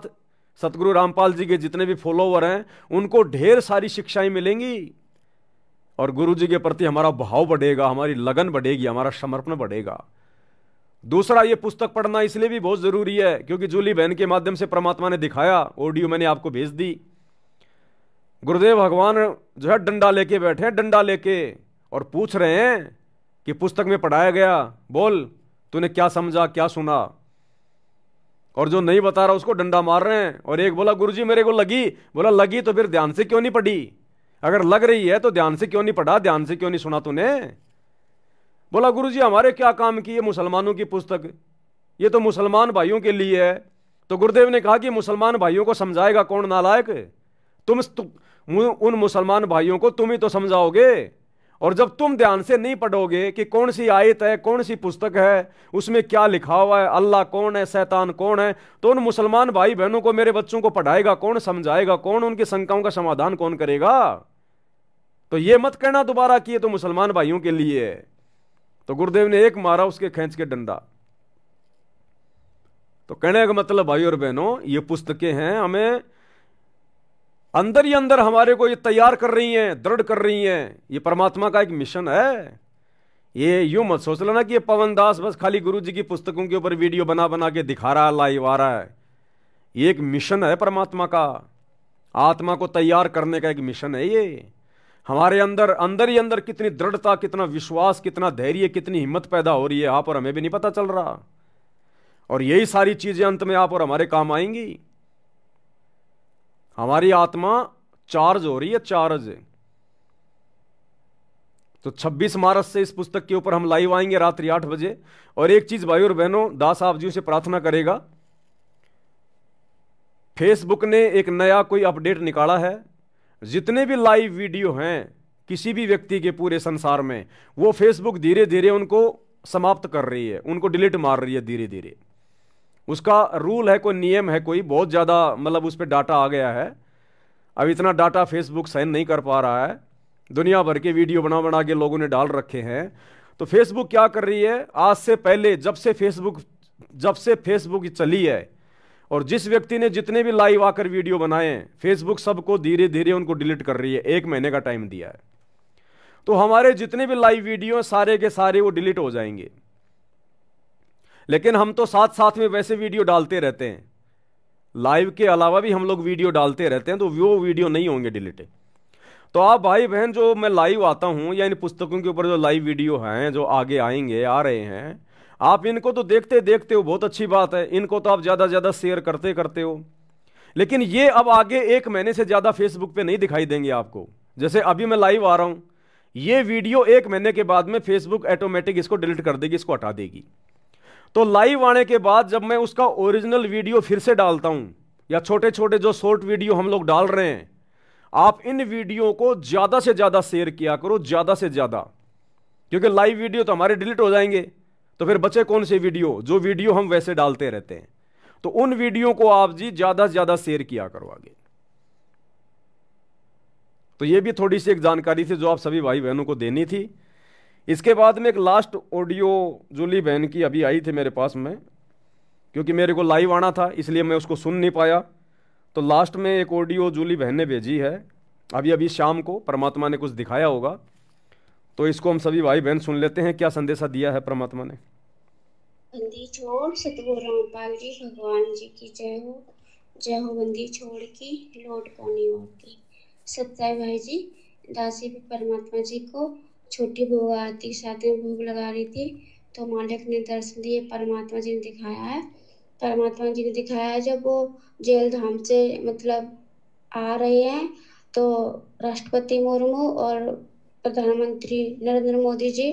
Speaker 1: सतगुरु रामपाल जी के जितने भी फॉलोवर हैं उनको ढेर सारी शिक्षाएं मिलेंगी और गुरु जी के प्रति हमारा भाव बढ़ेगा, हमारी लगन बढ़ेगी, हमारा समर्पण बढ़ेगा। दूसरा, ये पुस्तक पढ़ना इसलिए भी बहुत जरूरी है क्योंकि जूली बहन के माध्यम से परमात्मा ने दिखाया, ऑडियो मैंने आपको भेज दी। गुरुदेव भगवान जो है डंडा लेके बैठे हैं, डंडा लेके, और पूछ रहे हैं कि पुस्तक में पढ़ाया गया, बोल तूने क्या समझा, क्या सुना। और जो नहीं बता रहा उसको डंडा मार रहे हैं। और एक बोला गुरुजी मेरे को लगी, बोला लगी तो फिर ध्यान से क्यों नहीं पढ़ी, अगर लग रही है तो ध्यान से क्यों नहीं पढ़ा, ध्यान से क्यों नहीं सुना तूने। बोला गुरुजी हमारे क्या काम की, ये मुसलमानों की पुस्तक, ये तो मुसलमान भाइयों के लिए है। तो गुरुदेव ने कहा कि मुसलमान भाइयों को समझाएगा कौन, नालायक तुम उन मुसलमान भाइयों को तुम ही तो समझाओगे। और जब तुम ध्यान से नहीं पढ़ोगे कि कौन सी आयत है, कौन सी पुस्तक है, उसमें क्या लिखा हुआ है, अल्लाह कौन है, शैतान कौन है, तो उन मुसलमान भाई बहनों को, मेरे बच्चों को पढ़ाएगा कौन, समझाएगा कौन, उनकी शंकाओं का समाधान कौन करेगा। तो ये मत कहना दोबारा कि ये तो मुसलमान भाइयों के लिए है। तो गुरुदेव ने एक मारा उसके खींच के डंडा। तो कहने का मतलब भाई और बहनों, ये पुस्तकें हैं, हमें अंदर ही अंदर हमारे को ये तैयार कर रही हैं, दृढ़ कर रही हैं। ये परमात्मा का एक मिशन है। ये यूं मत सोच लेना कि ये पवन दास बस खाली गुरु जी की पुस्तकों के ऊपर वीडियो बना बना के दिखा रहा है, लाइव आ रहा है। ये एक मिशन है परमात्मा का, आत्मा को तैयार करने का एक मिशन है। ये हमारे अंदर अंदर ही अंदर कितनी दृढ़ता, कितना विश्वास, कितना धैर्य, कितनी हिम्मत पैदा हो रही है, आप और हमें भी नहीं पता चल रहा। और यही सारी चीजें अंत में आप और हमारे काम आएंगी। हमारी आत्मा चार्ज हो रही है, चार्ज। तो 26 मार्च से इस पुस्तक के ऊपर हम लाइव आएंगे रात्रि 8 बजे। और एक चीज भाई और बहनों, दास आप जी से प्रार्थना करेगा फेसबुक ने एक नया कोई अपडेट निकाला है, जितने भी लाइव वीडियो हैं किसी भी व्यक्ति के पूरे संसार में, वो फेसबुक धीरे धीरे उनको समाप्त कर रही है, उनको डिलीट मार रही है धीरे धीरे। उसका रूल है, कोई नियम है, कोई बहुत ज़्यादा मतलब उस पर डाटा आ गया है। अब इतना डाटा फेसबुक सहन नहीं कर पा रहा है, दुनिया भर के वीडियो बना बना के लोगों ने डाल रखे हैं। तो फेसबुक क्या कर रही है, आज से पहले जब से फेसबुक चली है और जिस व्यक्ति ने जितने भी लाइव आकर वीडियो बनाए हैं, फेसबुक सबको धीरे धीरे उनको डिलीट कर रही है। 1 महीने का टाइम दिया है, तो हमारे जितने भी लाइव वीडियो सारे के सारे वो डिलीट हो जाएंगे। लेकिन हम तो साथ साथ में वैसे वीडियो डालते रहते हैं, लाइव के अलावा भी हम लोग वीडियो डालते रहते हैं, तो वो वीडियो नहीं होंगे डिलीट। तो आप भाई बहन, जो मैं लाइव आता हूं या इन पुस्तकों के ऊपर जो लाइव वीडियो हैं जो आगे आएंगे, आ रहे हैं, आप इनको तो देखते देखते हो, बहुत अच्छी बात है, इनको तो आप ज़्यादा ज़्यादा शेयर करते हो। लेकिन ये अब आगे 1 महीने से ज़्यादा फेसबुक पे नहीं दिखाई देंगे आपको। जैसे अभी मैं लाइव आ रहा हूँ, ये वीडियो 1 महीने के बाद में फेसबुक ऑटोमेटिक इसको डिलीट कर देगी, इसको हटा देगी। तो लाइव आने के बाद जब मैं उसका ओरिजिनल वीडियो फिर से डालता हूं, या छोटे छोटे जो शॉर्ट वीडियो हम लोग डाल रहे हैं, आप इन वीडियो को ज़्यादा से ज़्यादा शेयर किया करो, ज़्यादा से ज़्यादा, क्योंकि लाइव वीडियो तो हमारे डिलीट हो जाएंगे, तो फिर बचे कौन से वीडियो, जो वीडियो हम वैसे डालते रहते हैं। तो उन वीडियो को आप जी ज़्यादा से ज़्यादा शेयर किया करो आगे। तो ये भी थोड़ी सी एक जानकारी थी जो आप सभी भाई बहनों को देनी थी। इसके बाद में एक लास्ट ऑडियो जूली बहन की अभी आई थी मेरे पास में, क्योंकि मेरे को लाइव आना था इसलिए मैं उसको सुन नहीं पाया। तो लास्ट में एक ऑडियो जूली बहन ने भेजी है अभी शाम को, परमात्मा ने कुछ दिखाया होगा, तो इसको हम सभी भाई बहन सुन लेते हैं, क्या संदेशा दिया है परमात्मा ने।
Speaker 3: बंदी छोड़ सतगुरु रामपाल जी भगवान जी की जय हो बंदी छोड़ की लौट कौनी और की। सत्य भाई जी, दासी भी परमात्मा जी को छोटी भोग आरती के साथ में भोग लगा रही थी, तो मालिक ने दर्शन दिए, परमात्मा जी ने दिखाया है। परमात्मा जी ने दिखाया है जब वो जेल धाम से मतलब आ रहे हैं, तो राष्ट्रपति मुर्मू और प्रधानमंत्री नरेंद्र मोदी जी,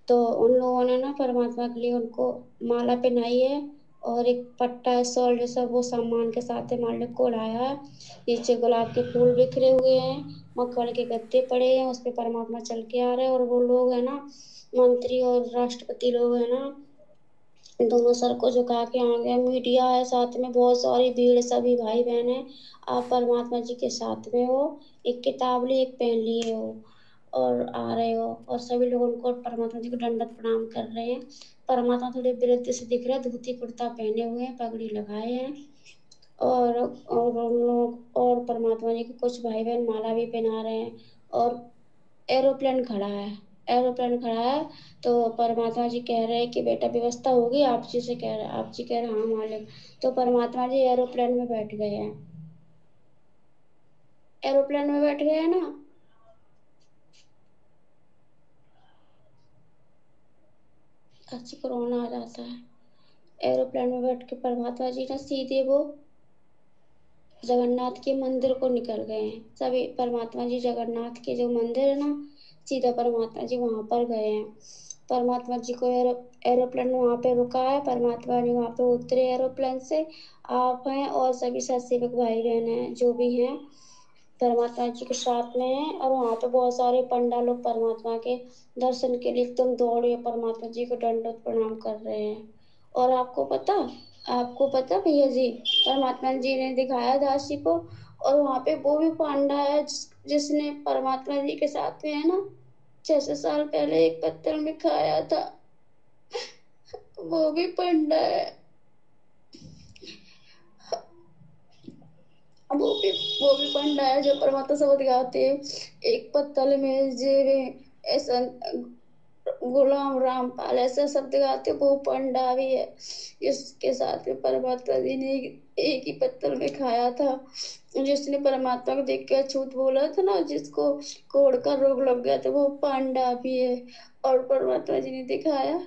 Speaker 3: तो उन लोगों ने ना परमात्मा के लिए उनको माला पहनाई है और एक पट्टा शॉल जैसा वो सम्मान के साथ मालिक को उड़ाया है। नीचे गुलाब के फूल बिखरे हुए हैं, मखमल के गत्ते पड़े हैं, उस पर परमात्मा चल के आ रहे हैं। और वो लोग है ना, मंत्री और राष्ट्रपति लोग है ना, दोनों सर को झुका के आ गए। मीडिया है साथ में, बहुत सारी भीड़, सभी भाई बहन है, आप परमात्मा जी के साथ में हो, एक किताब लिए, एक पेन लिए हो और आ रहे हो, और सभी लोग उनको परमात्मा जी को दंडवत प्रणाम कर रहे हैं। परमात्मा थोड़े विरुद्ध से दिख रहे हैं, धोती कुर्ता पहने हुए हैं, पगड़ी लगाए हैं, और उन लोग और परमात्मा जी के कुछ भाई बहन माला भी पहना रहे हैं। और एरोप्लेन खड़ा है, तो परमात्मा जी कह रहे हैं कि बेटा व्यवस्था होगी, आप जी से कह रहे हैं, आप जी कह रहे हैं हाँ मालिक। तो परमात्मा जी एरोप्लेन में बैठ गए हैं, एरोप्लेन में बैठ गए हैं ना। अच्छी कोरोना आ जाता है। एरोप्लेन में बैठ के परमात्मा जी ना सीधे वो जगन्नाथ के मंदिर को निकल गए हैं। सभी परमात्मा जी जगन्नाथ के जो मंदिर है ना, सीधा परमात्मा जी वहां पर गए हैं। परमात्मा जी को एरोप्लेन वहां पे रुका है, परमात्मा जी वहां पे उतरे एरोप्लेन से। आप हैं और सभी सत्सेवक भाई बहन हैं जो भी हैं, परमात्मा जी के साथ में हैं। और वहां पे बहुत सारे पंडा लोग परमात्मा के दर्शन के लिए एकदम दौड़े परमात्मा जी को दंडवत प्रणाम कर रहे हैं। और आपको पता भैया जी, परमात्मा जी ने दिखाया दासी को, और वहां पे वो भी पांडा है जिसने परमात्मा जी के साथ में है ना 600 साल पहले एक पत्थर में खाया था, वो भी पंडा है। वो भी पंडा है जो परमात्मा शब्द गाते हैं, एक पत्तल में जेवे ऐसा गुलाम रामपाल ऐसा शब्द गाते, वो पंडा भी है। इसके साथ में परमात्मा जी ने एक ही पत्तल में खाया था। जिसने परमात्मा को देख के अछूत बोला था ना, जिसको कोढ़ का रोग लग गया था, वो पांडा भी है। और परमात्मा जी ने दिखाया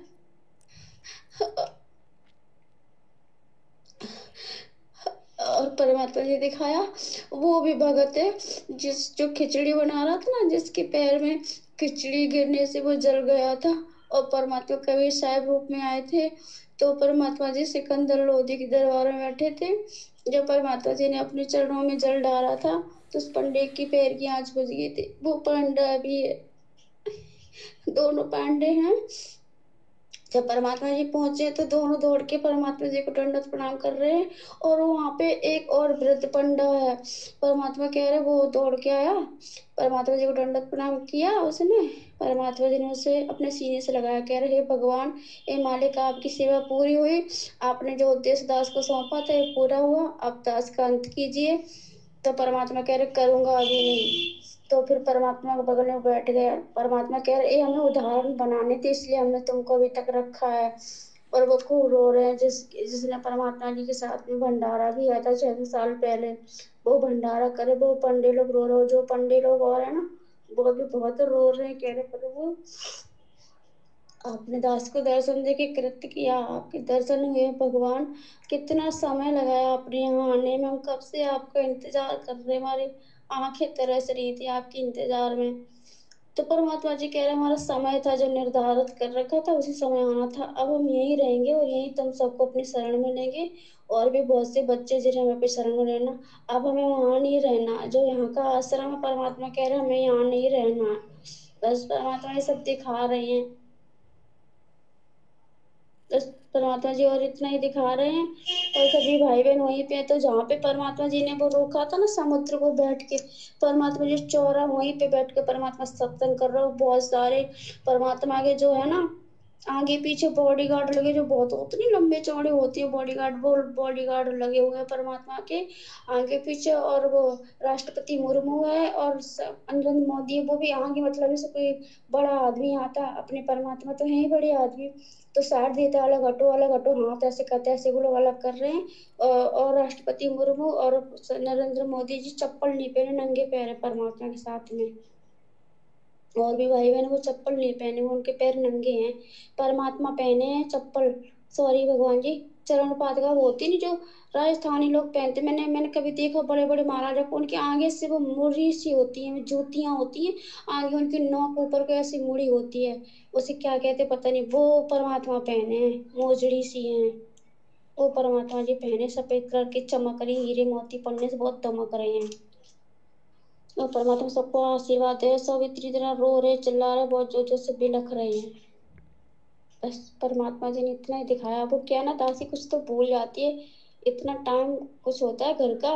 Speaker 3: वो भी भगत है जो खिचड़ी बना रहा था ना, जिसके पैर में खिचड़ी गिरने से वो जल गया था। और परमात्मा कबीर साहब रूप में आए थे, तो परमात्मा जी सिकंदर लोधी के दरबार में बैठे थे, जब परमात्मा जी ने अपने चरणों में जल डाला था तो उस पंडित की पैर की आंच बुझ गई थी। वो पांडा भी है, दोनों पांडे हैं। जब परमात्मा जी पहुंचे तो दोनों दौड़ के परमात्मा जी को दंडवत प्रणाम कर रहे हैं और वहां पे एक और वृद्ध पंडा है। परमात्मा कह रहे वो दौड़ के आया, परमात्मा जी को दंडवत प्रणाम किया उसने। परमात्मा जी ने उसे अपने सीने से लगाया, कह रहे हे भगवान, हे मालिक, आपकी सेवा पूरी हुई, आपने जो उद्देश्य दास को सौंपा था ये पूरा हुआ, अब दास का अंत कीजिए। तो परमात्मा कह रहे करूंगा, अभी नहीं। तो फिर परमात्मा के बगल में बैठ गया। परमात्मा कह रहे ये हमें उदाहरण बनाने थे, इसलिए हमने तुमको अभी तक रखा है। और वो खूब रो रहे हैं, जिसने परमात्मा जी के साथ में भंडारा भी आया था 600 साल पहले, वो भंडारा करे। वो पंडे लोग रो रहे हो, जो पंडे लोग और है ना वो भी बहुत रो रहे हैं, कह रहे प्रभु आपने दास को दर्शन दे के कृत्य किया, आपके दर्शन हुए भगवान, कितना समय लगाया आपने यहाँ आने में, हम कब से आपका इंतजार कर रहे, हमारी आंखें तरस रही थी आपके इंतजार में। तो परमात्मा जी कह रहे हमारा समय था जो निर्धारित कर रखा था, उसी समय आना था, अब हम यहीं रहेंगे और यहीं तुम सबको अपनी शरण में लेंगे। और भी बहुत से बच्चे जिन्हें हमें अपनी शरण में लेना, अब हमें वहां नहीं रहना जो यहाँ का आश्रम है। परमात्मा कह रहे हमें यहाँ नहीं रहना। बस परमात्मा ये सब दिखा रहे हैं, बस परमात्मा जी और इतना ही दिखा रहे हैं। और सभी भाई बहन वहीं पे, तो जहाँ पे परमात्मा जी ने वो रोका था ना समुद्र को बैठ के, परमात्मा जी चौरा वहीं पे बैठ के परमात्मा सत्संग कर रहे हो। बहुत सारे परमात्मा के जो है ना आगे पीछे बॉडीगार्ड लगे, जो बहुत उतनी लंबे चौड़े होती है बॉडीगार्ड, वो बॉडीगार्ड लगे हुए हैं परमात्मा के आगे पीछे। और वो राष्ट्रपति मुर्मू है और नरेंद्र मोदी, वो भी आगे, मतलब जैसे कोई बड़ा आदमी आता अपने परमात्मा तो है ही बड़े आदमी, तो साथ देता अलग हटो हाथ ऐसे करते, ऐसे वो लोग अलग कर रहे हैं। और राष्ट्रपति मुर्मू और नरेंद्र मोदी जी चप्पल नहीं पहने, नंगे पैर है परमात्मा के साथ में। और भी भाई बहन वो चप्पल नहीं पहने, वो उनके पैर नंगे हैं, परमात्मा पहने हैं चप्पल। सॉरी भगवान जी, चरण पादुका होती नहीं जो राजस्थानी लोग पहनते, मैंने कभी देखा बड़े बड़े महाराजा को, उनके आगे से वो मुड़ी सी होती है, जूतियां होती हैं आगे, उनकी नोक ऊपर को ऐसी मुड़ी होती है, उसे क्या कहते पता नहीं, वो परमात्मा पहने हैं, मोजड़ी सी हैं वो परमात्मा जी पहने, सफेद कलर की चमक रही, हीरे मोती पन्ने से बहुत दमक रहे हैं। और परमात्मा सबको आशीर्वाद दे। सब इतनी तरह रो रहे चिल्ला रहे, बहुत जोर जोर से बिलख रहे हैं। बस परमात्मा जी ने इतना ही दिखाया। वो क्या ना दासी कुछ तो भूल जाती है, इतना टाइम कुछ होता है घर का,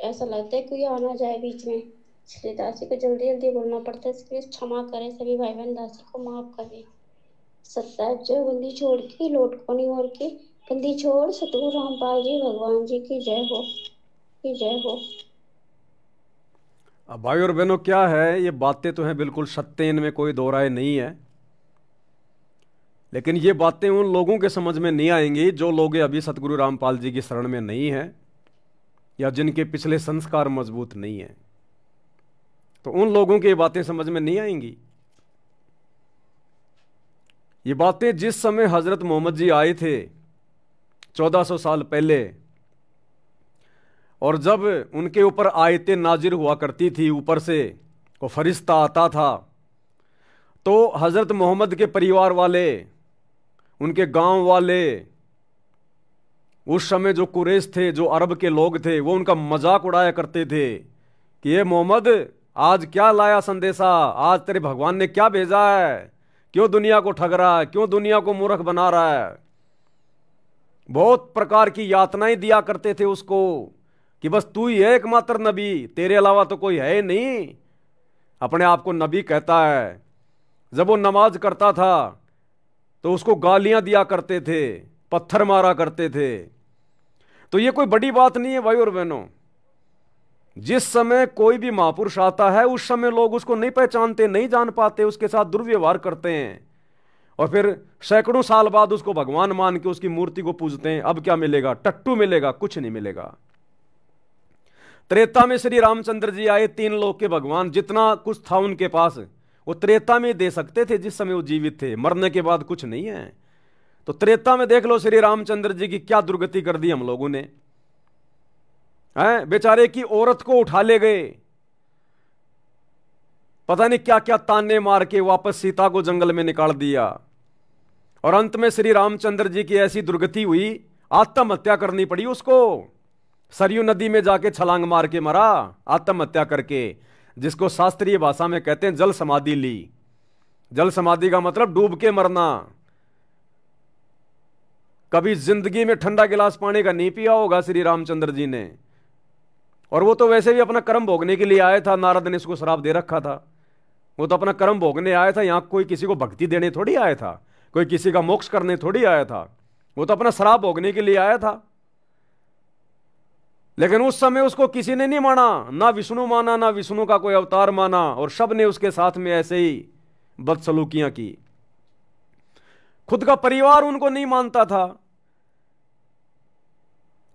Speaker 3: ऐसा लगता है कोई आना जाए बीच में, इसलिए दासी को जल्दी जल्दी बोलना पड़ता है। इसलिए क्षमा करें सभी भाई बहन, दासी को माफ करें। सत्ता जो बंदी छोड़ के लौट कोनी और के, बंदी छोड़ सतगुरु रामपाल जी भगवान जी की जय हो, की जय हो।
Speaker 1: अब भाई और बहनों क्या है, ये बातें तो हैं बिल्कुल सत्य, इनमें कोई दो राय नहीं है, लेकिन ये बातें उन लोगों के समझ में नहीं आएंगी जो लोग अभी सतगुरु रामपाल जी की शरण में नहीं है या जिनके पिछले संस्कार मजबूत नहीं है, तो उन लोगों की ये बातें समझ में नहीं आएंगी। ये बातें जिस समय हजरत मोहम्मद जी आए थे 1400 साल पहले, और जब उनके ऊपर आयतें नाजिर हुआ करती थी, ऊपर से वो फरिश्ता आता था, तो हजरत मोहम्मद के परिवार वाले, उनके गांव वाले, उस समय जो कुरैश थे, जो अरब के लोग थे, वो उनका मजाक उड़ाया करते थे कि ये मोहम्मद आज क्या लाया संदेशा, आज तेरे भगवान ने क्या भेजा है, क्यों दुनिया को ठग रहा है, क्यों दुनिया को मूर्ख बना रहा है। बहुत प्रकार की यातनाएं दिया करते थे उसको कि बस तू ही है एकमात्र नबी, तेरे अलावा तो कोई है नहीं। अपने आप को नबी कहता है। जब वो नमाज करता था तो उसको गालियां दिया करते थे, पत्थर मारा करते थे। तो ये कोई बड़ी बात नहीं है भाई और बहनों। जिस समय कोई भी महापुरुष आता है उस समय लोग उसको नहीं पहचानते, नहीं जान पाते, उसके साथ दुर्व्यवहार करते हैं और फिर सैकड़ों साल बाद उसको भगवान मान के उसकी मूर्ति को पूजते हैं। अब क्या मिलेगा? टट्टू मिलेगा, कुछ नहीं मिलेगा। त्रेता में श्री रामचंद्र जी आए, 3 लोक के भगवान, जितना कुछ था उनके पास वो त्रेता में दे सकते थे जिस समय वो जीवित थे, मरने के बाद कुछ नहीं है। तो त्रेता में देख लो श्री रामचंद्र जी की क्या दुर्गति कर दी हम लोगों ने, हैं? बेचारे की औरत को उठा ले गए, पता नहीं क्या क्या ताने मार के वापस सीता को जंगल में निकाल दिया, और अंत में श्री रामचंद्र जी की ऐसी दुर्गति हुई, आत्महत्या करनी पड़ी उसको। सरयू नदी में जाके छलांग मार के मरा, आत्महत्या करके, जिसको शास्त्रीय भाषा में कहते हैं जल समाधि ली। जल समाधि का मतलब डूब के मरना। कभी जिंदगी में ठंडा गिलास पानी का नहीं पिया होगा श्री रामचंद्र जी ने, और वो तो वैसे भी अपना कर्म भोगने के लिए आया था। नारद ने इसको श्राप दे रखा था। वो तो अपना कर्म भोगने आया था, यहां कोई किसी को भक्ति देने थोड़ी आया था, कोई किसी का मोक्ष करने थोड़ी आया था। वो तो अपना श्राप भोगने के लिए आया था। लेकिन उस समय उसको किसी ने नहीं माना, ना विष्णु माना, ना विष्णु का कोई अवतार माना, और सब ने उसके साथ में ऐसे ही बदसलूकियां की। खुद का परिवार उनको नहीं मानता था।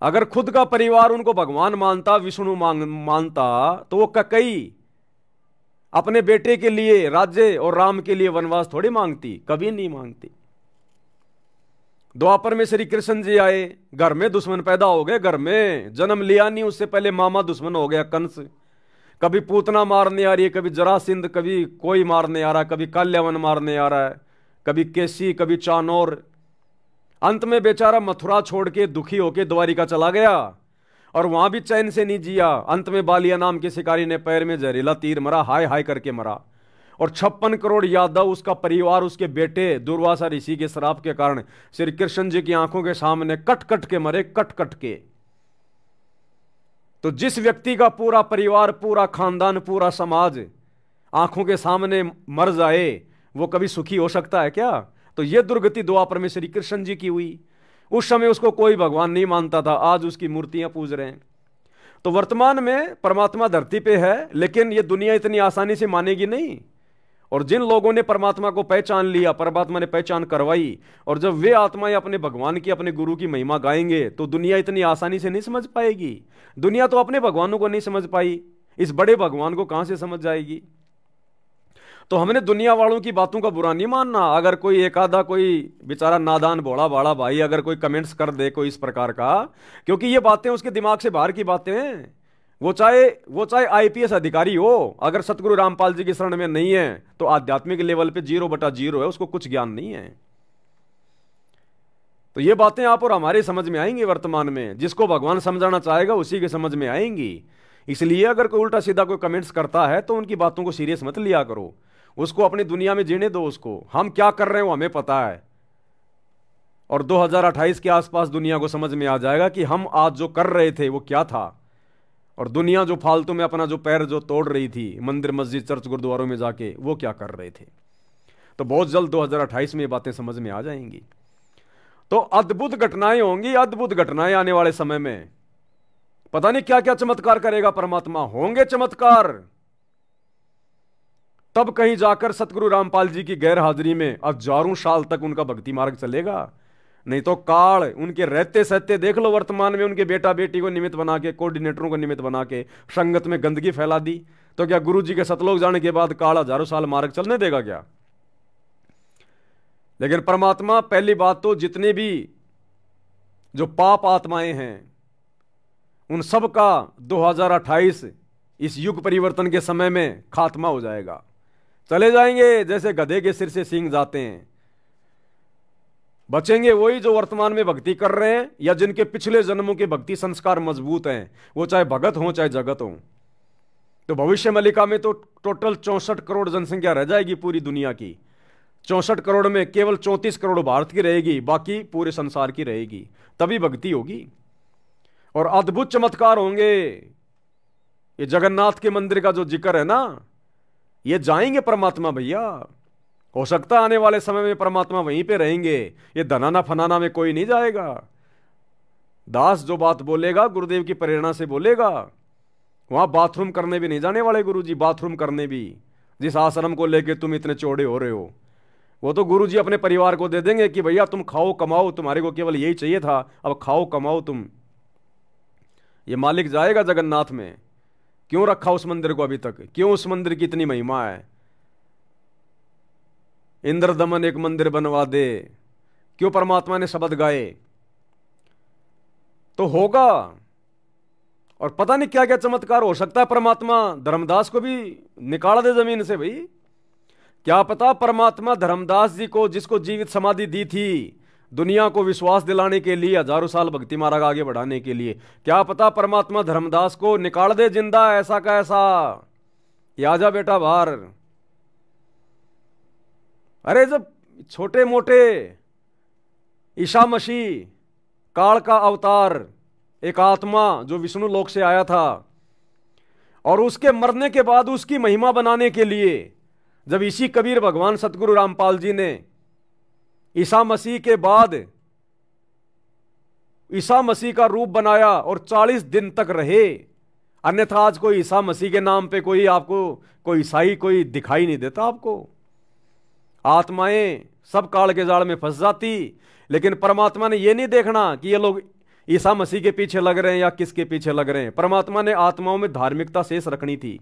Speaker 1: अगर खुद का परिवार उनको भगवान मानता, विष्णु मानता, तो वो कई अपने बेटे के लिए राज्य और राम के लिए वनवास थोड़ी मांगती, कभी नहीं मांगती। द्वापर में श्री कृष्ण जी आए, घर में दुश्मन पैदा हो गए। घर में जन्म लिया नहीं, उससे पहले मामा दुश्मन हो गया कंस। कभी पूतना मारने आ रही है, कभी जरासिंध, कभी कोई मारने आ रहा है, कभी काल्यावन मारने आ रहा है, कभी केसी, कभी चानौर। अंत में बेचारा मथुरा छोड़ के दुखी होके द्वारिका चला गया, और वहां भी चैन से नहीं जिया। अंत में बालिया नाम के शिकारी ने पैर में जहरीला तीर मरा, हाय हाय करके मरा। और 56 करोड़ यादव, उसका परिवार, उसके बेटे दुर्वासा ऋषि के श्राप के कारण श्री कृष्ण जी की आंखों के सामने कट कट के मरे, कट कट के। तो जिस व्यक्ति का पूरा परिवार, पूरा खानदान, पूरा समाज आंखों के सामने मर जाए, वो कभी सुखी हो सकता है क्या? तो ये दुर्गति द्वापर में श्री कृष्ण जी की हुई। उस समय उसको कोई भगवान नहीं मानता था, आज उसकी मूर्तियां पूज रहे हैं। तो वर्तमान में परमात्मा धरती पे है, लेकिन ये दुनिया इतनी आसानी से मानेगी नहीं। और जिन लोगों ने परमात्मा को पहचान लिया, परमात्मा ने पहचान करवाई, और जब वे आत्माएं अपने भगवान की, अपने गुरु की महिमा गाएंगे, तो दुनिया इतनी आसानी से नहीं समझ पाएगी। दुनिया तो अपने भगवानों को नहीं समझ पाई, इस बड़े भगवान को कहां से समझ जाएगी? तो हमने दुनिया वालों की बातों का बुरा नहीं मानना। अगर कोई एक आधा, कोई बेचारा नादान भोला भाड़ा भाई अगर कोई कमेंट्स कर दे कोई इस प्रकार का, क्योंकि ये बातें उसके दिमाग से बाहर की बातें हैं। वो चाहे आईपीएस अधिकारी हो, अगर सतगुरु रामपाल जी की शरण में नहीं है तो आध्यात्मिक लेवल पे 0/0 है, उसको कुछ ज्ञान नहीं है। तो ये बातें आप और हमारे समझ में आएंगी वर्तमान में। जिसको भगवान समझाना चाहेगा उसी के समझ में आएंगी। इसलिए अगर कोई उल्टा सीधा कोई कमेंट्स करता है तो उनकी बातों को सीरियस मत लिया करो, उसको अपनी दुनिया में जीने दो। उसको हम क्या कर रहे हैं वो हमें पता है, और 2028 के आसपास दुनिया को समझ में आ जाएगा कि हम आज जो कर रहे थे वो क्या था, और दुनिया जो फालतू में अपना जो पैर जो तोड़ रही थी मंदिर मस्जिद चर्च गुरुद्वारों में जाके, वो क्या कर रहे थे। तो बहुत जल्द 2028 में ये बातें समझ में आ जाएंगी। तो अद्भुत घटनाएं होंगी, अद्भुत घटनाएं आने वाले समय में। पता नहीं क्या क्या चमत्कार करेगा परमात्मा, होंगे चमत्कार। तब कहीं जाकर सतगुरु रामपाल जी की गैर हाजिरी में हजारों साल तक उनका भक्ति मार्ग चलेगा। नहीं तो काल उनके रहते सहते देख लो, वर्तमान में उनके बेटा बेटी को निमित्त बना के, कोऑर्डिनेटरों को निमित्त बना के संगत में गंदगी फैला दी। तो क्या गुरु जी के सतलोक जाने के बाद काल हजारों साल मार्ग चलने देगा क्या? लेकिन परमात्मा, पहली बात तो जितने भी जो पाप आत्माएं हैं उन सब का 2028 इस युग परिवर्तन के समय में खात्मा हो जाएगा। चले जाएंगे जैसे गधे के सिर से सींग जाते हैं। बचेंगे वही जो वर्तमान में भक्ति कर रहे हैं या जिनके पिछले जन्मों के भक्ति संस्कार मजबूत हैं, वो चाहे भगत हो चाहे जगत हो। तो भविष्य मलिका में तो टोटल 64 करोड़ जनसंख्या रह जाएगी पूरी दुनिया की। 64 करोड़ में केवल 34 करोड़ भारत की रहेगी, बाकी पूरे संसार की रहेगी। तभी भक्ति होगी और अद्भुत चमत्कार होंगे। ये जगन्नाथ के मंदिर का जो जिक्र है ना, ये जाएंगे परमात्मा भैया। हो सकता है आने वाले समय में परमात्मा वहीं पे रहेंगे, ये धनाना फनाना में कोई नहीं जाएगा। दास जो बात बोलेगा गुरुदेव की प्रेरणा से बोलेगा। वहां बाथरूम करने भी नहीं जाने वाले गुरुजी, बाथरूम करने भी। जिस आश्रम को लेके तुम इतने चौड़े हो रहे हो, वो तो गुरुजी अपने परिवार को दे देंगे कि भैया तुम खाओ कमाओ, तुम्हारे को केवल यही चाहिए था, अब खाओ कमाओ तुम। ये मालिक जाएगा जगन्नाथ में। क्यों रखा उस मंदिर को अभी तक? क्यों उस मंदिर की इतनी महिमा है? इंद्र दमन एक मंदिर बनवा दे, क्यों परमात्मा ने शब्द गाए? तो होगा। और पता नहीं क्या क्या चमत्कार हो सकता है। परमात्मा धर्मदास को भी निकाल दे जमीन से भाई। क्या पता परमात्मा धर्मदास जी को, जिसको जीवित समाधि दी थी, दुनिया को विश्वास दिलाने के लिए, हजारों साल भक्ति मार्ग आगे बढ़ाने के लिए। क्या पता परमात्मा धर्मदास को निकाल दे जिंदा ऐसा का ऐसा, ये आजा बेटा बाहर। अरे जब छोटे मोटे ईसा मसीह काल का अवतार, एक आत्मा जो विष्णु लोक से आया था, और उसके मरने के बाद उसकी महिमा बनाने के लिए जब इसी कबीर भगवान सतगुरु रामपाल जी ने ईसा मसीह के बाद ईसा मसीह का रूप बनाया और 40 दिन तक रहे, अन्यथा आज कोई ईसा मसीह के नाम पे कोई आपको कोई ईसाई कोई दिखाई नहीं देता आपको। आत्माएं सब काल के जाल में फंस जाती, लेकिन परमात्मा ने यह नहीं देखना कि ये लोग ईसा मसीह के पीछे लग रहे हैं या किसके पीछे लग रहे हैं। परमात्मा ने आत्माओं में धार्मिकता शेष रखनी थी।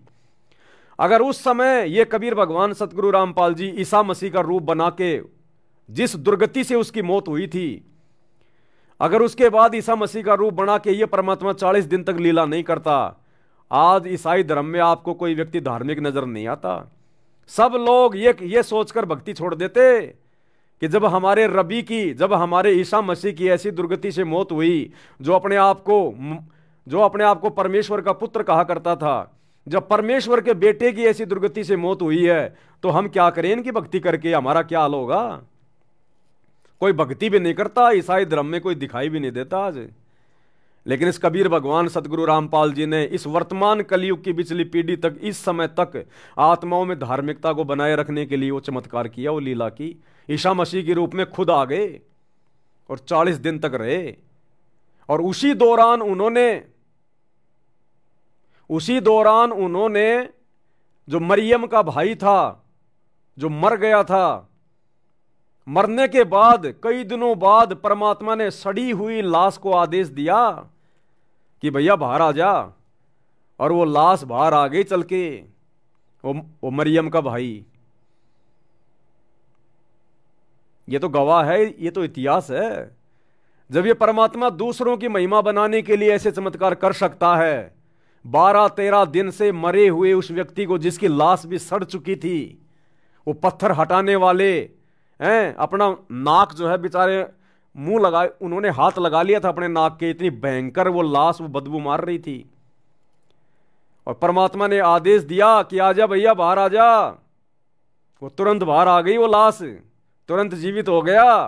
Speaker 1: अगर उस समय ये कबीर भगवान सतगुरु रामपाल जी ईसा मसीह का रूप बना के, जिस दुर्गति से उसकी मौत हुई थी, अगर उसके बाद ईसा मसीह का रूप बना के ये परमात्मा 40 दिन तक लीला नहीं करता, आज ईसाई धर्म में आपको कोई व्यक्ति धार्मिक नजर नहीं आता। सब लोग ये सोचकर भक्ति छोड़ देते कि जब हमारे रबी की, जब हमारे ईसा मसीह की ऐसी दुर्गति से मौत हुई, जो अपने आप को परमेश्वर का पुत्र कहा करता था, जब परमेश्वर के बेटे की ऐसी दुर्गति से मौत हुई है, तो हम क्या करें इनकी भक्ति करके, हमारा क्या हाल होगा। कोई भक्ति भी नहीं करता, ईसाई धर्म में कोई दिखाई भी नहीं देता आज। लेकिन इस कबीर भगवान सतगुरु रामपाल जी ने इस वर्तमान कलयुग की पिछली पीढ़ी तक, इस समय तक आत्माओं में धार्मिकता को बनाए रखने के लिए वो चमत्कार किया, वो लीला की। ईसा मसीह के रूप में खुद आ गए और 40 दिन तक रहे, और उसी दौरान उन्होंने जो मरियम का भाई था, जो मर गया था, मरने के बाद कई दिनों बाद परमात्मा ने सड़ी हुई लाश को आदेश दिया कि भैया बाहर आ जा, और वो लाश बाहर आ गई चल के, वो मरियम का भाई। ये तो गवाह है, ये तो इतिहास है। जब ये परमात्मा दूसरों की महिमा बनाने के लिए ऐसे चमत्कार कर सकता है, 12-13 दिन से मरे हुए उस व्यक्ति को, जिसकी लाश भी सड़ चुकी थी, वो पत्थर हटाने वाले हैं, अपना नाक जो है बेचारे मुंह लगा, उन्होंने हाथ लगा लिया था अपने नाक के, इतनी भयंकर वो लाश, वो बदबू मार रही थी, और परमात्मा ने आदेश दिया कि आजा भैया बाहर आ जा। वो तुरंत बाहर आ गई, वो लाश तुरंत जीवित हो गया।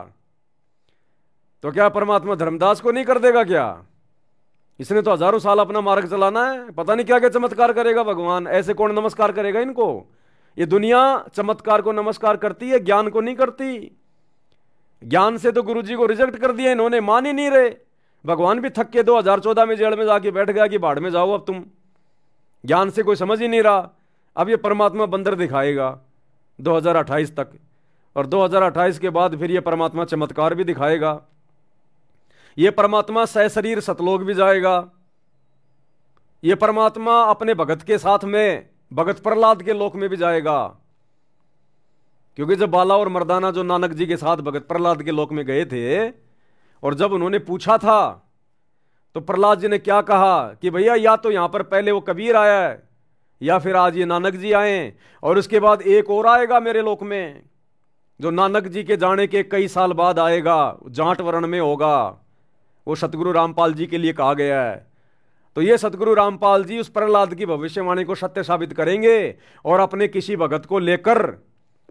Speaker 1: तो क्या परमात्मा धर्मदास को नहीं कर देगा क्या? इसने तो हजारों साल अपना मार्ग चलाना है, पता नहीं क्या क्या चमत्कार करेगा भगवान। ऐसे कौन नमस्कार करेगा इनको? ये दुनिया चमत्कार को नमस्कार करती है, ज्ञान को नहीं करती। ज्ञान से तो गुरुजी को रिजेक्ट कर दिया इन्होंने, मान ही नहीं रहे। भगवान भी थक के 2014 में जेल में जाके बैठ गया कि भाड़ में जाओ अब तुम, ज्ञान से कोई समझ ही नहीं रहा। अब ये परमात्मा बंदर दिखाएगा 2028 तक, और 2028 के बाद फिर ये परमात्मा चमत्कार भी दिखाएगा। ये परमात्मा सहशरीर सतलोक भी जाएगा। ये परमात्मा अपने भगत के साथ में भगत प्रहलाद के लोक में भी जाएगा, क्योंकि जब बाला और मर्दाना जो नानक जी के साथ भगत प्रहलाद के लोक में गए थे, और जब उन्होंने पूछा था तो प्रहलाद जी ने क्या कहा कि भैया या तो यहां पर पहले वो कबीर आया है, या फिर आज ये नानक जी आए, और उसके बाद एक और आएगा मेरे लोक में, जो नानक जी के जाने के कई साल बाद आएगा, जाट वर्ण में होगा। वो सतगुरु रामपाल जी के लिए कहा गया है। तो ये सतगुरु रामपाल जी उस प्रहलाद की भविष्यवाणी को सत्य साबित करेंगे, और अपने किसी भगत को लेकर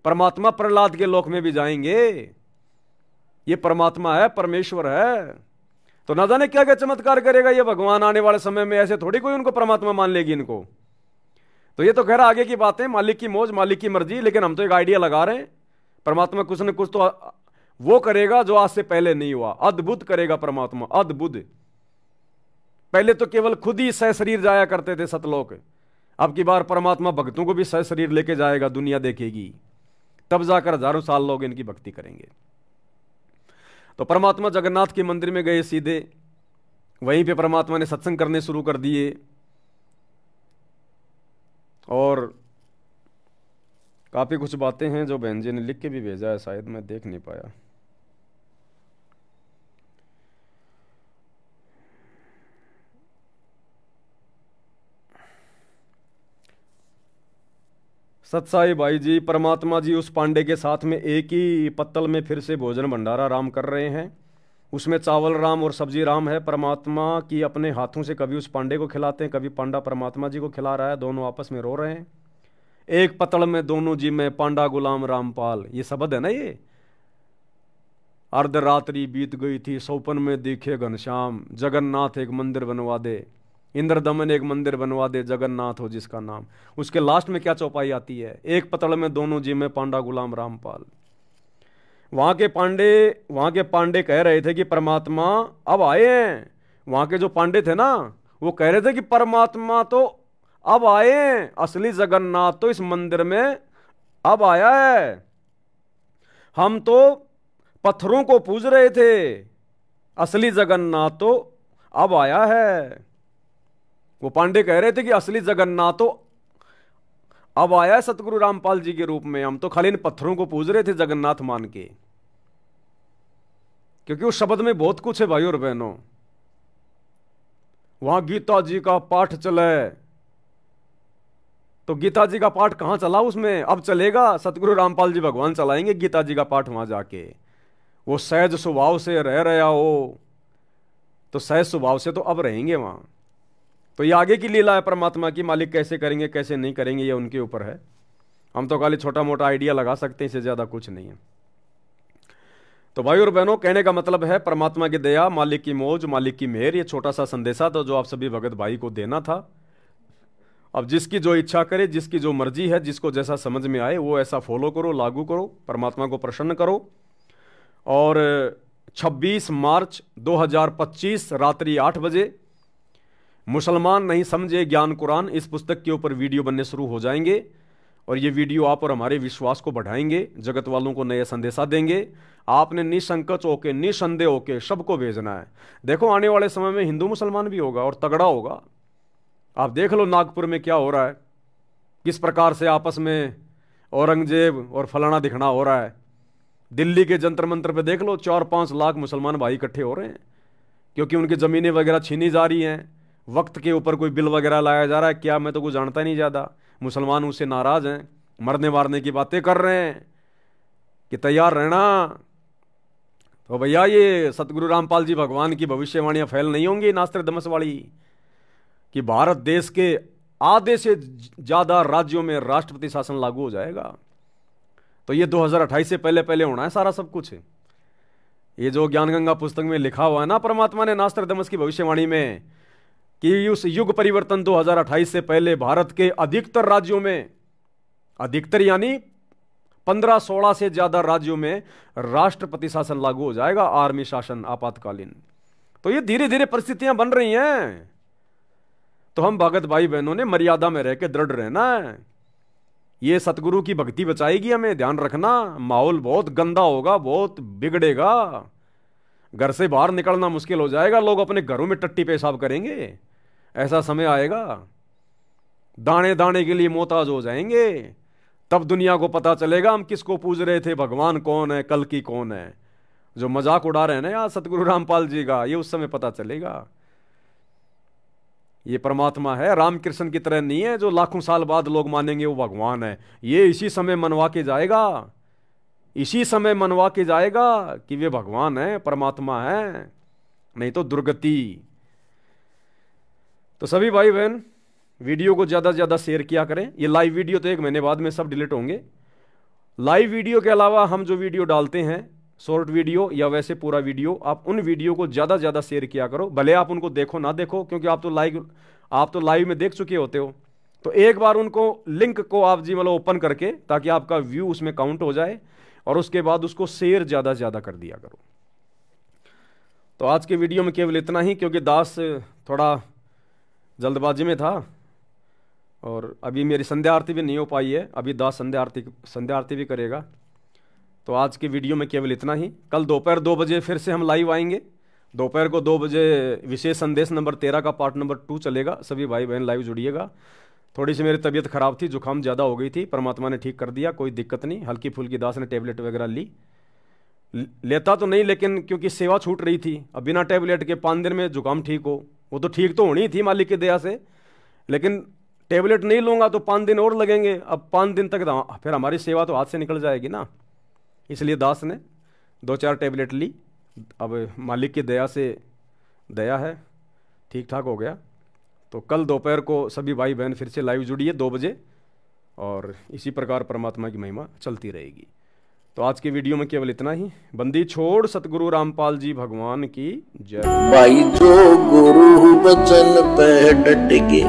Speaker 1: परमात्मा प्रहलाद के लोक में भी जाएंगे। ये परमात्मा है, परमेश्वर है। तो ना जाने क्या क्या चमत्कार करेगा ये भगवान आने वाले समय में। ऐसे थोड़ी कोई उनको परमात्मा मान लेगी इनको। तो ये तो खैर आगे की बातें, मालिक की मौज मालिक की मर्जी। लेकिन हम तो एक आइडिया लगा रहे हैं, परमात्मा कुछ न कुछ तो वो करेगा जो आज से पहले नहीं हुआ। अद्भुत करेगा परमात्मा, अद्भुत। पहले तो केवल खुद ही सहशरीर जाया करते थे सतलोक, अब की बार परमात्मा भक्तों को भी सहशरीर लेके जाएगा, दुनिया देखेगी, तब जाकर हजारों साल लोग इनकी भक्ति करेंगे। तो परमात्मा जगन्नाथ के मंदिर में गए सीधे, वहीं पे परमात्मा ने सत्संग करने शुरू कर दिए, और काफी कुछ बातें हैं जो बहन जी ने लिख के भी भेजा है, शायद मैं देख नहीं पाया। सतसाई भाई जी, परमात्मा जी उस पांडे के साथ में एक ही पत्तल में फिर से भोजन भंडारा राम कर रहे हैं। उसमें चावल राम और सब्जी राम है। परमात्मा की अपने हाथों से कभी उस पांडे को खिलाते हैं, कभी पांडा परमात्मा जी को खिला रहा है। दोनों आपस में रो रहे हैं। एक पतल में दोनों जी में पांडा गुलाम रामपाल, ये शब्द है ना। ये अर्धरात्रि बीत गई थी, सौपन में दिखे घनश्याम, जगन्नाथ एक मंदिर बनवा दे, इंद्रदमन एक मंदिर बनवा दे, जगन्नाथ हो जिसका नाम। उसके लास्ट में क्या चौपाई आती है, एक पतल में दोनों जी में पांडा गुलाम रामपाल। वहां के पांडे कह रहे थे कि परमात्मा अब आए हैं। वहां के जो पांडे थे ना, वो कह रहे थे कि परमात्मा तो अब आए हैं, असली जगन्नाथ तो इस मंदिर में अब आया है। हम तो पत्थरों को पूज रहे थे, असली जगन्नाथ तो अब आया है। वो पांडे कह रहे थे कि असली जगन्नाथ तो अब आया है सतगुरु रामपाल जी के रूप में। हम तो खाली इन पत्थरों को पूज रहे थे जगन्नाथ मान के, क्योंकि उस शब्द में बहुत कुछ है भाई और बहनों। वहां गीता जी का पाठ चले तो गीता जी का पाठ कहां चला उसमें, अब चलेगा। सतगुरु रामपाल जी भगवान चलाएंगे गीता जी का पाठ वहां जाके। वो सहज स्वभाव से रह रहा हो तो सहज स्वभाव से तो अब रहेंगे वहां। तो ये आगे की लीला है परमात्मा की, मालिक कैसे करेंगे कैसे नहीं करेंगे ये उनके ऊपर है। हम तो खाली छोटा मोटा आइडिया लगा सकते हैं, इससे ज्यादा कुछ नहीं है। तो भाई और बहनों, कहने का मतलब है परमात्मा की दया, मालिक की मौज, मालिक की मेहर, ये छोटा सा संदेशा था जो आप सभी भगत भाई को देना था। अब जिसकी जो इच्छा करे, जिसकी जो मर्जी है, जिसको जैसा समझ में आए वो ऐसा फॉलो करो, लागू करो, परमात्मा को प्रसन्न करो। और 26 मार्च 2025 रात्रि 8 बजे मुसलमान नहीं समझे ज्ञान कुरान, इस पुस्तक के ऊपर वीडियो बनने शुरू हो जाएंगे। और ये वीडियो आप और हमारे विश्वास को बढ़ाएंगे, जगत वालों को नया संदेशा देंगे। आपने निसंकोच होके, निसंदेह होके सबको भेजना है। देखो आने वाले समय में हिंदू मुसलमान भी होगा और तगड़ा होगा। आप देख लो नागपुर में क्या हो रहा है, किस प्रकार से आपस में औरंगजेब और फलाना दिखना हो रहा है। दिल्ली के जंतर मंतर पे देख लो, 4-5 लाख मुसलमान भाई इकट्ठे हो रहे हैं, क्योंकि उनकी ज़मीनें वगैरह छीनी जा रही हैं। वक्त के ऊपर कोई बिल वगैरह लाया जा रहा है, क्या मैं तो कुछ जानता नहीं ज़्यादा। मुसलमान उससे नाराज़ हैं, मरने मारने की बातें कर रहे हैं कि तैयार रहना। तो भैया ये सतगुरु रामपाल जी भगवान की भविष्यवाणियाँ फैल नहीं होंगी नास्त्रदमस वाली, कि भारत देश के आधे से ज़्यादा राज्यों में राष्ट्रपति शासन लागू हो जाएगा। तो ये 2028 से पहले पहले होना है सारा सब कुछ। ये जो ज्ञानगंगा पुस्तक में लिखा हुआ है ना परमात्मा ने नास्त्रदमस की भविष्यवाणी में, कि उस युग परिवर्तन 2028 से पहले भारत के अधिकतर राज्यों में, अधिकतर यानी 15-16 से ज्यादा राज्यों में राष्ट्रपति शासन लागू हो जाएगा, आर्मी शासन आपातकालीन। तो ये धीरे धीरे परिस्थितियां बन रही हैं। तो हम भगत भाई बहनों ने मर्यादा में रह के दृढ़ रहना है। ये सतगुरु की भक्ति बचाएगी हमें, ध्यान रखना। माहौल बहुत गंदा होगा, बहुत बिगड़ेगा, घर से बाहर निकलना मुश्किल हो जाएगा, लोग अपने घरों में टट्टी पेशाब करेंगे। ऐसा समय आएगा, दाने दाने के लिए मोहताज हो जाएंगे। तब दुनिया को पता चलेगा हम किसको पूज रहे थे, भगवान कौन है, कल की कौन है। जो मजाक उड़ा रहे हैं ना यार सतगुरु रामपाल जी का, ये उस समय पता चलेगा। ये परमात्मा है, रामकृष्ण की तरह नहीं है जो लाखों साल बाद लोग मानेंगे वो भगवान है। ये इसी समय मनवा के जाएगा, इसी समय मनवा के जाएगा कि वे भगवान है, परमात्मा है, नहीं तो दुर्गति। तो सभी भाई बहन वीडियो को ज़्यादा से ज़्यादा शेयर किया करें। ये लाइव वीडियो तो 1 महीने बाद में सब डिलीट होंगे। लाइव वीडियो के अलावा हम जो वीडियो डालते हैं, शॉर्ट वीडियो या वैसे पूरा वीडियो, आप उन वीडियो को ज़्यादा से ज़्यादा शेयर किया करो। भले आप उनको देखो ना देखो, क्योंकि आप तो लाइव में देख चुके होते हो। तो एक बार उनको लिंक को आप जी मतलब ओपन करके, ताकि आपका व्यू उसमें काउंट हो जाए, और उसके बाद उसको शेयर ज़्यादा से ज़्यादा कर दिया करो। तो आज के वीडियो में केवल इतना ही, क्योंकि दास थोड़ा जल्दबाजी में था और अभी मेरी संध्या आरती भी नहीं हो पाई है। अभी दास संध्या आरती भी करेगा। तो आज के वीडियो में केवल इतना ही। कल दोपहर 2 बजे फिर से हम लाइव आएंगे। दोपहर को 2 बजे विशेष संदेश नंबर 13 का पार्ट नंबर 2 चलेगा। सभी भाई बहन लाइव जुड़िएगा। थोड़ी सी मेरी तबीयत खराब थी, जुकाम ज़्यादा हो गई थी, परमात्मा ने ठीक कर दिया, कोई दिक्कत नहीं। हल्की फुल्की दास ने टेबलेट वगैरह लेता तो नहीं, लेकिन क्योंकि सेवा छूट रही थी। अब बिना टेबलेट के 5 दिन में जुकाम ठीक हो, वो तो ठीक तो होनी थी मालिक की दया से, लेकिन टेबलेट नहीं लूँगा तो 5 दिन और लगेंगे, अब 5 दिन तक फिर हमारी सेवा तो हाथ से निकल जाएगी ना। इसलिए दास ने 2-4 टेबलेट ली। अब मालिक की दया से, दया है, ठीक ठाक हो गया। तो कल दोपहर को सभी भाई बहन फिर से लाइव जुड़िए 2 बजे, और इसी प्रकार परमात्मा की महिमा चलती रहेगी। तो आज के वीडियो में केवल इतना ही। बंदी छोड़ सतगुरु रामपाल जी भगवान की जय।
Speaker 4: भाई जो गुरु वचन पे डट के